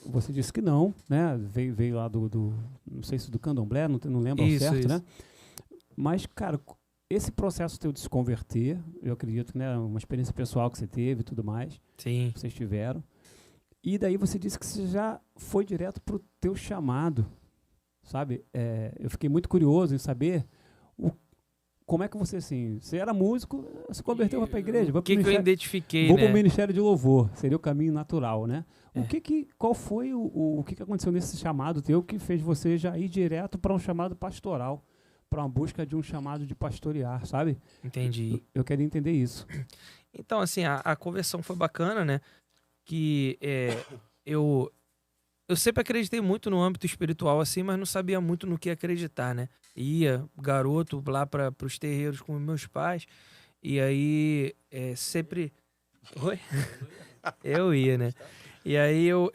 você disse que não, né? Veio lá não sei se do candomblé, não lembro ao certo, isso. Né? Mas, cara, esse processo teu de se converter, eu acredito que, né, uma experiência pessoal que você teve e tudo mais. Sim. Vocês tiveram. E daí você disse que você já foi direto pro teu chamado, sabe? Eu fiquei muito curioso em saber como é que você, assim, você era músico, se converteu para a igreja. O que eu identifiquei, Vou para o Ministério de Louvor, seria o caminho natural, né? Qual foi o que aconteceu nesse chamado teu que fez você já ir direto para um chamado pastoral, para uma busca de um chamado de pastorear, sabe? Entendi. Eu queria entender isso. Então, assim, a conversão foi bacana, né? Que eu sempre acreditei muito no âmbito espiritual, assim, mas não sabia muito no que acreditar, né? Ia, garoto, lá para os terreiros com meus pais, e aí sempre... Oi? Eu ia, né? E aí eu,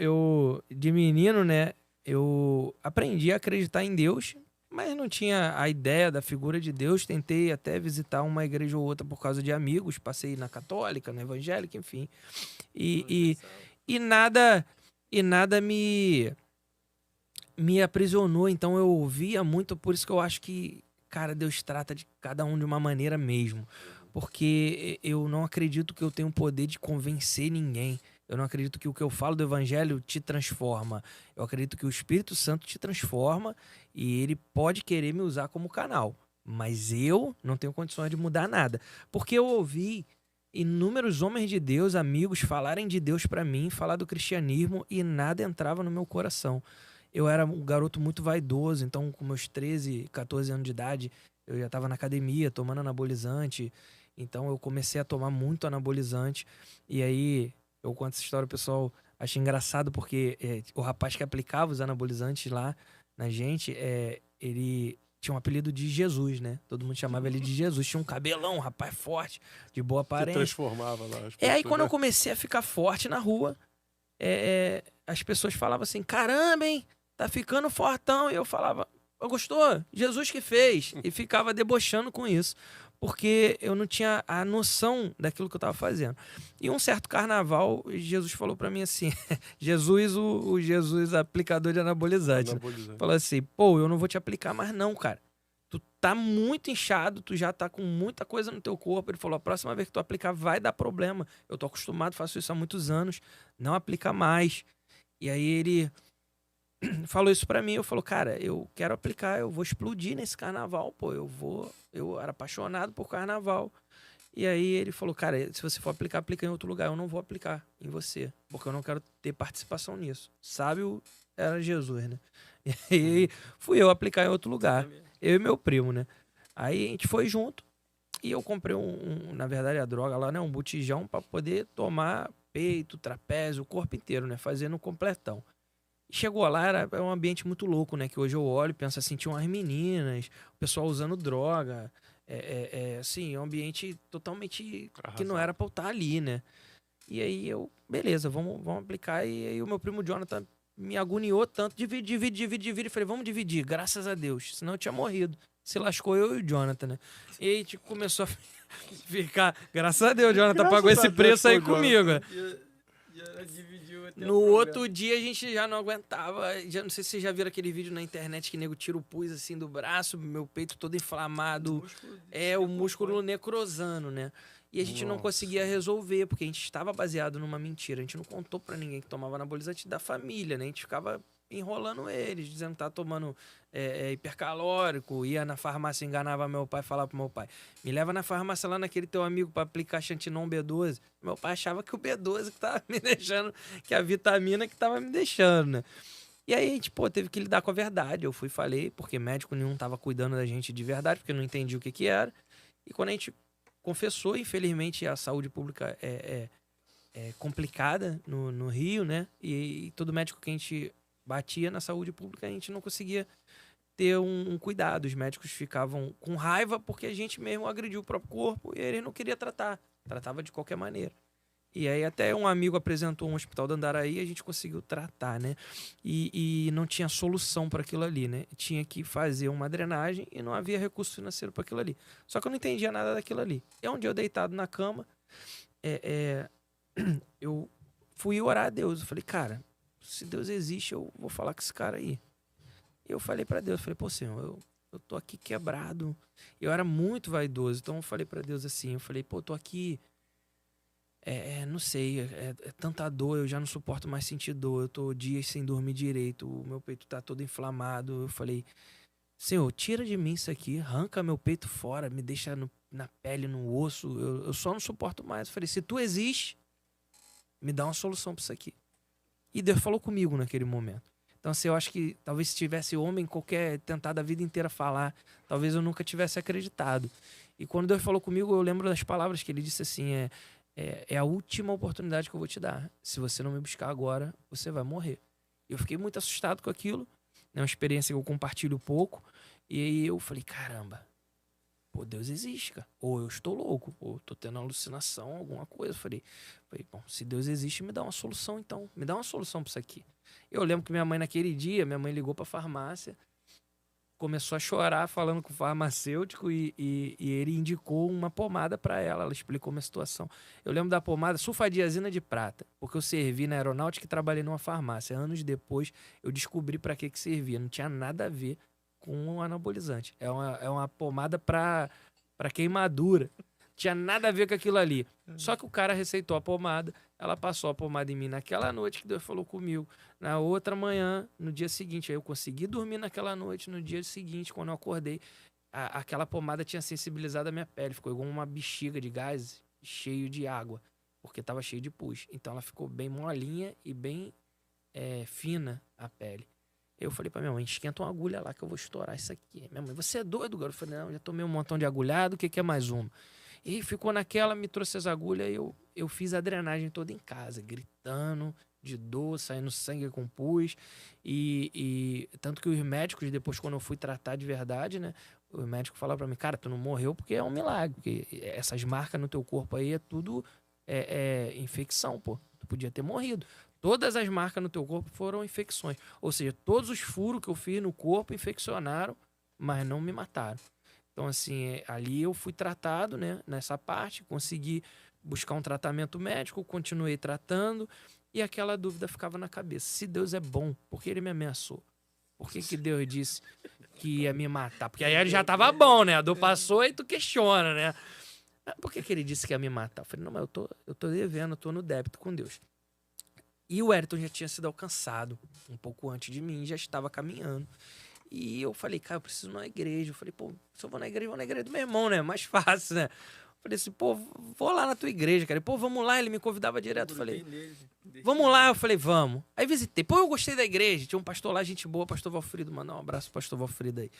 de menino, né, eu aprendi a acreditar em Deus, mas não tinha a ideia da figura de Deus. Tentei até visitar uma igreja ou outra por causa de amigos, passei na católica, na evangélica, enfim. E nada me aprisionou, então eu ouvia muito, por isso que eu acho que, cara, Deus trata de cada um de uma maneira mesmo, porque eu não acredito que eu tenho o poder de convencer ninguém, eu não acredito que o que eu falo do evangelho te transforma, eu acredito que o Espírito Santo te transforma e ele pode querer me usar como canal, Mas eu não tenho condições de mudar nada. Porque eu ouvi inúmeros homens de Deus, amigos, falarem de Deus pra mim, falar do cristianismo e nada entrava no meu coração. Eu era um garoto muito vaidoso, então com meus 13, 14 anos de idade, eu já estava na academia tomando anabolizante. Então eu comecei a tomar muito anabolizante. E aí eu conto essa história, o pessoal acha engraçado porque o rapaz que aplicava os anabolizantes lá na gente, ele tinha um apelido de Jesus, né? Todo mundo chamava ele de Jesus. Tinha um cabelão, um rapaz forte, de boa Você aparência. transformava lá as Aí pessoas, quando né? eu comecei a ficar forte na rua, as pessoas falavam assim, caramba, hein? Tá ficando fortão. E eu falava, gostou? Jesus que fez. E ficava debochando com isso. Porque eu não tinha a noção daquilo que eu tava fazendo. E um certo carnaval, Jesus falou pra mim assim, Jesus, o Jesus aplicador de anabolizante, né? Anabolizante. Falou assim, pô, eu não vou te aplicar mais não, cara. Tu tá muito inchado, tu já tá com muita coisa no teu corpo. Ele falou, a próxima vez que tu aplicar vai dar problema. Eu tô acostumado, faço isso há muitos anos. Não aplica mais. E aí ele falou isso pra mim, eu falei, cara, eu quero aplicar, eu vou explodir nesse carnaval, pô, eu era apaixonado por carnaval. E aí ele falou, cara, se você for aplicar, aplica em outro lugar, eu não vou aplicar em você, porque eu não quero ter participação nisso. Sábio era Jesus, né? E aí fui eu aplicar em outro lugar, eu e meu primo, né? Aí a gente foi junto e eu comprei na verdade a droga lá, né, um botijão pra poder tomar peito, trapézio, o corpo inteiro, né, fazendo um completão. Chegou lá, era um ambiente muito louco, né? Que hoje eu olho e penso assim, tinha umas meninas, o pessoal usando droga. Assim, um ambiente totalmente que não era pra eu estar ali, né? E aí eu, beleza, vamos aplicar. E aí o meu primo Jonathan me agoniou tanto, divide. E falei, vamos dividir, graças a Deus. Senão eu tinha morrido. Se lascou eu e o Jonathan, né? E aí a gente começou a ficar, graças a Deus, o Jonathan pagou esse preço aí comigo. No outro dia a gente já não aguentava. Já não sei se vocês já viram aquele vídeo na internet que nego tira o pus assim do braço, meu peito todo inflamado. O músculo necrosando, né? E a gente não conseguia resolver, porque a gente estava baseado numa mentira. A gente não contou pra ninguém que tomava anabolizante da família, né? A gente ficava enrolando eles, dizendo que tava tomando hipercalórico, ia na farmácia, enganava meu pai, falava pro meu pai, me leva na farmácia lá naquele teu amigo pra aplicar Xantinon B12. Meu pai achava que o B12 que tava me deixando, que a vitamina que tava me deixando, né? E aí a gente, teve que lidar com a verdade. Eu fui e falei, porque médico nenhum tava cuidando da gente de verdade, porque eu não entendi o que era. E quando a gente confessou, infelizmente a saúde pública é complicada no Rio, né? E todo médico que a gente batia na saúde pública, a gente não conseguia ter um cuidado. Os médicos ficavam com raiva porque a gente mesmo agrediu o próprio corpo e eles não queriam tratar. Tratava de qualquer maneira. E aí até um amigo apresentou um hospital de Andaraí e a gente conseguiu tratar, né? E não tinha solução para aquilo ali, né? Tinha que fazer uma drenagem e não havia recurso financeiro para aquilo ali. Só que eu não entendia nada daquilo ali. E um dia eu deitado na cama, eu fui orar a Deus. Eu falei, cara, se Deus existe, eu vou falar com esse cara aí. E eu falei pra Deus, falei, pô, Senhor, eu tô aqui quebrado. Eu era muito vaidoso, então eu falei pra Deus assim, eu falei, pô, tô aqui, não sei, é tanta dor, eu já não suporto mais sentir dor, eu tô dias sem dormir direito, o meu peito tá todo inflamado. Eu falei, Senhor, tira de mim isso aqui, arranca meu peito fora, me deixa na pele, no osso, eu só não suporto mais. Eu falei, se tu existe, me dá uma solução pra isso aqui. E Deus falou comigo naquele momento. Então, assim, eu acho que talvez se tivesse homem qualquer tentado a vida inteira falar, talvez eu nunca tivesse acreditado. E quando Deus falou comigo, eu lembro das palavras que ele disse assim, é a última oportunidade que eu vou te dar. Se você não me buscar agora, você vai morrer. Eu fiquei muito assustado com aquilo. É uma experiência que eu compartilho pouco. E aí eu falei, caramba, pô, Deus existe, cara. Ou eu estou louco, ou tô tendo alucinação, alguma coisa. Eu falei, bom, se Deus existe, me dá uma solução então. Me dá uma solução pra isso aqui. Eu lembro que minha mãe naquele dia, minha mãe ligou pra farmácia, começou a chorar falando com o farmacêutico e ele indicou uma pomada pra ela. Ela explicou uma situação. Eu lembro da pomada sulfadiazina de prata, porque eu servi na aeronáutica e trabalhei numa farmácia. Anos depois eu descobri pra que servia. Não tinha nada a ver com um anabolizante. É uma pomada pra queimadura. Tinha nada a ver com aquilo ali. Só que o cara receitou a pomada, ela passou a pomada em mim naquela noite que Deus falou comigo. Na outra manhã, no dia seguinte, aí eu consegui dormir naquela noite. No dia seguinte, quando eu acordei, aquela pomada tinha sensibilizado a minha pele. Ficou igual uma bexiga de gás cheio de água, porque tava cheio de pus. Então ela ficou bem molinha e bem fina a pele. Eu falei pra minha mãe, esquenta uma agulha lá que eu vou estourar isso aqui. Minha mãe, você é doido, garoto? Eu falei, não, já tomei um montão de agulhado, o que é mais uma? E ficou naquela, me trouxe as agulhas e eu fiz a drenagem toda em casa, gritando de dor, saindo sangue com pus. E tanto que os médicos, depois quando eu fui tratar de verdade, né? O médico falou pra mim, cara, tu não morreu porque é um milagre. Porque essas marcas no teu corpo aí é tudo infecção, pô. Tu podia ter morrido. Todas as marcas no teu corpo foram infecções. Ou seja, todos os furos que eu fiz no corpo infeccionaram, mas não me mataram. Então, assim, ali eu fui tratado, né? Nessa parte, consegui buscar um tratamento médico, continuei tratando e aquela dúvida ficava na cabeça. Se Deus é bom, por que ele me ameaçou? Por que Deus disse que ia me matar? Porque aí ele já tava bom, né? A dor passou e tu questiona, né? Por que ele disse que ia me matar? Eu falei, não, mas eu tô devendo, eu tô no débito com Deus. E o Ayrton já tinha sido alcançado um pouco antes de mim, já estava caminhando. E eu falei, cara, eu preciso ir na igreja. Eu falei, pô, se eu vou na igreja do meu irmão, né? Mais fácil, né? Eu falei assim, pô, vou lá na tua igreja, cara. E, pô, vamos lá. Ele me convidava direto. Eu falei, vamos lá. Eu falei, vamos. Aí visitei. Pô, eu gostei da igreja. Tinha um pastor lá, gente boa, pastor Valfrido. Mandar um abraço pro pastor Valfrido aí.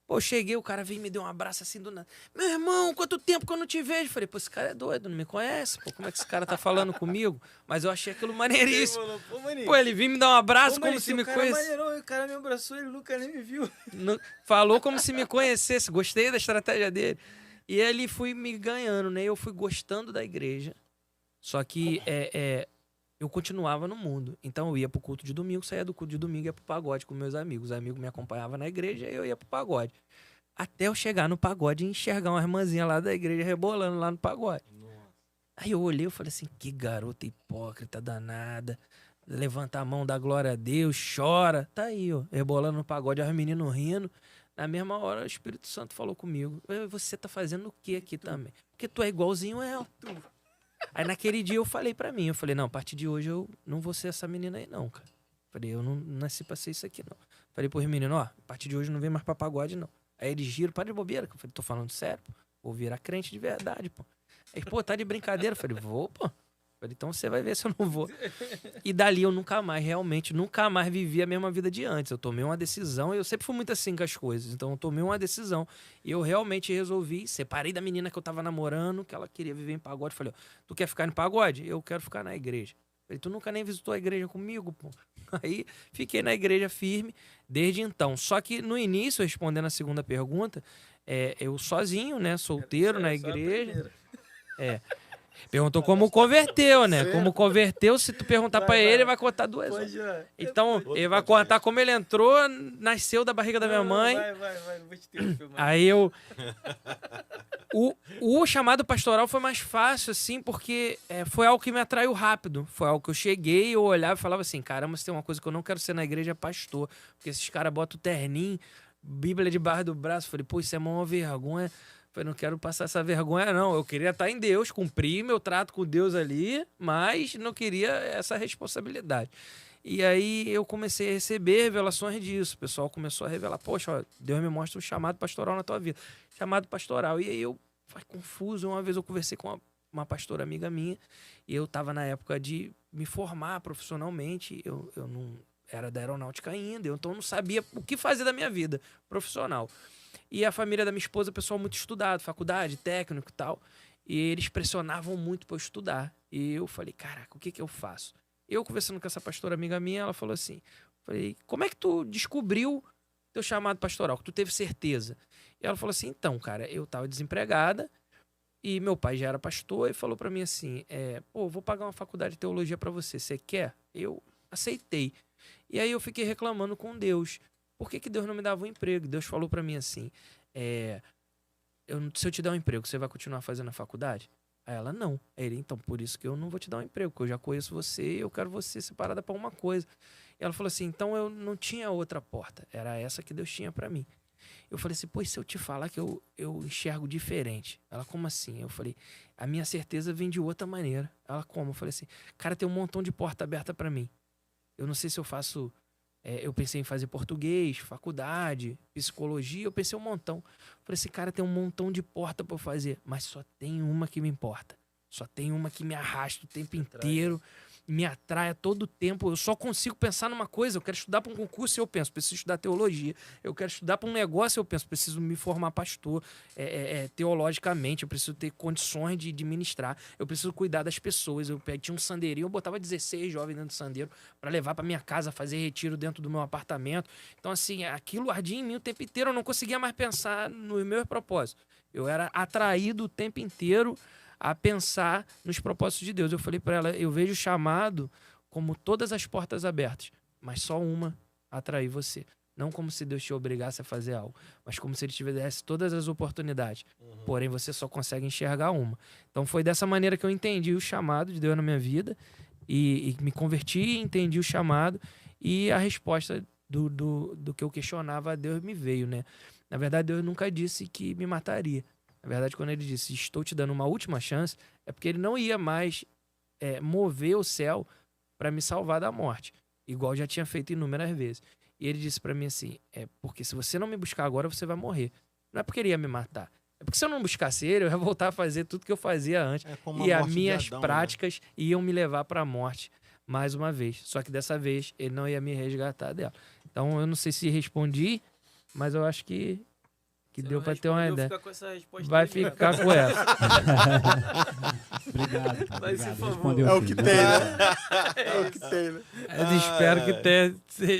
Pô, eu cheguei, o cara veio e me deu um abraço assim do nada. Meu irmão, quanto tempo que eu não te vejo? Eu falei, pô, esse cara é doido, não me conhece? Pô, como é que esse cara tá falando comigo? Mas eu achei aquilo maneiríssimo. Pô, ele veio me dar um abraço como se me conhecesse. O cara me abraçou, ele nunca nem me viu. Falou como se me conhecesse. Gostei da estratégia dele. E ele fui me ganhando, né? Eu fui gostando da igreja. Só que eu continuava no mundo. Então eu ia pro culto de domingo, saía do culto de domingo e ia pro pagode com meus amigos. Os amigos me acompanhavam na igreja e eu ia pro pagode. Até eu chegar no pagode e enxergar uma irmãzinha lá da igreja rebolando lá no pagode. Nossa. Aí eu olhei e falei assim, que garota hipócrita danada. Levanta a mão, dá glória a Deus, chora. Tá aí, ó, rebolando no pagode, os meninos rindo. Na mesma hora o Espírito Santo falou comigo, você tá fazendo o que aqui também? Porque tu é igualzinho ela. Aí naquele dia eu falei pra mim, não, a partir de hoje eu não vou ser essa menina aí não, cara. Falei, eu não nasci pra ser isso aqui não. Falei pros meninos, ó, a partir de hoje não vem mais pra pagode não. Aí eles giram, para de bobeira. Eu falei, tô falando sério, pô. Vou virar crente de verdade, pô. Aí, pô, tá de brincadeira. Eu falei, vou, pô. Falei, então você vai ver se eu não vou. E dali eu nunca mais vivi a mesma vida de antes. Eu tomei uma decisão, eu sempre fui muito assim com as coisas. Então eu tomei uma decisão e eu realmente resolvi, separei da menina que eu tava namorando, que ela queria viver em pagode. Falei, ó, tu quer ficar no pagode? Eu quero ficar na igreja. Falei, tu nunca nem visitou a igreja comigo, pô. Aí fiquei na igreja firme desde então. Só que no início, respondendo a segunda pergunta, eu sozinho, né, solteiro na igreja. Perguntou como converteu, né? Como converteu, se tu perguntar pra ele vai contar duas horas. Então, ele vai contar como ele entrou, nasceu da barriga da minha mãe. Vai, não vou te ter filmado. Aí eu... O chamado pastoral foi mais fácil, assim, porque foi algo que me atraiu rápido. Foi algo que eu cheguei, eu olhava e falava assim, caramba, se tem uma coisa que eu não quero ser na igreja é pastor. Porque esses caras botam o terninho, Bíblia debaixo do braço. Falei, pô, isso é uma vergonha. Falei, não quero passar essa vergonha, não. Eu queria estar em Deus, cumprir meu trato com Deus ali, mas não queria essa responsabilidade. E aí eu comecei a receber revelações disso. O pessoal começou a revelar, poxa, ó, Deus me mostra um chamado pastoral na tua vida. Chamado pastoral. E aí eu fui confuso. Uma vez eu conversei com uma pastora amiga minha e eu estava na época de me formar profissionalmente. Eu não era da aeronáutica ainda, então eu não sabia o que fazer da minha vida profissional. E a família da minha esposa, pessoal muito estudado, faculdade, técnico e tal. E eles pressionavam muito para eu estudar. E eu falei, caraca, o que eu faço? Eu conversando com essa pastora amiga minha, ela falou assim, falei, como é que tu descobriu teu chamado pastoral? Que tu teve certeza? E ela falou assim, então, cara, eu tava desempregada e meu pai já era pastor e falou para mim assim, pô, vou pagar uma faculdade de teologia para você, você quer? Eu aceitei. E aí eu fiquei reclamando com Deus. Por que Deus não me dava um emprego? Deus falou pra mim assim, se eu te dar um emprego, você vai continuar fazendo a faculdade? Aí ela, não. Aí ele, então, por isso que eu não vou te dar um emprego, porque eu já conheço você e eu quero você separada pra uma coisa. E ela falou assim, então eu não tinha outra porta, era essa que Deus tinha pra mim. Eu falei assim, pois se eu te falar que eu enxergo diferente. Ela, como assim? Eu falei, a minha certeza vem de outra maneira. Ela, como? Eu falei assim, cara, tem um montão de porta aberta pra mim. Eu não sei se eu faço Eu pensei em fazer português, faculdade, psicologia, eu pensei um montão. Falei assim, cara, tem um montão de porta pra eu fazer, mas só tem uma que me importa. Só tem uma que me arrasta o tempo inteiro, me atrai a todo tempo. Eu só consigo pensar numa coisa. Eu quero estudar para um concurso e eu penso, preciso estudar teologia. Eu quero estudar para um negócio e eu penso, preciso me formar pastor teologicamente. Eu preciso ter condições de ministrar. Eu preciso cuidar das pessoas. Eu tinha um sandeirinho, eu botava 16 jovens dentro do sandeiro para levar para minha casa, fazer retiro dentro do meu apartamento. Então, assim, aquilo ardia em mim o tempo inteiro. Eu não conseguia mais pensar nos meus propósitos. Eu era atraído o tempo inteiro a pensar nos propósitos de Deus. Eu falei para ela, eu vejo o chamado como todas as portas abertas, mas só uma atrair você. Não como se Deus te obrigasse a fazer algo, mas como se Ele te desse todas as oportunidades. Porém, você só consegue enxergar uma. Então foi dessa maneira que eu entendi o chamado de Deus na minha vida e me converti, entendi o chamado e a resposta do que eu questionava a Deus me veio, né? Na verdade, Deus nunca disse que me mataria. Na verdade, quando ele disse, estou te dando uma última chance, é porque ele não ia mais mover o céu para me salvar da morte, igual já tinha feito inúmeras vezes. E ele disse para mim assim, porque se você não me buscar agora, você vai morrer. Não é porque ele ia me matar. É porque se eu não buscasse ele, eu ia voltar a fazer tudo que eu fazia antes. E as minhas práticas iam me levar para a morte mais uma vez. Só que dessa vez, ele não ia me resgatar dela. Então, eu não sei se respondi, mas eu acho que deu para ter uma ideia. Vai ficar com essa. Obrigado. Vai ser favor. Respondeu É o sim, que né? tem, né? É o que tem, né? Eu espero que tenha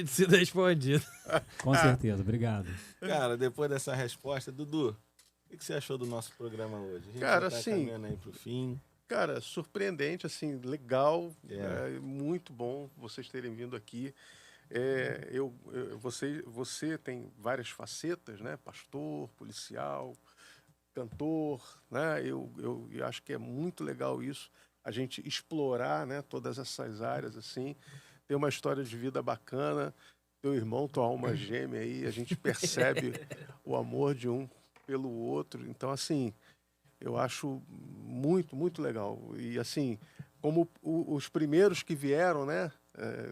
sido respondido. Com certeza, obrigado. Cara, depois dessa resposta, Dudu, o que você achou do nosso programa hoje? A gente Cara, já tá assim, caminhando aí pro fim. Cara, surpreendente, assim, legal, É. muito bom vocês terem vindo aqui. Você tem várias facetas, né? Pastor, policial, cantor, né? Eu acho que é muito legal isso, a gente explorar, né, todas essas áreas, assim. Ter uma história de vida bacana, teu irmão, tua alma gêmea aí, a gente percebe o amor de um pelo outro. Então, assim, eu acho muito, muito legal. E, assim, como os primeiros que vieram, né?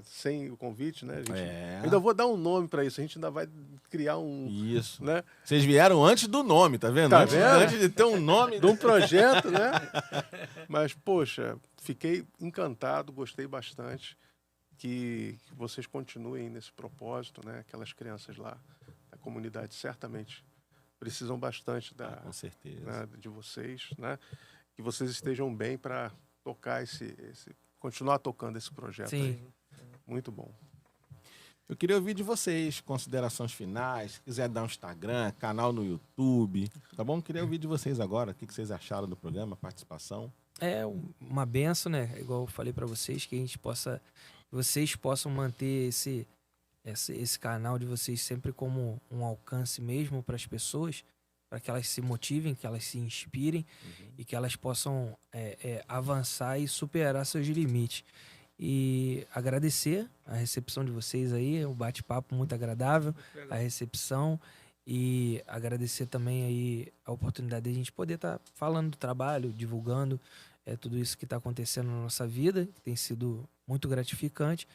Sem o convite, né? A gente ainda vou dar um nome para isso. A gente ainda vai criar um... Isso. Né? Vocês vieram antes do nome, tá vendo? Tá antes, vendo? antes de ter um nome. De um projeto, né? Mas, poxa, fiquei encantado, gostei bastante que vocês continuem nesse propósito, né? Aquelas crianças lá da comunidade certamente precisam bastante Com certeza. né, de vocês, né? Que vocês estejam bem para tocar continuar tocando esse projeto. Sim. Aí. Muito bom. Eu queria ouvir de vocês, considerações finais, se quiser dar um Instagram, canal no YouTube, tá bom? Queria ouvir de vocês agora, o que vocês acharam do programa, participação. É uma benção, né? Igual eu falei para vocês, que vocês possam manter esse canal de vocês sempre como um alcance mesmo para as pessoas, para que elas se motivem, que elas se inspirem e que elas possam avançar e superar seus limites. E agradecer a recepção de vocês aí, o bate-papo muito agradável, a recepção, e agradecer também aí a oportunidade de a gente poder estar falando do trabalho, divulgando tudo isso que está acontecendo na nossa vida, que tem sido muito gratificante.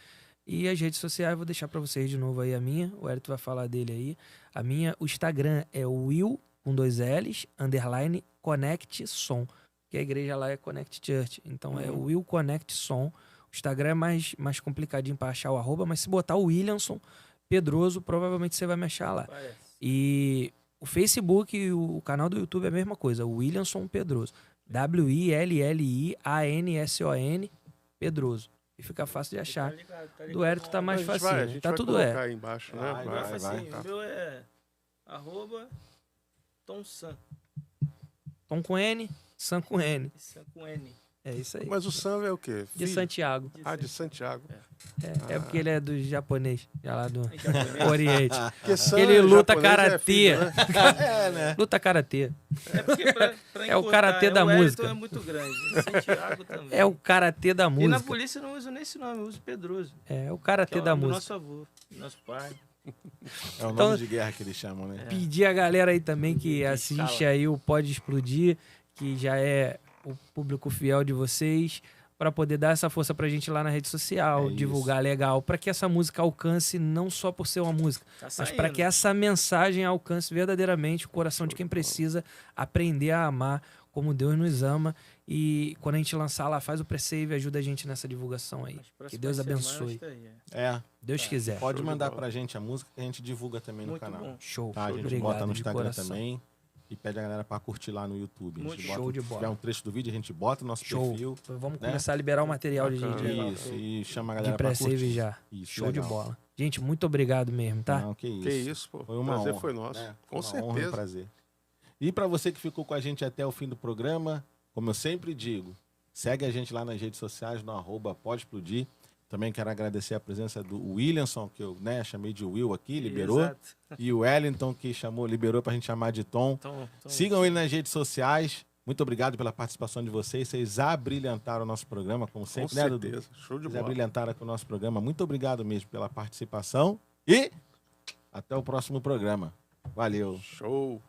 E as redes sociais, eu vou deixar para vocês de novo aí a minha, o Hélito vai falar dele aí. A minha, o Instagram é o Will, com 2 L's, _ Connect Som, que a igreja lá é Connect Church. Então é o Will Connect Som. O Instagram é mais complicadinho para achar o @, mas se botar o Williamson Pedroso, provavelmente você vai me achar lá. Parece. E o Facebook e o canal do YouTube é a mesma coisa, o Williamson Pedroso. WILLIANSON Pedroso. E fica fácil de achar. Tá ligado. Do Hélito tá mais A gente facinho. vai Tá tudo colocar aí embaixo, né? Vai, Vai, vai. O meu é @TomSan. Tom com N, Sam com N. Sam com N. É isso aí. Mas o Sam é o quê? De Filho? Santiago. De Santiago. É porque ele é do japonês, já lá do japonês? Oriente. Porque Sam Ele luta japonês karatê. filho, né? né? Luta karatê. É porque pra É o encurtar, karatê da o Wellington música. é muito grande. Santiago também. É o karatê da E na música. polícia eu não uso nem esse nome, eu uso Pedroso. É o Que karatê é o da nome do música. nosso avô, do nosso pai. É o Então- nome de guerra que eles chamam, né? Pedir a galera aí também que assiste escala. aí o Pode Explodir, que já é o público fiel de vocês, para poder dar essa força pra gente lá na rede social, É divulgar legal, para que essa música alcance não só por ser uma música, Tá mas saindo. para que essa mensagem alcance verdadeiramente o coração de quem precisa aprender a amar como Deus nos ama. E quando a gente lançar lá, faz o pre-save, ajuda a gente nessa divulgação aí. Nas próximas Que Deus semanas abençoe. tá aí, Deus quiser. Pode Show de mandar bola. pra gente a música que a gente divulga também no Muito canal. bom. Show. Tá? A gente Obrigado bota no de Instagram coração. também e pede a galera pra curtir lá no YouTube. A gente Muito bota, show de se tiver bola. um trecho do vídeo, a gente bota no nosso Show. perfil. Vamos né? começar a liberar o material Bacana. de Isso, e chama a de galera pra pré-save curtir. já. Isso, Show de legal. bola. Gente, muito obrigado mesmo, tá? Não, que isso. Que isso, pô. Foi uma Prazer honra, foi nosso. né? Com Foi uma honra e um certeza. prazer. E pra você que ficou com a gente até o fim do programa, como eu sempre digo, segue a gente lá nas redes sociais, no @Pode Explodir. Também quero agradecer a presença do Williamson, que eu chamei de Will aqui, liberou. Exato. E o Wellington, que liberou pra gente chamar de Tom. Sigam ele nas redes sociais. Muito obrigado pela participação de vocês. Vocês abrilhantaram o nosso programa, como Com sempre, né, Dudu? certeza. Show de Vocês bola. abrilhantaram com o nosso programa. Muito obrigado mesmo pela participação. E até o próximo programa. Valeu. Show.